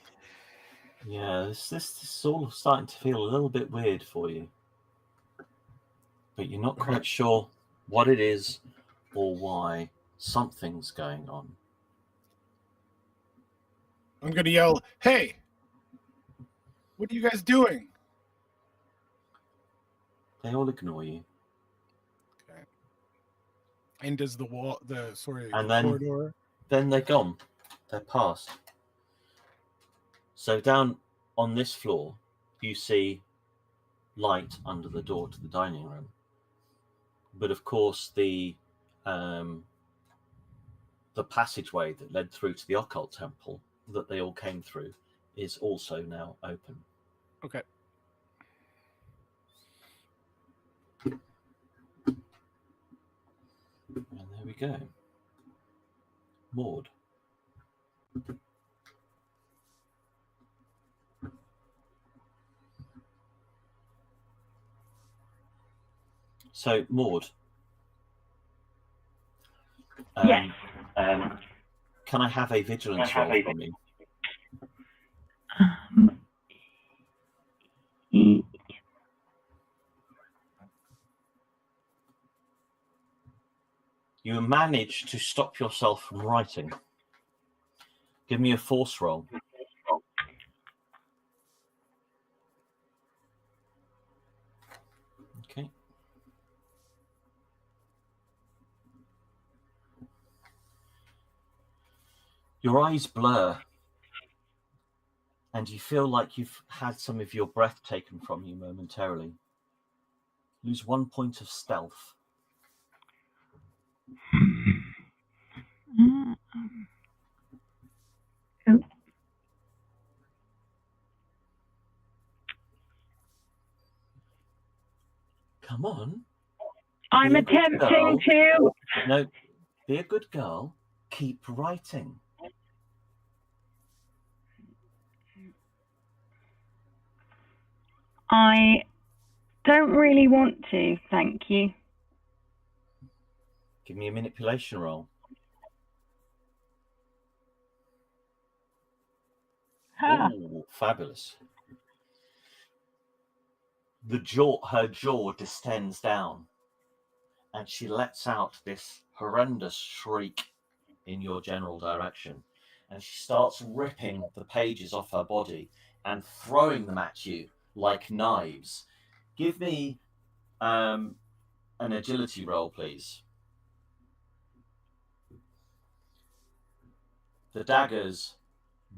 Yeah, this is all starting to feel a little bit weird for you. But you're not Okay. quite sure what it is or why. Something's going on. I'm going to yell, "Hey! What are you guys doing?" They all ignore you. Okay. And does the And then- corridor? Then they're gone. They're past. So down on this floor, you see light under the door to the dining room. But of course, the passageway that led through to the occult temple that they all came through is also now open. Okay. And there we go. Maud. So, Maud. Yes. Can I have a vigilance roll from you? Y- You managed to stop yourself from writing. Give me a force roll. Okay. Your eyes blur, and you feel like you've had some of your breath taken from you momentarily. Lose 1 point of stealth. Oh. Come on. I'm Be a good attempting to. No, be a good girl. Keep writing. I don't really want to, thank you. Give me a manipulation roll. Ha. Ooh, fabulous. Her jaw distends down, and she lets out this horrendous shriek in your general direction, and she starts ripping the pages off her body and throwing them at you like knives. Give me an agility roll, please. The daggers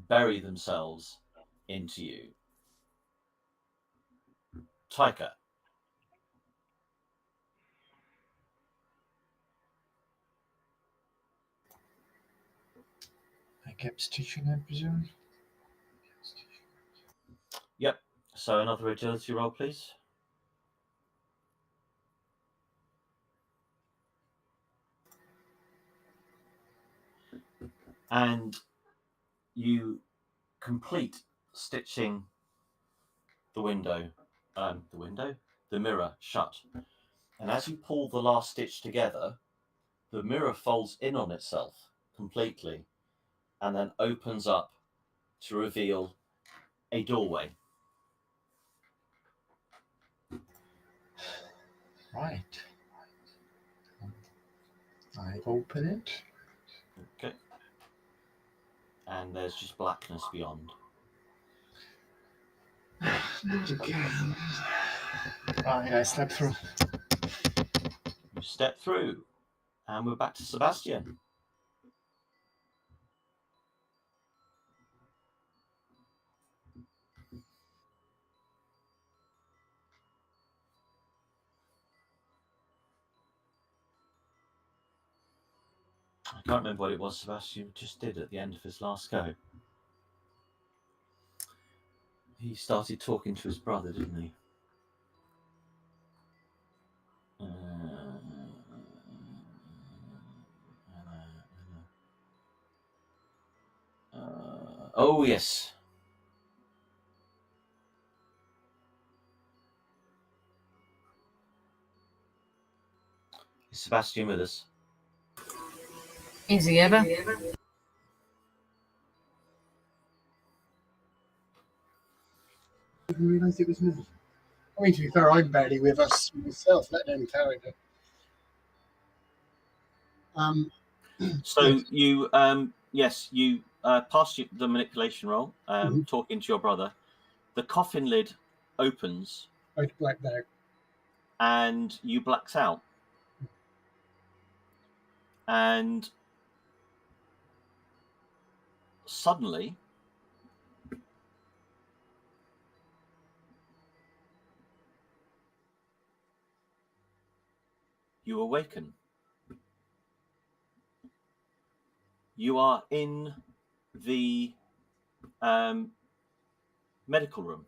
bury themselves into you. Taika. I kept stitching, I presume. Yep. So another agility roll, please. And you complete stitching the mirror shut. And as you pull the last stitch together, the mirror folds in on itself completely and then opens up to reveal a doorway. Right. I open it. Okay. And there's just blackness beyond. Not again. Right, I slept through. You step through, and we're back to Sebastian. I can't remember what it was Sebastian just did at the end of his last go. He started talking to his brother, didn't he? Oh, yes. Is Sebastian with us? Is he ever? I didn't realise it was me. I mean, to be fair, I'm barely with us myself, let alone character. So you, yes, you passed the manipulation roll, talking to your brother. The coffin lid opens. I blacked out. And you blacks out. And suddenly, you awaken. You are in the medical room.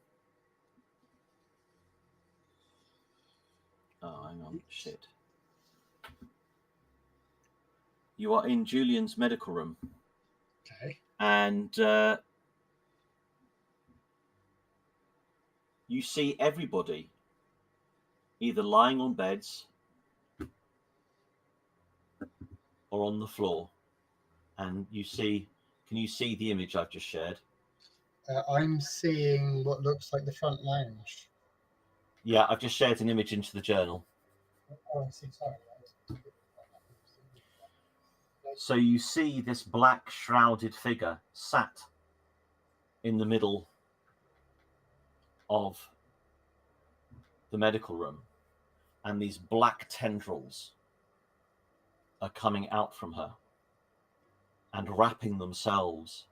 Oh, hang on. Shit. You are in Julian's medical room. Okay. And you see everybody either lying on beds or on the floor. And you see, can you see the image I've just shared? I'm seeing what looks like the front lounge. Yeah, I've just shared an image into the journal. Oh, I see. Sorry. So you see this black shrouded figure sat in the middle of the medical room, and these black tendrils are coming out from her and wrapping themselves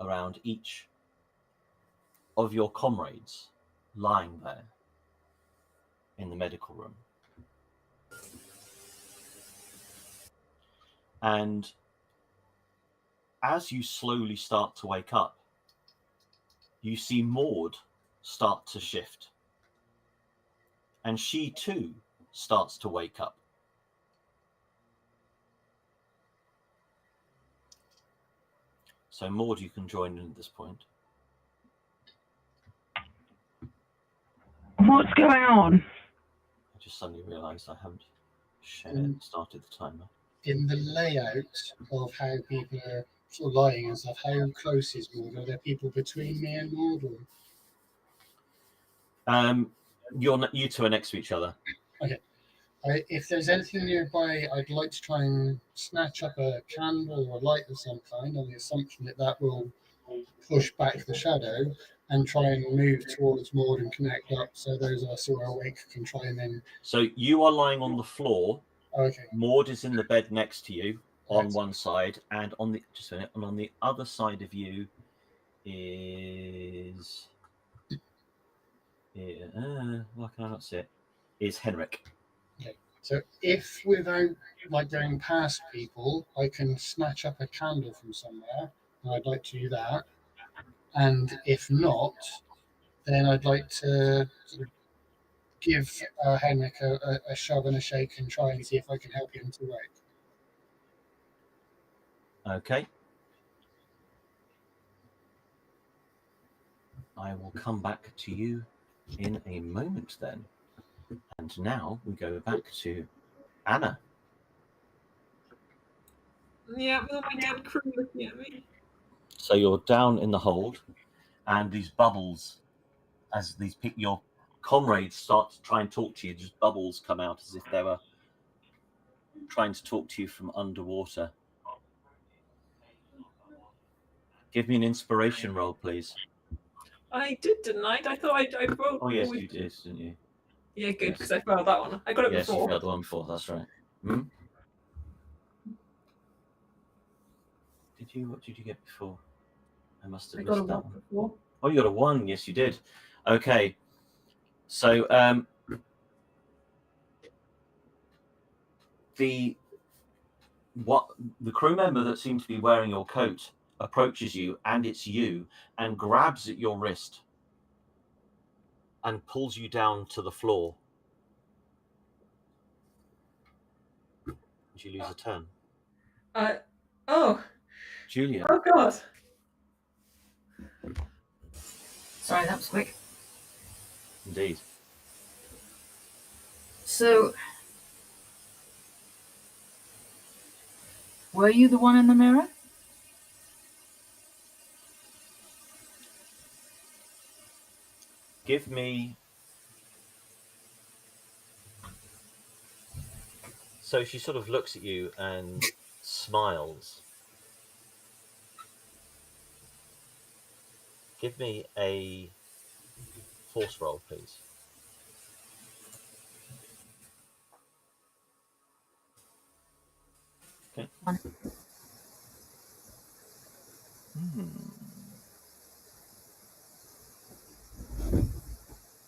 around each of your comrades lying there in the medical room. And as you slowly start to wake up, you see Maud start to shift. And she too starts to wake up. So Maud, you can join in at this point. What's going on? I just suddenly realised I haven't started the timer. In the layout of how people are sort of lying and stuff, how close is Maud? Are there people between me and Maud? You two are next to each other. Okay. If there's anything nearby, I'd like to try and snatch up a candle or light of some kind on the assumption that that will push back the shadow and try and move towards Maud and connect up so those of us who are awake can try and then... So you are lying on the floor. Okay. Maud is in the bed next to you on one side, and on the and on the other side of you is why can I not see it? Is Henrik. Okay. So if without like going past people, I can snatch up a candle from somewhere, and I'd like to do that. And if not, then I'd like to sort of give Henrik a shove and a shake and try and see if I can help him to wake. Okay. I will come back to you in a moment then. And now we go back to Anna. Yeah, with all my dead crew looking at me. So you're down in the hold, and these bubbles, as your comrades start to try and talk to you, just bubbles come out as if they were trying to talk to you from underwater. Give me an inspiration roll, please. I did, didn't I? I thought I rolled. Oh yes, you did, didn't you? Yeah, good, because I failed that one. I got it Yes, before. you failed the one before. That's right. Hmm? What did you get before? I must have missed that one. Before. Oh, you got a 1. Yes, you did. Okay. So the crew member that seems to be wearing your coat approaches you, and it's you, and grabs at your wrist and pulls you down to the floor. Did you lose a turn? Oh. Julian. Oh God. Sorry, that was quick. Indeed. So Were you the one in the mirror? Give me... So she sort of looks at you and smiles. Give me a force roll, please. Okay.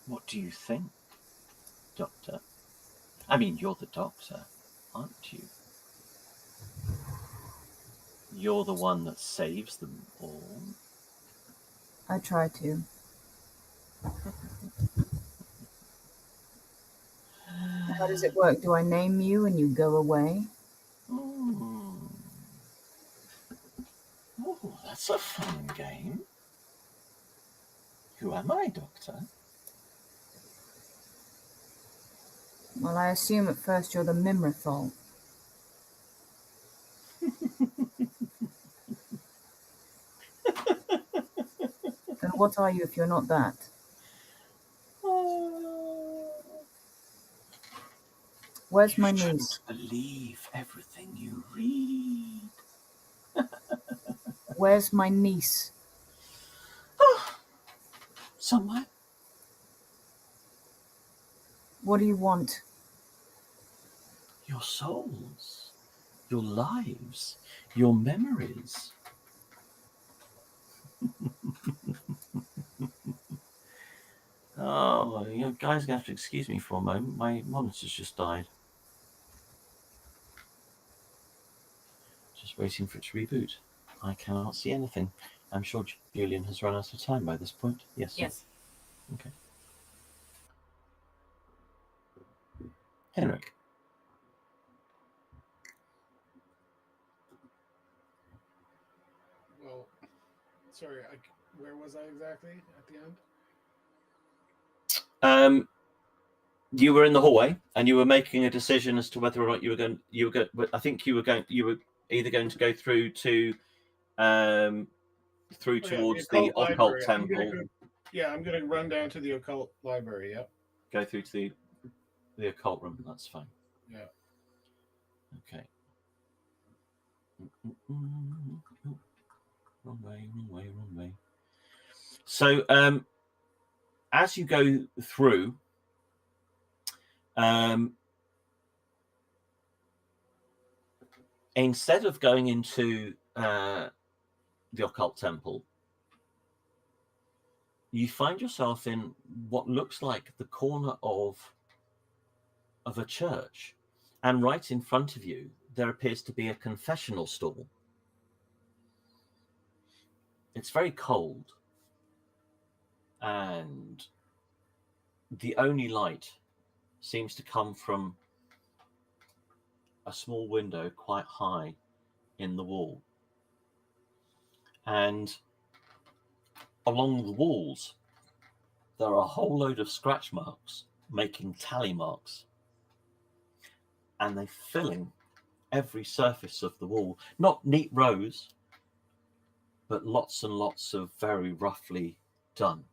What do you think, Doctor? I mean, you're the doctor, aren't you? You're the one that saves them all. I try to. How does it work? Do I name you and you go away? Oh, that's a fun game. Who am I, Doctor? Well, I assume at first you're the Mimrathol. Then what are you if you're not that? Where's my niece? Believe everything you read. Where's my niece? Somewhere. What do you want? Your souls, your lives, your memories. Oh, you guys are going to have to excuse me for a moment. My monitor's just died. Just waiting for it to reboot. I cannot see anything. I'm sure Julian has run out of time by this point. Yes. Yes. Okay. Henrik. Well, sorry, where was I exactly at the end? You were in the hallway and you were making a decision as to whether or not you were going. I think you were either going to go through to towards the occult temple. I'm going to run down to the occult library. Yep. Go through to the occult room. That's fine. Yeah. Okay. Wrong way. So, as you go through, instead of going into the occult temple, you find yourself in what looks like the corner of a church, and right in front of you there appears to be a confessional stall. It's very cold, and the only light seems to come from a small window quite high in the wall. And along the walls, there are a whole load of scratch marks making tally marks. And they're filling every surface of the wall. Not neat rows, but lots and lots of very roughly done.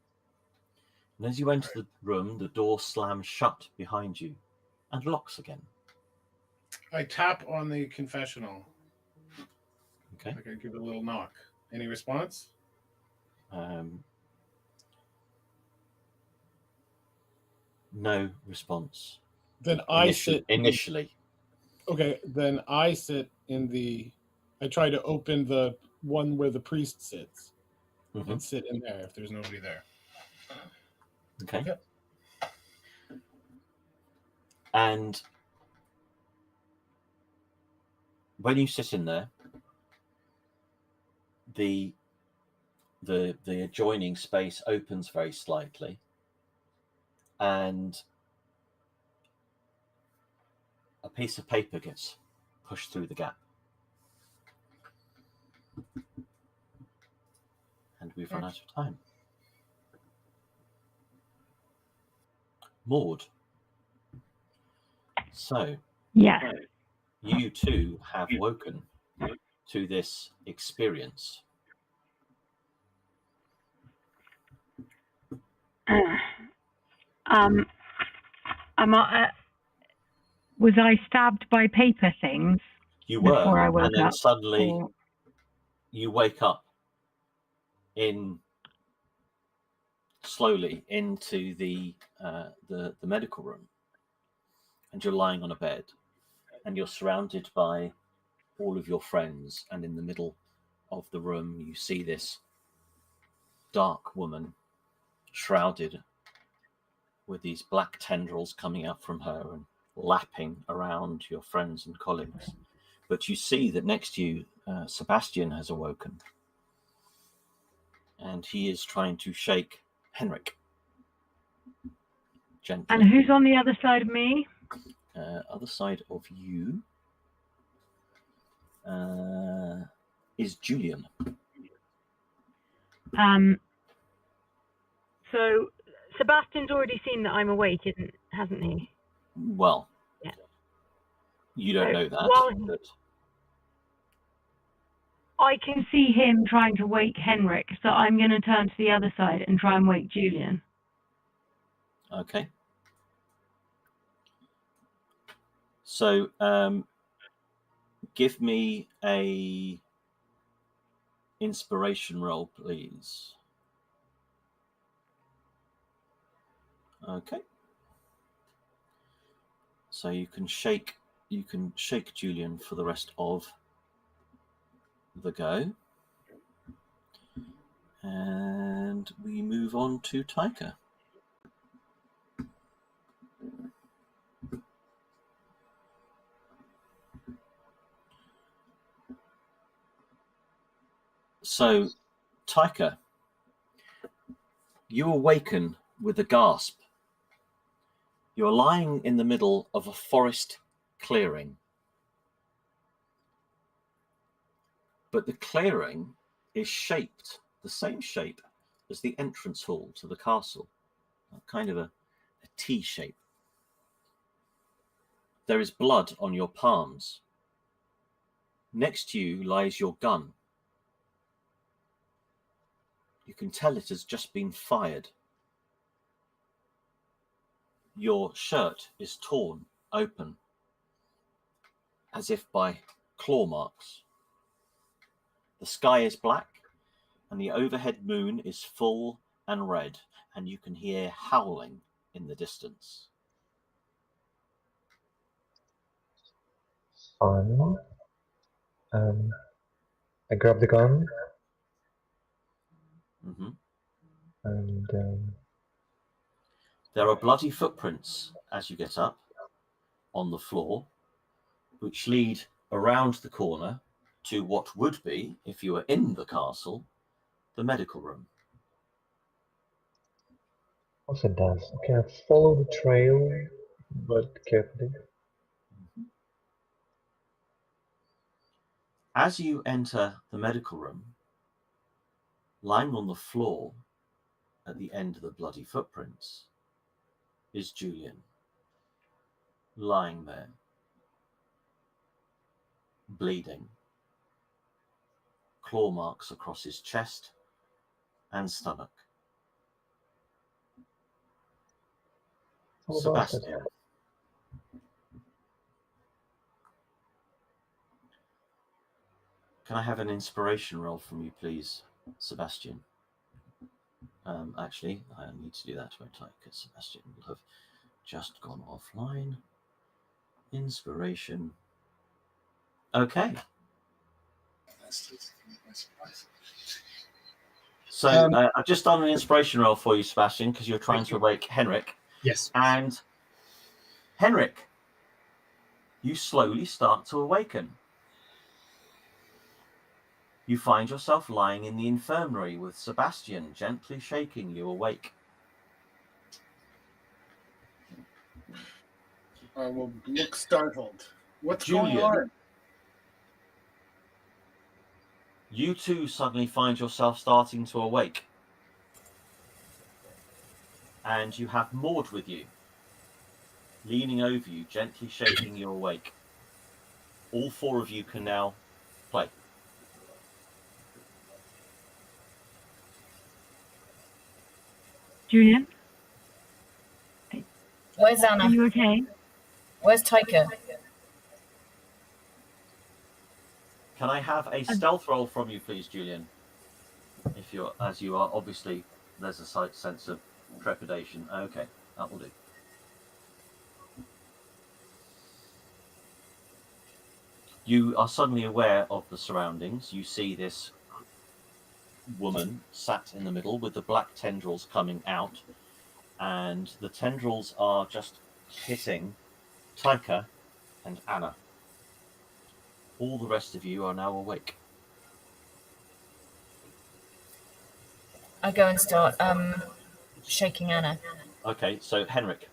And as you enter the room, the door slams shut behind you and locks again. I tap on the confessional. Okay. Like I give it a little knock. Any response? No response. Then I sit initially. Okay, then I sit in the. I try to open the one where the priest sits, and sit in there if there's nobody there. Okay. Yep. And when you sit in there, the adjoining space opens very slightly, and a piece of paper gets pushed through the gap. And we've run out of time. Maud. So, yes, you too have woken. to this experience? Was I stabbed by paper things You were, before I woke and then up? suddenly Or... you wake up slowly into the medical room, and you're lying on a bed, and you're surrounded by all of your friends, and in the middle of the room you see this dark woman shrouded with these black tendrils coming out from her and lapping around your friends and colleagues. But you see that next to you, Sebastian has awoken, and he is trying to shake Henrik gently. And who's on the other side of me? Other side of you is Julian. So Sebastian's already seen that I'm awake, hasn't he? Well, yeah. You don't know that. Well, but... I can see him trying to wake Henrik, so I'm going to turn to the other side and try and wake Julian. Okay. So, give me a inspiration roll, please. Okay. So you can shake Julian for the rest of the go. And we move on to Taika. So, Taika, you awaken with a gasp. You're lying in the middle of a forest clearing. But the clearing is shaped the same shape as the entrance hall to the castle, kind of a T shape. There is blood on your palms. Next to you lies your gun. You can tell it has just been fired. Your shirt is torn open, as if by claw marks. The sky is black, and the overhead moon is full and red, and you can hear howling in the distance. Fun. I grab the gun. Mm-hmm. And there are bloody footprints as you get up on the floor, which lead around the corner to what would be, if you were in the castle, the medical room. What's it does? Okay, I follow the trail, but carefully. As you enter the medical room, lying on the floor at the end of the bloody footprints is Julian, lying there, bleeding, claw marks across his chest and stomach. Oh, Sebastian. Can I have an inspiration roll from you, please, Sebastian? Actually, I need to do that to Taika, because Sebastian will have just gone offline. Inspiration. Okay. So I've just done an inspiration roll for you, Sebastian, because you're trying to awake Henrik. Yes. And Henrik, you slowly start to awaken. You find yourself lying in the infirmary with Sebastian gently shaking you awake. I will look startled. What's Julian, going on? You too suddenly find yourself starting to awake. And you have Maud with you, leaning over you, gently shaking you awake. All four of you can now play. Julian, Where's are Anna? you okay? Where's Taika? Can I have a stealth roll from you, please, Julian? If you're, as you are, obviously, there's a slight sense of trepidation. Okay, that will do. You are suddenly aware of the surroundings. You see this woman sat in the middle with the black tendrils coming out, and the tendrils are just hitting Taika and Anna. All the rest of you are now awake. I go and start shaking Anna. Okay, so Henrik,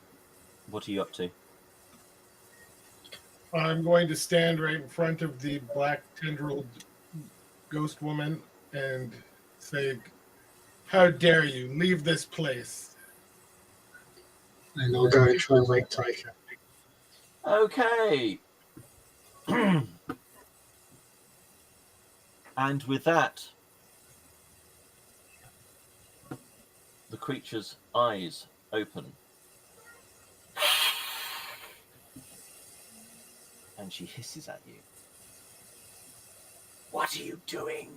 what are you up to? I'm going to stand right in front of the black tendril ghost woman and say, "How dare you leave this place?" And I'll go and try and wake Taika. Okay. And with that, the creature's eyes open. And she hisses at you. What are you doing?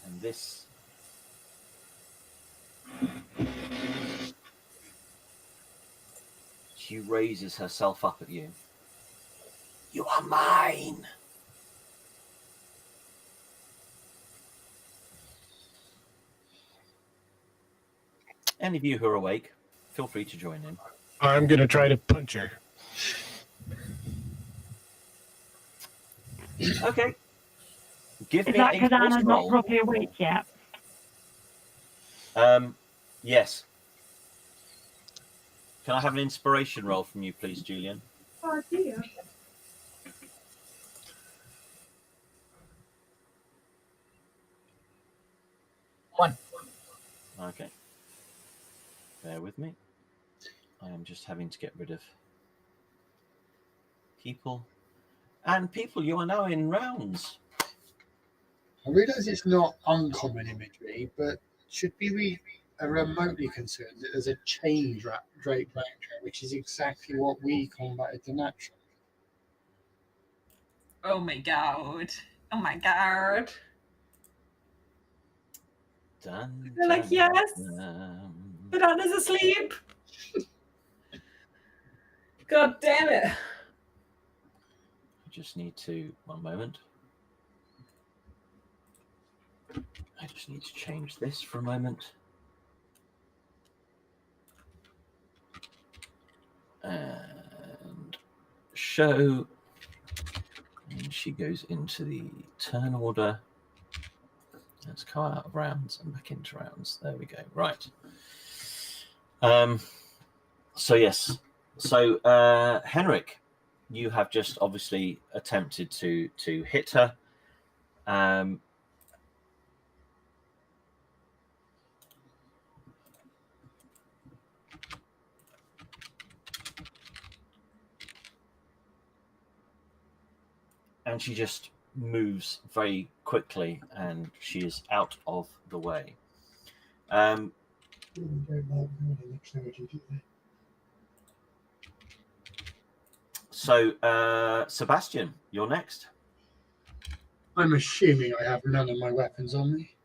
And this she raises herself up at you. You are mine. Any of you who are awake, feel free to join in. I'm going to try to punch her. Okay. Give Is me that a because force Anna's not roll. properly awake yet? Yes. Can I have an inspiration roll from you, please, Julian? Oh dear. One. Okay. Bear with me. I am just having to get rid of people. And people, you are now in rounds. I realise it's not uncommon imagery, but should we are remotely concerned that there's a chain draped around her, which is exactly what we combated the natural. Oh my god. Oh my god. Dun, They're like, yes, dun. but Anna's asleep. God damn it. I just need to, one moment. I just need to change this for a moment. And show. And she goes into the turn order. Let's come out of rounds and back into rounds. There we go. Right. So yes. So Henrik, you have just obviously attempted to hit her. And she just moves very quickly, and she is out of the way. So, Sebastian, you're next. I'm assuming I have none of my weapons on me.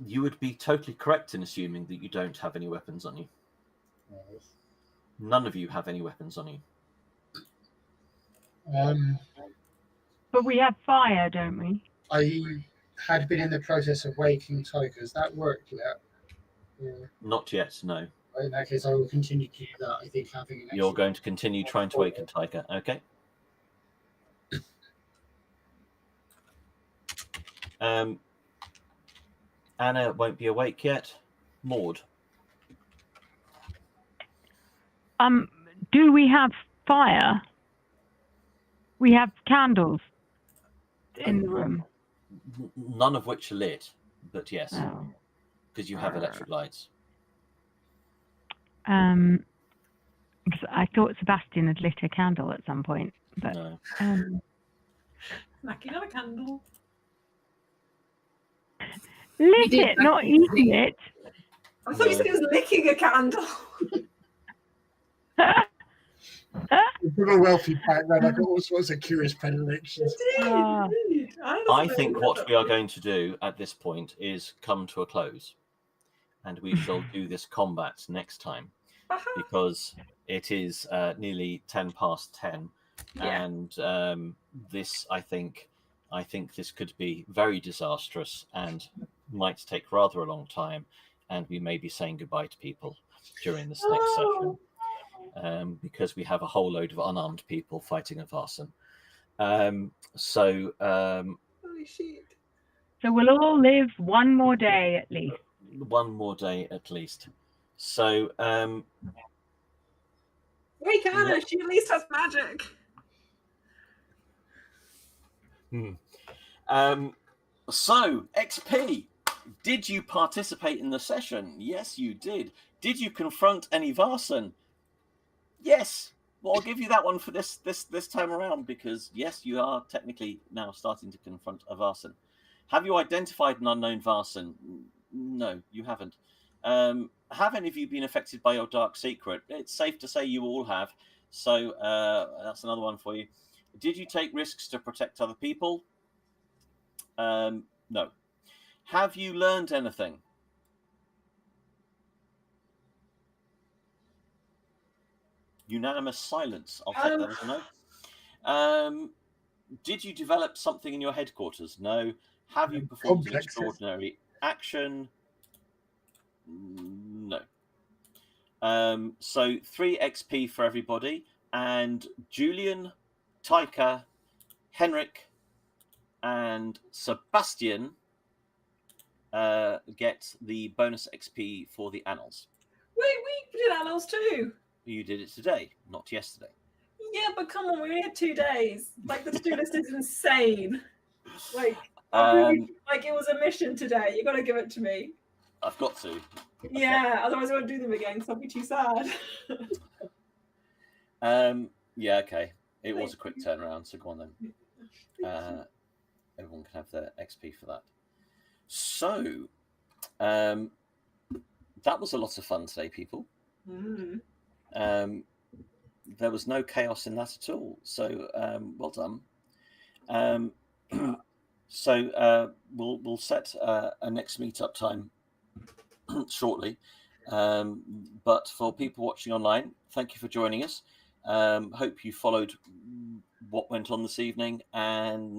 You would be totally correct in assuming that you don't have any weapons on you. None of you have any weapons on you. But we have fire, don't we? I had been in the process of waking Taika. Has that worked yet? Or, Not yet, no. in that case, I will continue to do that. I think having an You're extra... going to continue trying to awaken Taika, okay? Anna won't be awake yet. Maud. Do we have fire? We have candles in the room. None of which are lit, but yes, Oh. because you have electric lights. Because I thought Sebastian had lit a candle at some point, but No. Knocking on a candle. Lit did it, not eating it. I thought you said he was licking a candle. From a wealthy background, I've got all sorts of curious predilections. Indeed. I think what we are going to do at this point is come to a close, and we shall do this combat next time, because it is nearly 10 past 10, Yeah. and this, I think this could be very disastrous and might take rather a long time, and we may be saying goodbye to people during this next session, because we have a whole load of unarmed people fighting a Vaesen. Holy shit. So we'll all live one more day at least. One more day at least. So Wake Anna, she at least has magic. So XP, did you participate in the session? Yes, you did. Did you confront any Vaesen? Yes. Well, I'll give you that one for this time around, because yes, you are technically now starting to confront a Vaesen. Have you identified an unknown Vaesen? No, you haven't. Have any of you been affected by your dark secret? It's safe to say you all have. So that's another one for you. Did you take risks to protect other people? No. Have you learned anything? Unanimous silence. I'll take that as a no. Did you develop something in your headquarters? No. Have you performed an extraordinary action? No. So 3 XP for everybody, and Julian, Taika, Henrik, and Sebastian get the bonus XP for the annals. Wait, we did annals too. You did it today, not yesterday. Yeah, but come on, we only had 2 days. Like, the to-do list is insane. Like, like it was a mission today. You got to give it to me. I've got to. Yeah, otherwise I won't do them again because I'll be too sad. Yeah, okay. It was a quick turnaround, so go on then. Everyone can have their XP for that. So, that was a lot of fun today, people. There was no chaos in that at all. So, well done. So we'll set a next meetup time shortly. But for people watching online, thank you for joining us. Hope you followed what went on this evening, and